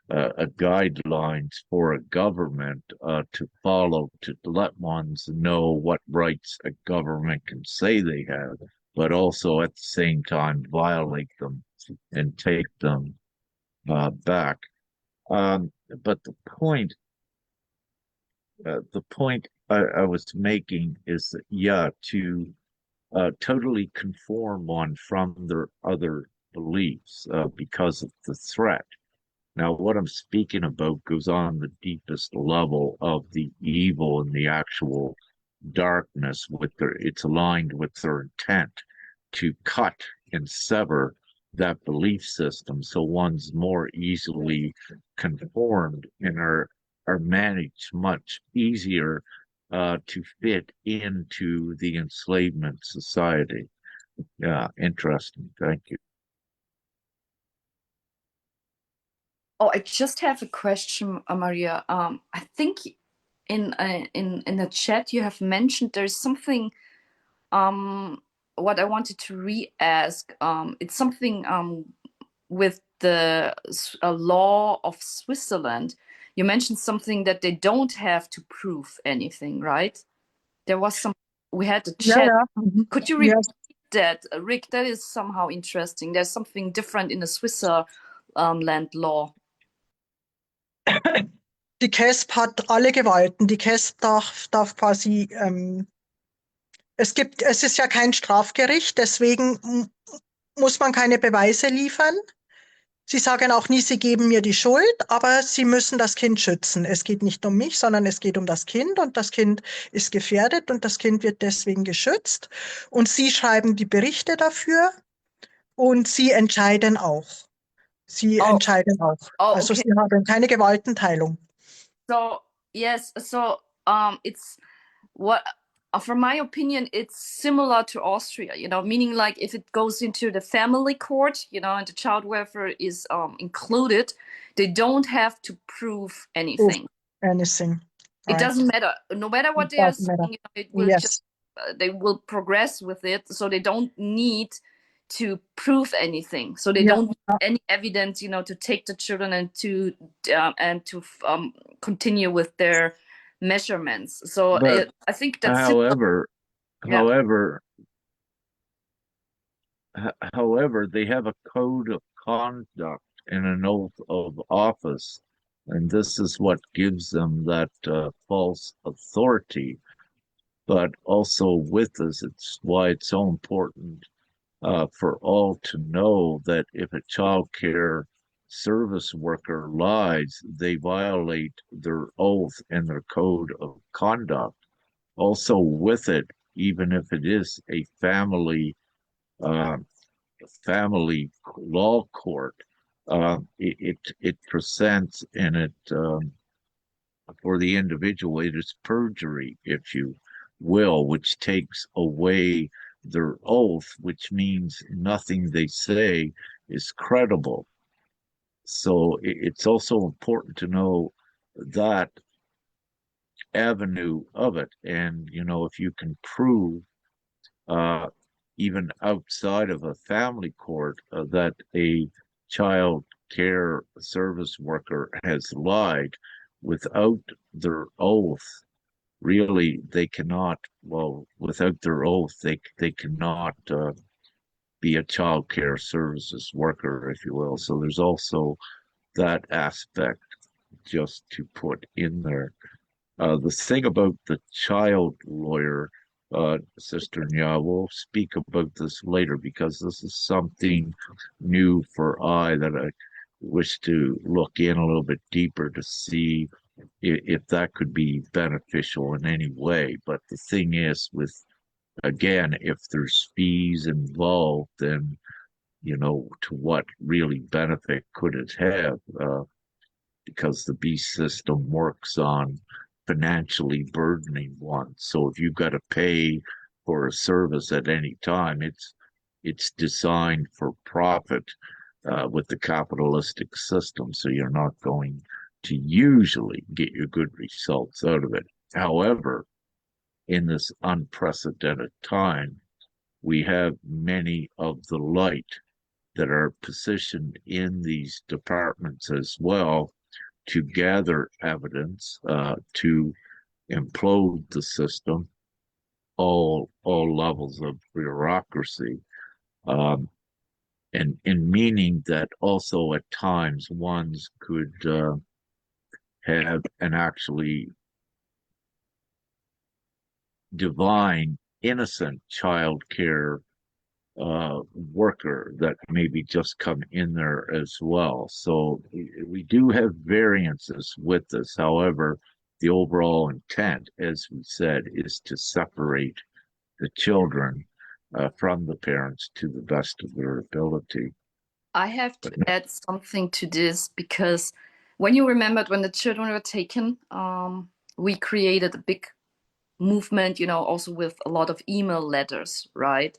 a guidelines for a government to follow to let ones know what rights a government can say they have, but also at the same time violate them and take them back. But the point I was making is that, yeah, to totally conform one from their other beliefs because of the threat. Now, what I'm speaking about goes on the deepest level of the evil and the actual darkness with it's aligned with their intent to cut and sever that belief system so one's more easily conformed and are managed much easier to fit into the enslavement society. Yeah, interesting. Thank you. Oh, I just have a question, Maria. I think in the chat you have mentioned there's something what I wanted to re-ask. It's something with the law of Switzerland. You mentioned something that they don't have to prove anything, right? There was some. We had a Yeah, chat. yeah. Mhm. Could you repeat Yes. that, Rick? That is somehow interesting. There's something different in the Switzerland law. Die KESB hat alle Gewalten. Die KESB darf quasi, es ist ja kein Strafgericht, deswegen muss man keine Beweise liefern. Sie sagen auch nie, Sie geben mir die Schuld, aber Sie müssen das Kind schützen. Es geht nicht um mich, sondern es geht um das Kind und das Kind ist gefährdet und das Kind wird deswegen geschützt. Und Sie schreiben die Berichte dafür und Sie entscheiden auch. Sie Oh, entscheiden auch. oh, Also okay. Sie haben keine Gewaltenteilung. So yes, so it's what from my opinion, it's similar to Austria, meaning like if it goes into the family court, and the child welfare is included, they don't have to prove Proof anything. anything, It right? doesn't matter. No matter It what they are doesn't matter. saying, it will just Yes. they will progress with it, so they don't need to prove anything. So they Ja, don't need any evidence, to take the children and to continue with their measurements. So But I think that's similar. however, Yeah. however, however, they have a code of conduct and an oath of office, and this is what gives them that false authority. But also with this, it's why it's so important for all to know that if a child care service worker lies, they violate their oath and their code of conduct. Also, with it, even if it is a uh, family law court, it presents and it for the individual it is perjury, if you will, which takes away their oath, which means nothing they say is credible. So it's also important to know that avenue of it. And, if you can prove, uh, even outside of a family court, that a child care service worker has lied without their oath, really they cannot, well, without their oath, they cannot be a child care services worker, if you will. So there's also that aspect just to put in there. The thing about the child lawyer, Sister Nya, we'll speak about this later because this is something new for I that I wish to look in a little bit deeper to see if that could be beneficial in any way. But the thing is, with again, if there's fees involved, then to what really benefit could it have? Because the beast system works on financially burdening one. So if you've got to pay for a service at any time, it's designed for profit with the capitalistic system. So you're not going to usually get your good results out of it. However, in this unprecedented time, we have many of the light that are positioned in these departments as well to gather evidence, to implode the system, all levels of bureaucracy, um, and in meaning that also at times ones could have an actually divine, innocent child care worker that maybe just come in there as well. So we do have variances with this. However, the overall intent, as we said, is to separate the children from the parents to the best of their ability. I have to But add something to this because when you remembered when the children were taken, we created a big movement, also with a lot of email letters, right?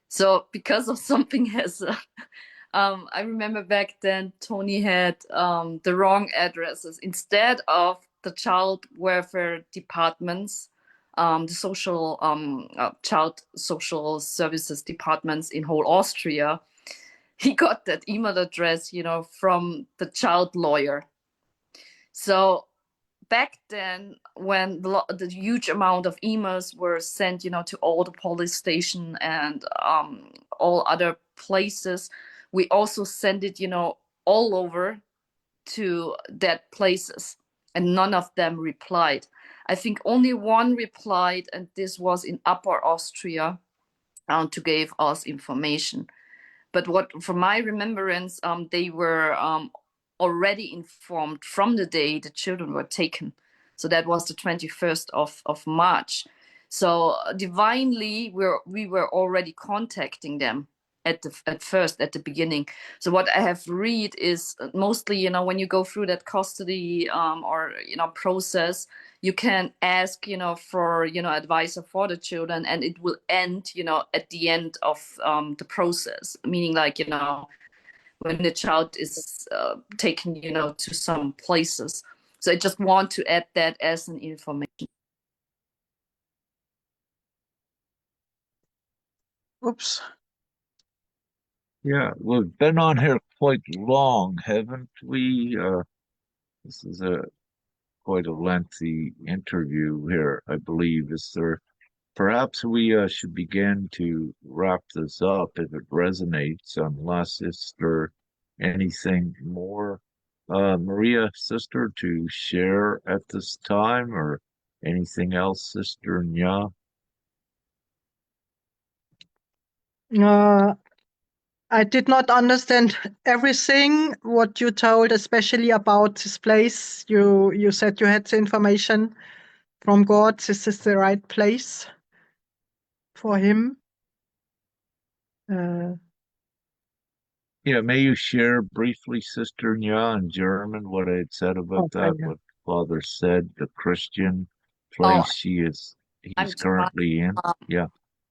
So because of something as I remember back then Tony had the wrong addresses. Instead of the child welfare departments, the child social services departments in whole Austria, he got that email address, from the child lawyer. So back then, when the huge amount of emails were sent, to all the police station and all other places, we also sent it, all over to that places, and none of them replied. I think only one replied, and this was in Upper Austria, to give us information. But what, from my remembrance, they were already informed from the day the children were taken. So that was the 21st of March. So divinely, we were already contacting them at first, at the beginning. So what I have read is mostly, you know, when you go through that custody or, you know, process, you can ask, you know, for, you know, advisor for the children, and it will end, you know, at the end of the process, meaning like, you know, when the child is taken, you know, to some places. So I just want to add that as an information. Oops. Yeah, we've been on here quite long, haven't we? This is a quite a lengthy interview here, I believe. Is there perhaps we should begin to wrap this up if it resonates, unless is there anything more, Maria, sister, to share at this time, or anything else, Sister Nya? Uh, I did not understand everything what you told, especially about this place. You said you had the information from God. This is the right place for him. Uh, Yeah, may you share briefly, Sister Nya, in German, what I had said about okay. that, what Father said, the Christian Oh, place he's I'm trying. currently in? Yeah.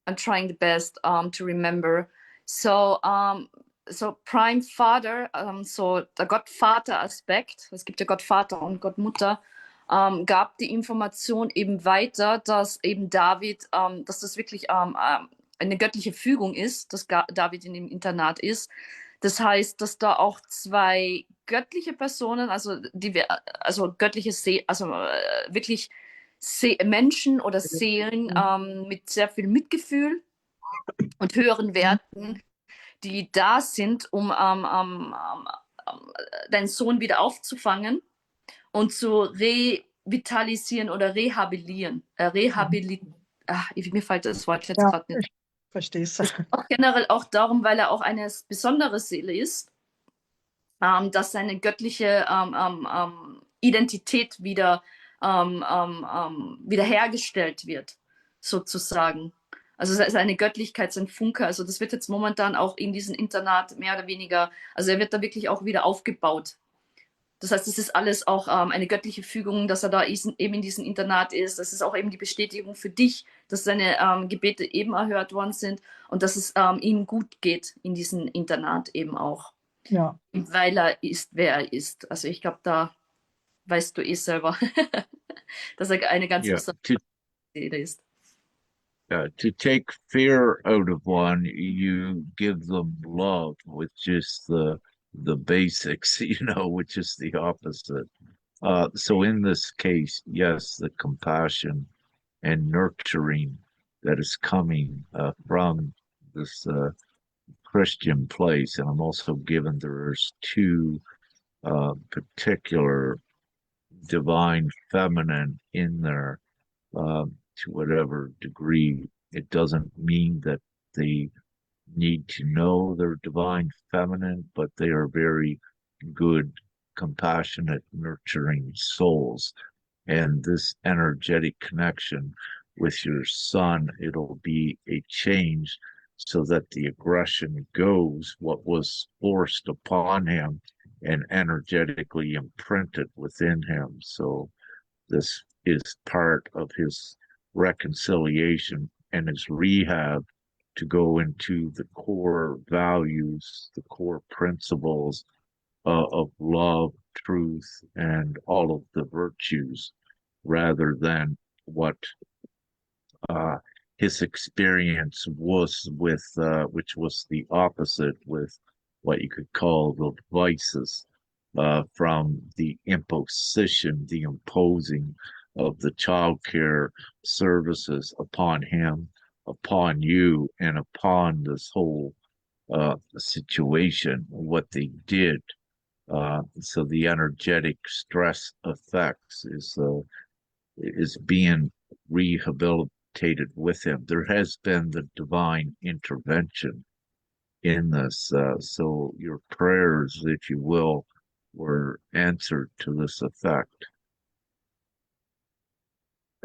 I'm trying the best to remember. So, so Prime Father, so der Gottvater-Aspekt, es gibt ja Gottvater und Gottmutter, gab die Information eben weiter, dass eben David, dass das wirklich eine göttliche Fügung ist, dass David in dem Internat ist. Das heißt, dass da auch zwei göttliche Personen, also also göttliche also wirklich Menschen oder Seelen mit sehr viel Mitgefühl und höheren Werten, die da sind, um deinen Sohn wieder aufzufangen und zu revitalisieren oder rehabilitieren. Mir fällt das Wort jetzt Ja, gerade nicht. ich verstehe es. Es geht auch generell auch darum, weil er auch eine besondere Seele ist, dass seine göttliche Identität wiederhergestellt wird, sozusagen. Also seine Göttlichkeit, sein Funke, also das wird jetzt momentan auch in diesem Internat mehr oder weniger, also er wird da wirklich auch wieder aufgebaut. Das heißt, es ist alles auch eine göttliche Fügung, dass er da eben in diesem Internat ist. Das ist auch eben die Bestätigung für dich, dass seine Gebete eben erhört worden sind und dass es ihm gut geht in diesem Internat eben auch. Ja. Weil er ist, wer er ist. Also ich glaube, da weißt du eh selber, dass er eine ganz Yeah. besondere Seele ist. To take fear out of one, you give them love, which is the basics, which is the opposite. So in this case, yes, the compassion and nurturing that is coming from this Christian place, and I'm also given there's two particular divine feminine in there to whatever degree. It doesn't mean that they need to know their divine feminine, but they are very good, compassionate, nurturing souls. And this energetic connection with your son, it'll be a change so that the aggression goes, what was forced upon him and energetically imprinted within him. So this is part of his reconciliation and his rehab to go into the core values, the core principles of love, truth, and all of the virtues, rather than what uh, his experience was with, which was the opposite, with what you could call the vices from the imposition, the imposing of the child care services upon him, upon you, and upon this whole situation, what they did. So the energetic stress effects is being rehabilitated with him. There has been the divine intervention in this. So your prayers, if you will, were answered to this effect.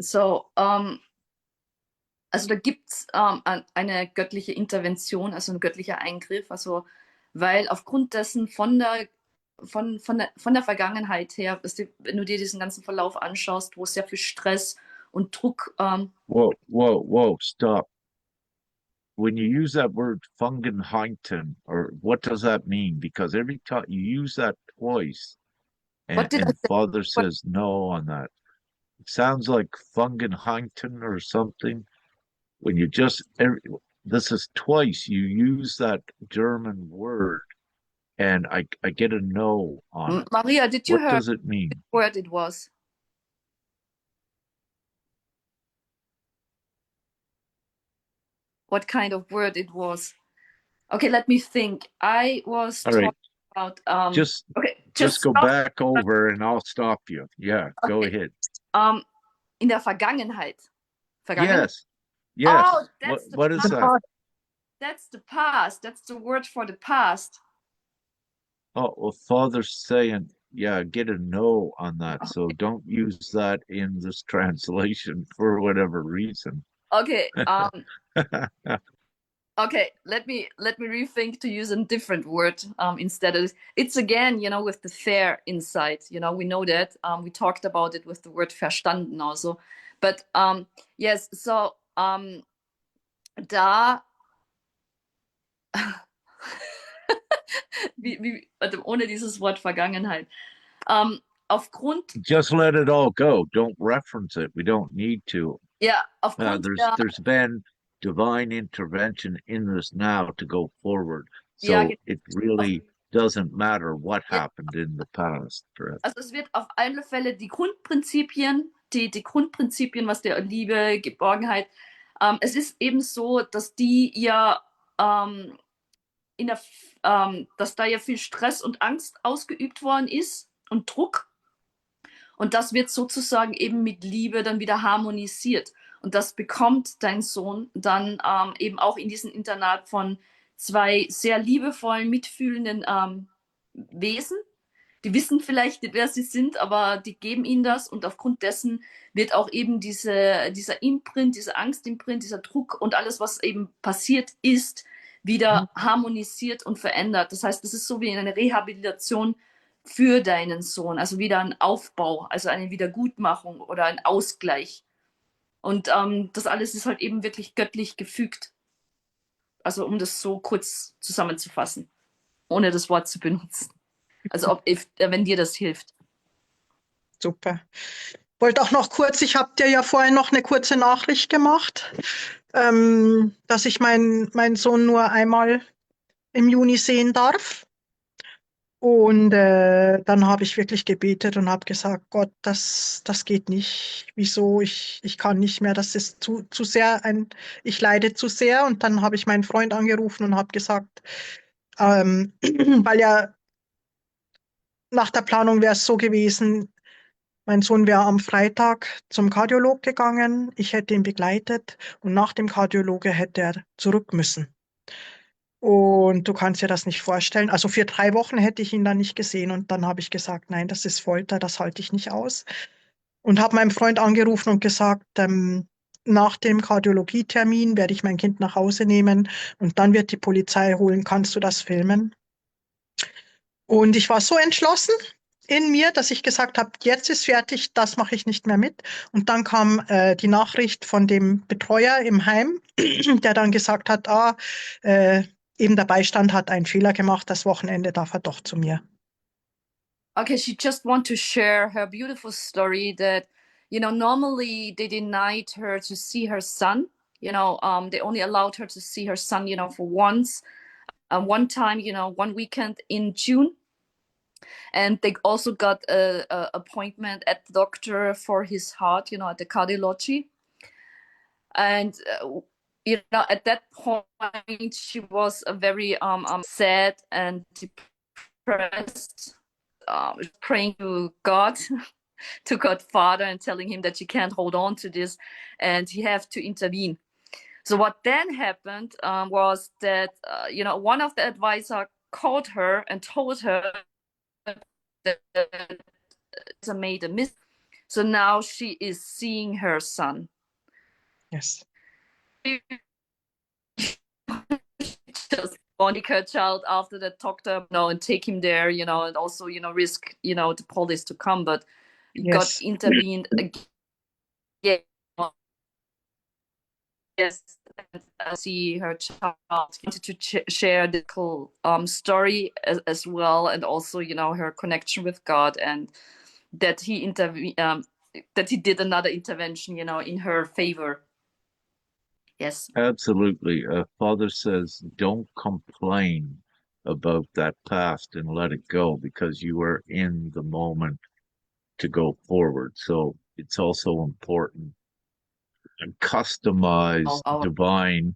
So, also da gibt es eine göttliche Intervention, also ein göttlicher Eingriff, also weil aufgrund dessen von der Vergangenheit her, wenn du dir diesen ganzen Verlauf anschaust, wo sehr viel Stress und Druck. Whoa, whoa, whoa, stop. When you use that word Fungenheinten, or what does that mean? Because every time you use that twice, What did I and say? Father What, says no on that. It sounds like Fungenheinten or something. When you just, this is twice you use that German word, and I get a no on it. Maria, did you What hear does it mean? what word it was? What kind of word it was? Okay, let me think. I was All right, talking about just okay, just just go stop. back over and I'll stop you. Yeah, go Okay. ahead. In der Vergangenheit. Vergangenheit? Yes, Oh, yes. that's the What is The past. that? past, That's the past. That's the word for the past. Oh, well, Father's saying, yeah, get a no on that. So don't use that in this translation for whatever reason. Okay. Okay. Let me rethink to use a different word instead of it's again, with the fair insight. We know that. We talked about it with the word verstanden also. But yes, so da ohne dieses Wort Vergangenheit. Aufgrund, Just let it all go. Don't reference it. We don't need to. ja, aufgrund der, There's been divine intervention in this now to go forward. ja, So it auf, really doesn't matter what ja, happened in the past. also es wird auf alle Fälle die Grundprinzipien, was der Liebe, Geborgenheit, es ist eben so, dass die ja ähm, dass da ja viel Stress und Angst ausgeübt worden ist und Druck. Und das wird sozusagen eben mit Liebe dann wieder harmonisiert. Und das bekommt dein Sohn dann eben auch in diesem Internat von zwei sehr liebevollen, mitfühlenden Wesen. Die wissen vielleicht nicht, wer sie sind, aber die geben ihnen das. Und aufgrund dessen wird auch eben dieser Imprint, dieser Angstimprint, dieser Druck und alles, was eben passiert ist, wieder harmonisiert und verändert. Das heißt, das ist so wie eine Rehabilitation für deinen Sohn, also wieder ein Aufbau, also eine Wiedergutmachung oder ein Ausgleich. Und das alles ist halt eben wirklich göttlich gefügt. Also um das so kurz zusammenzufassen, ohne das Wort zu benutzen. Also wenn dir das hilft. super. Wollte auch noch kurz, ich habe dir ja vorhin noch eine kurze Nachricht gemacht, dass ich meinen Sohn nur einmal im Juni sehen darf. Und dann habe ich wirklich gebetet und habe gesagt, Gott, das geht nicht. Wieso? Ich kann nicht mehr. Das ist zu sehr ich leide zu sehr. Und dann habe ich meinen Freund angerufen und habe gesagt, weil ja nach der Planung wäre es so gewesen, mein Sohn wäre am Freitag zum Kardiolog gegangen. Ich hätte ihn begleitet und nach dem Kardiologe hätte er zurück müssen. Und du kannst dir das nicht vorstellen. Also für 3 Wochen hätte ich ihn dann nicht gesehen. Und dann habe ich gesagt, nein, das ist Folter, das halte ich nicht aus. Und habe meinem Freund angerufen und gesagt, nach dem Kardiologietermin werde ich mein Kind nach Hause nehmen und dann wird die Polizei holen. Kannst du das filmen? Und ich war so entschlossen in mir, dass ich gesagt habe, jetzt ist fertig, das mache ich nicht mehr mit. Und dann kam die Nachricht von dem Betreuer im Heim, der dann gesagt hat, eben der Beistand hat einen Fehler gemacht, das Wochenende darf er doch zu mir. Okay, she just want to share her beautiful story that, normally they denied her to see her son. They only allowed her to see her son, for one time, one weekend in June. And they also got a appointment at the doctor for his heart, at the cardiology. And at that point, she was a very sad and depressed, praying to God, to God Father, and telling him that she can't hold on to this, and he have to intervene. So what then happened was that one of the advisor called her and told her that made a mistake. So now she is seeing her son. Yes. Just Monica child after the doctor, and take him there, and also, risk, the police to come, but God Yes. intervened again. Yes, and see her child wanted to share the cool story as well, and also, her connection with God, and that he that he did another intervention, in her favor. Yes. Absolutely. Father says, don't complain about that past and let it go because you are in the moment to go forward. So it's also important and customized Our divine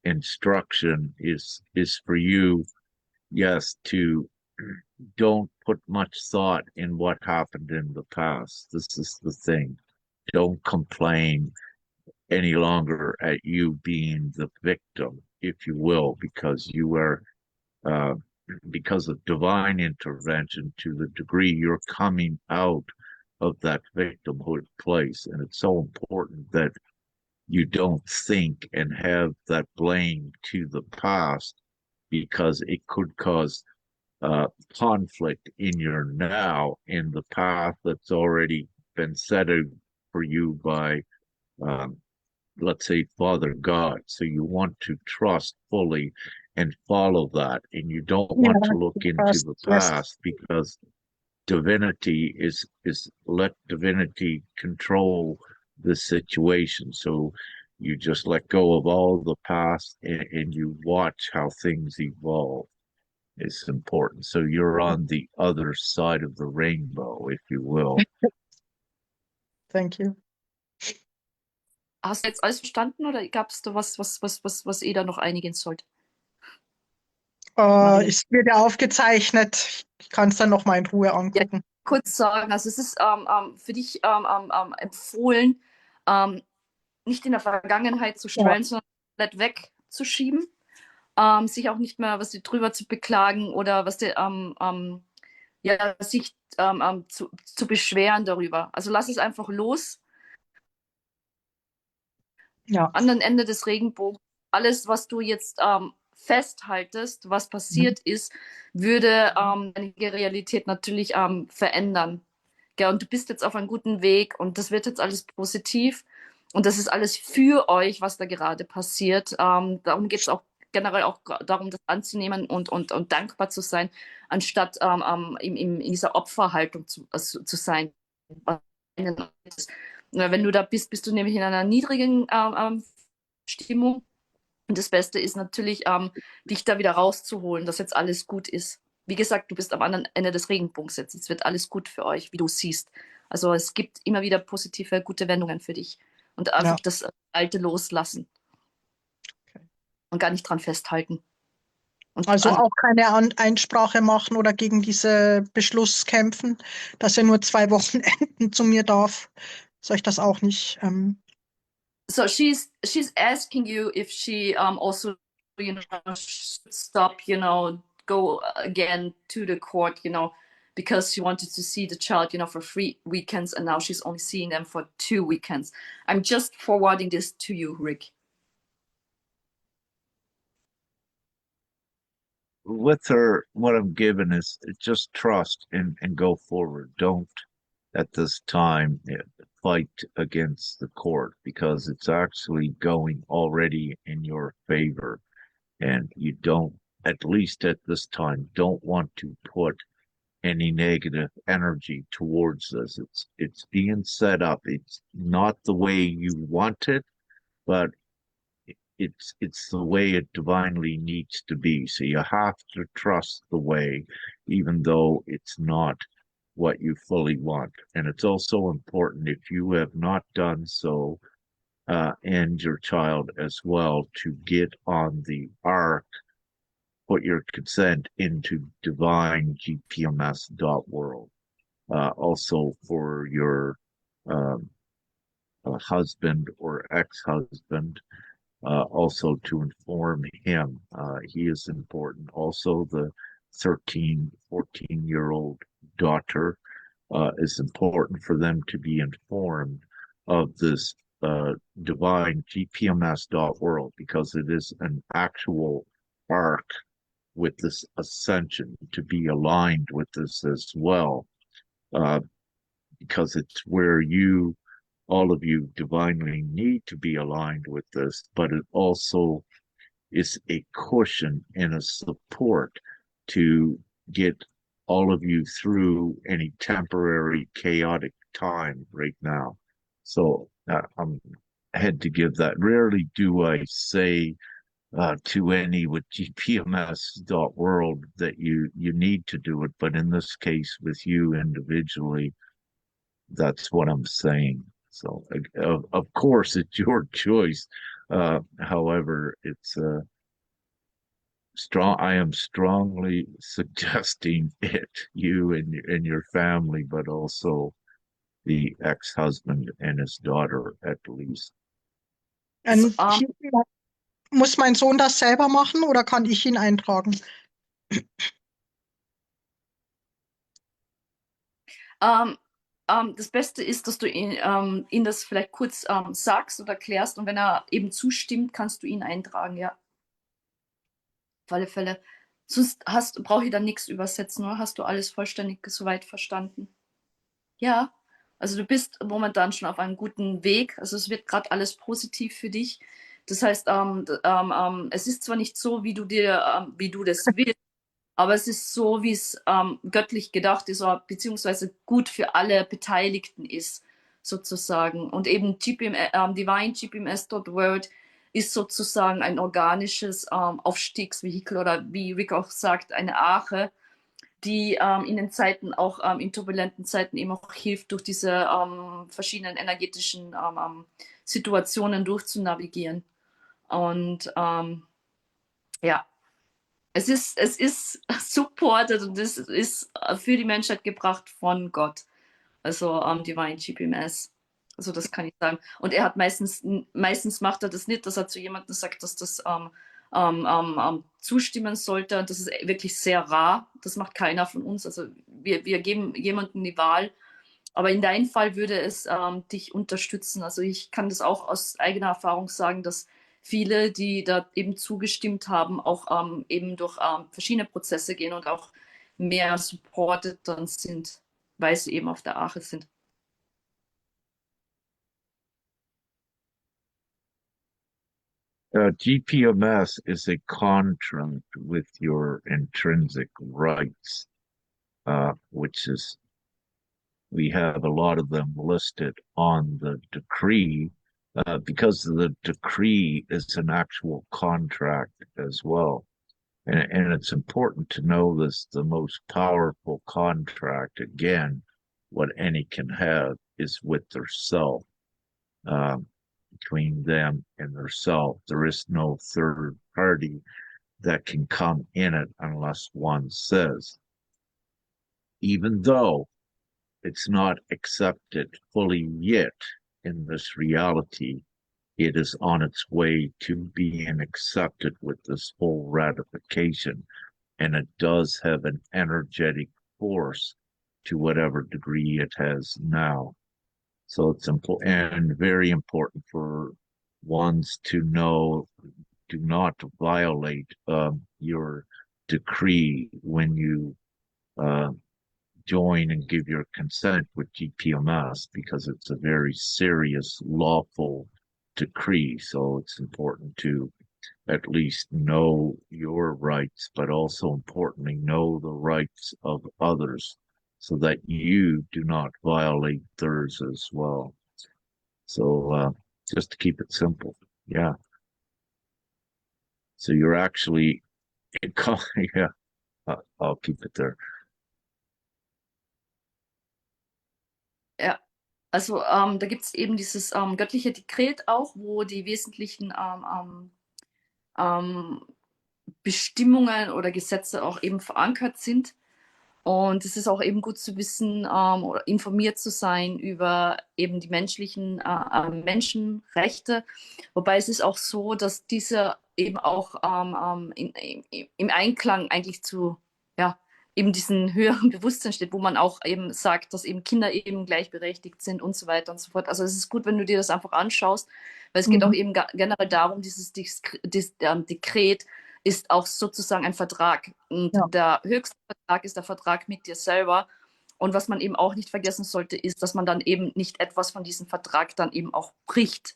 instruction is for you, yes, to don't put much thought in what happened in the past. This is the thing. Don't complain any longer at you being the victim, if you will, because you are, uh, because of divine intervention, to the degree you're coming out of that victimhood place. And it's so important that you don't think and have that blame to the past because it could cause conflict in your now in the path that's already been set out for you by um, let's say, Father God. So you want to trust fully and follow that. And you don't Yeah, want to look into trust. the Yes. past because divinity is let divinity control the situation. So you just let go of all the past and you watch how things evolve. It's important. So you're on the other side of the rainbow, if you will. Thank you. Hast du jetzt alles verstanden oder gab es da was da noch einigen sollte? Maria. Es wird ja aufgezeichnet. Ich kann es dann noch mal in Ruhe Ja, angucken. kurz sagen, also es ist für dich empfohlen, nicht in der Vergangenheit zu Ja, schwellen, sondern komplett wegzuschieben, sich auch nicht mehr drüber zu beklagen oder ja, sich zu beschweren darüber. Also lass es einfach los. ja. Anderen Ende des Regenbogens, alles, was du jetzt festhaltest, was Mhm. passiert ist, würde deine Realität natürlich verändern. Ja, und du bist jetzt auf einem guten Weg und das wird jetzt alles positiv und das ist alles für euch, was da gerade passiert. Darum geht es auch generell auch darum, das anzunehmen und dankbar zu sein, anstatt in dieser Opferhaltung zu sein. Wenn du da bist, bist du nämlich in einer niedrigen Stimmung. Und das Beste ist natürlich, dich da wieder rauszuholen, dass jetzt alles gut ist. Wie gesagt, du bist am anderen Ende des Regenbogens jetzt. Es wird alles gut für euch, wie du siehst. Also es gibt immer wieder positive, gute Wendungen für dich. Und Ja. einfach das Alte loslassen Okay. und gar nicht dran festhalten. Und Also auch keine Einsprache machen oder gegen diese Beschluss kämpfen, dass er nur 2 Wochenenden zu mir darf. Soll ich das auch nicht? so she's asking you if she also should stop, go again to the court, because she wanted to see the child, for 3 weekends, and now she's only seeing them for 2 weekends. I'm just forwarding this to you, Rick. With her, what I'm given is just trust and go forward. Don't at this time fight against the court because it's actually going already in your favor. And you don't, at least at this time, don't want to put any negative energy towards this. It's being set up. It's not the way you want it, but it's the way it divinely needs to be. So you have to trust the way, even though it's not what you fully want. And it's also important if you have not done so, and your child as well, to get on the ark, put your consent into divine-gpms.world. Also for your um, husband or ex-husband, also to inform him. He is important. Also, the 13, 14-year-old daughter is important for them to be informed of this divine-gpms.world because it is an actual arc with this ascension to be aligned with this as well, uh, because it's where you, all of you, divinely need to be aligned with this, but it also is a cushion and a support to get all of you through any temporary chaotic time right now. So I had to give that. Rarely do I say to any with gpms.world that you need to do it, but in this case with you individually, that's what I'm saying. So of course it's your choice. However, it's strong. I am strongly suggesting it, you and your family, but also the ex-husband and his daughter at least. Also, Hier, muss mein Sohn das selber machen oder kann ich ihn eintragen? das Beste ist, dass du ihn das vielleicht kurz sagst oder erklärst und wenn er eben zustimmt, kannst du ihn eintragen, ja. Auf alle Fälle. Sonst brauche ich dann nichts übersetzen, oder? Hast du alles vollständig soweit verstanden? Ja, also du bist momentan schon auf einem guten Weg. Also es wird gerade alles positiv für dich. Das heißt, es ist zwar nicht so, wie du das willst, aber es ist so, wie es göttlich gedacht ist, oder beziehungsweise gut für alle Beteiligten ist, sozusagen. Und eben divine-gpms.world ist sozusagen ein organisches Aufstiegsvehikel oder wie Rick auch sagt, eine Arche, die in den Zeiten, auch in turbulenten Zeiten eben auch hilft, durch diese verschiedenen energetischen Situationen durchzunavigieren. Und ja, es ist supported und es ist für die Menschheit gebracht von Gott. Also Divine GPMS. Also das kann ich sagen. Und er hat meistens macht er das nicht, dass er zu jemandem sagt, dass das zustimmen sollte. Und das ist wirklich sehr rar. Das macht keiner von uns. Also wir geben jemandem die Wahl. Aber in deinem Fall würde es dich unterstützen. Also ich kann das auch aus eigener Erfahrung sagen, dass viele, die da eben zugestimmt haben, auch eben durch verschiedene Prozesse gehen und auch mehr supported dann sind, weil sie eben auf der Arche sind. GPMS is a contract with your intrinsic rights, which is, we have a lot of them listed on the decree, because the decree is an actual contract as well. And it's important to know this, the most powerful contract, again, what any can have is with their self. Between them and their self. There is no third party that can come in it unless one says. Even though it's not accepted fully yet in this reality, it is on its way to being accepted with this full ratification. And it does have an energetic force to whatever degree it has now. So it's important and very important for ones to know, do not violate your decree when you join and give your consent with GPMS because it's a very serious lawful decree. So it's important to at least know your rights, but also importantly, know the rights of others so that you do not violate theirs as well. So just to keep it simple. Yeah. So you're actually, yeah, I'll keep it there. Ja, also da gibt es eben dieses göttliche Dekret auch, wo die wesentlichen Bestimmungen oder Gesetze auch eben verankert sind. Und es ist auch eben gut zu wissen oder informiert zu sein über eben die Menschenrechte. Wobei es ist auch so, dass diese eben auch im Einklang eigentlich zu ja, eben diesen höheren Bewusstsein steht, wo man auch eben sagt, dass eben Kinder eben gleichberechtigt sind und so weiter und so fort. Also es ist gut, wenn du dir das einfach anschaust, weil es geht auch Mhm. eben generell darum, Dekret ist auch sozusagen ein Vertrag. Und Ja, der höchste Vertrag ist der Vertrag mit dir selber. Und was man eben auch nicht vergessen sollte, ist, dass man dann eben nicht etwas von diesem Vertrag dann eben auch bricht.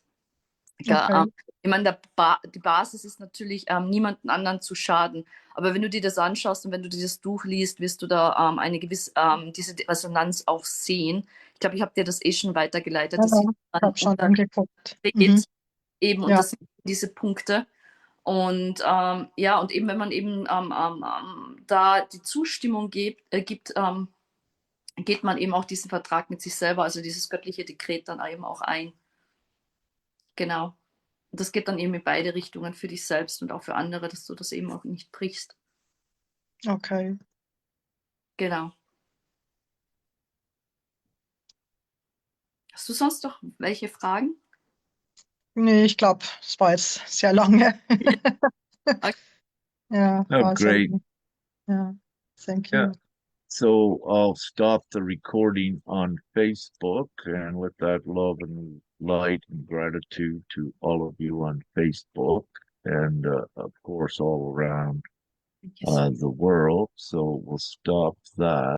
Ja, okay. ich meine, die Basis ist natürlich, niemanden anderen zu schaden. Aber wenn du dir das anschaust und wenn du dieses durchliest, wirst du da eine gewisse, diese Resonanz auch sehen. Ich glaube, ich habe dir das eh schon weitergeleitet. Ja, Das sieht ich man habe schon unter angeguckt. Dekret Mhm. eben und Ja, das sind diese Punkte. Und ja, und eben wenn man eben da die Zustimmung gibt, geht man eben auch diesen Vertrag mit sich selber, also dieses göttliche Dekret dann eben auch ein. Genau. Und das geht dann eben in beide Richtungen für dich selbst und auch für andere, dass du das eben auch nicht brichst. okay. Genau. Hast du sonst noch welche Fragen? Nee, ich glaube, es war jetzt sehr lange. Okay. Ja, Oh, war sehr great. lang. Ja, thank Yeah. you. So I'll stop the recording on Facebook, and with that love and light and gratitude to all of you on Facebook, and of course all around Thank you so the world. So we'll stop that.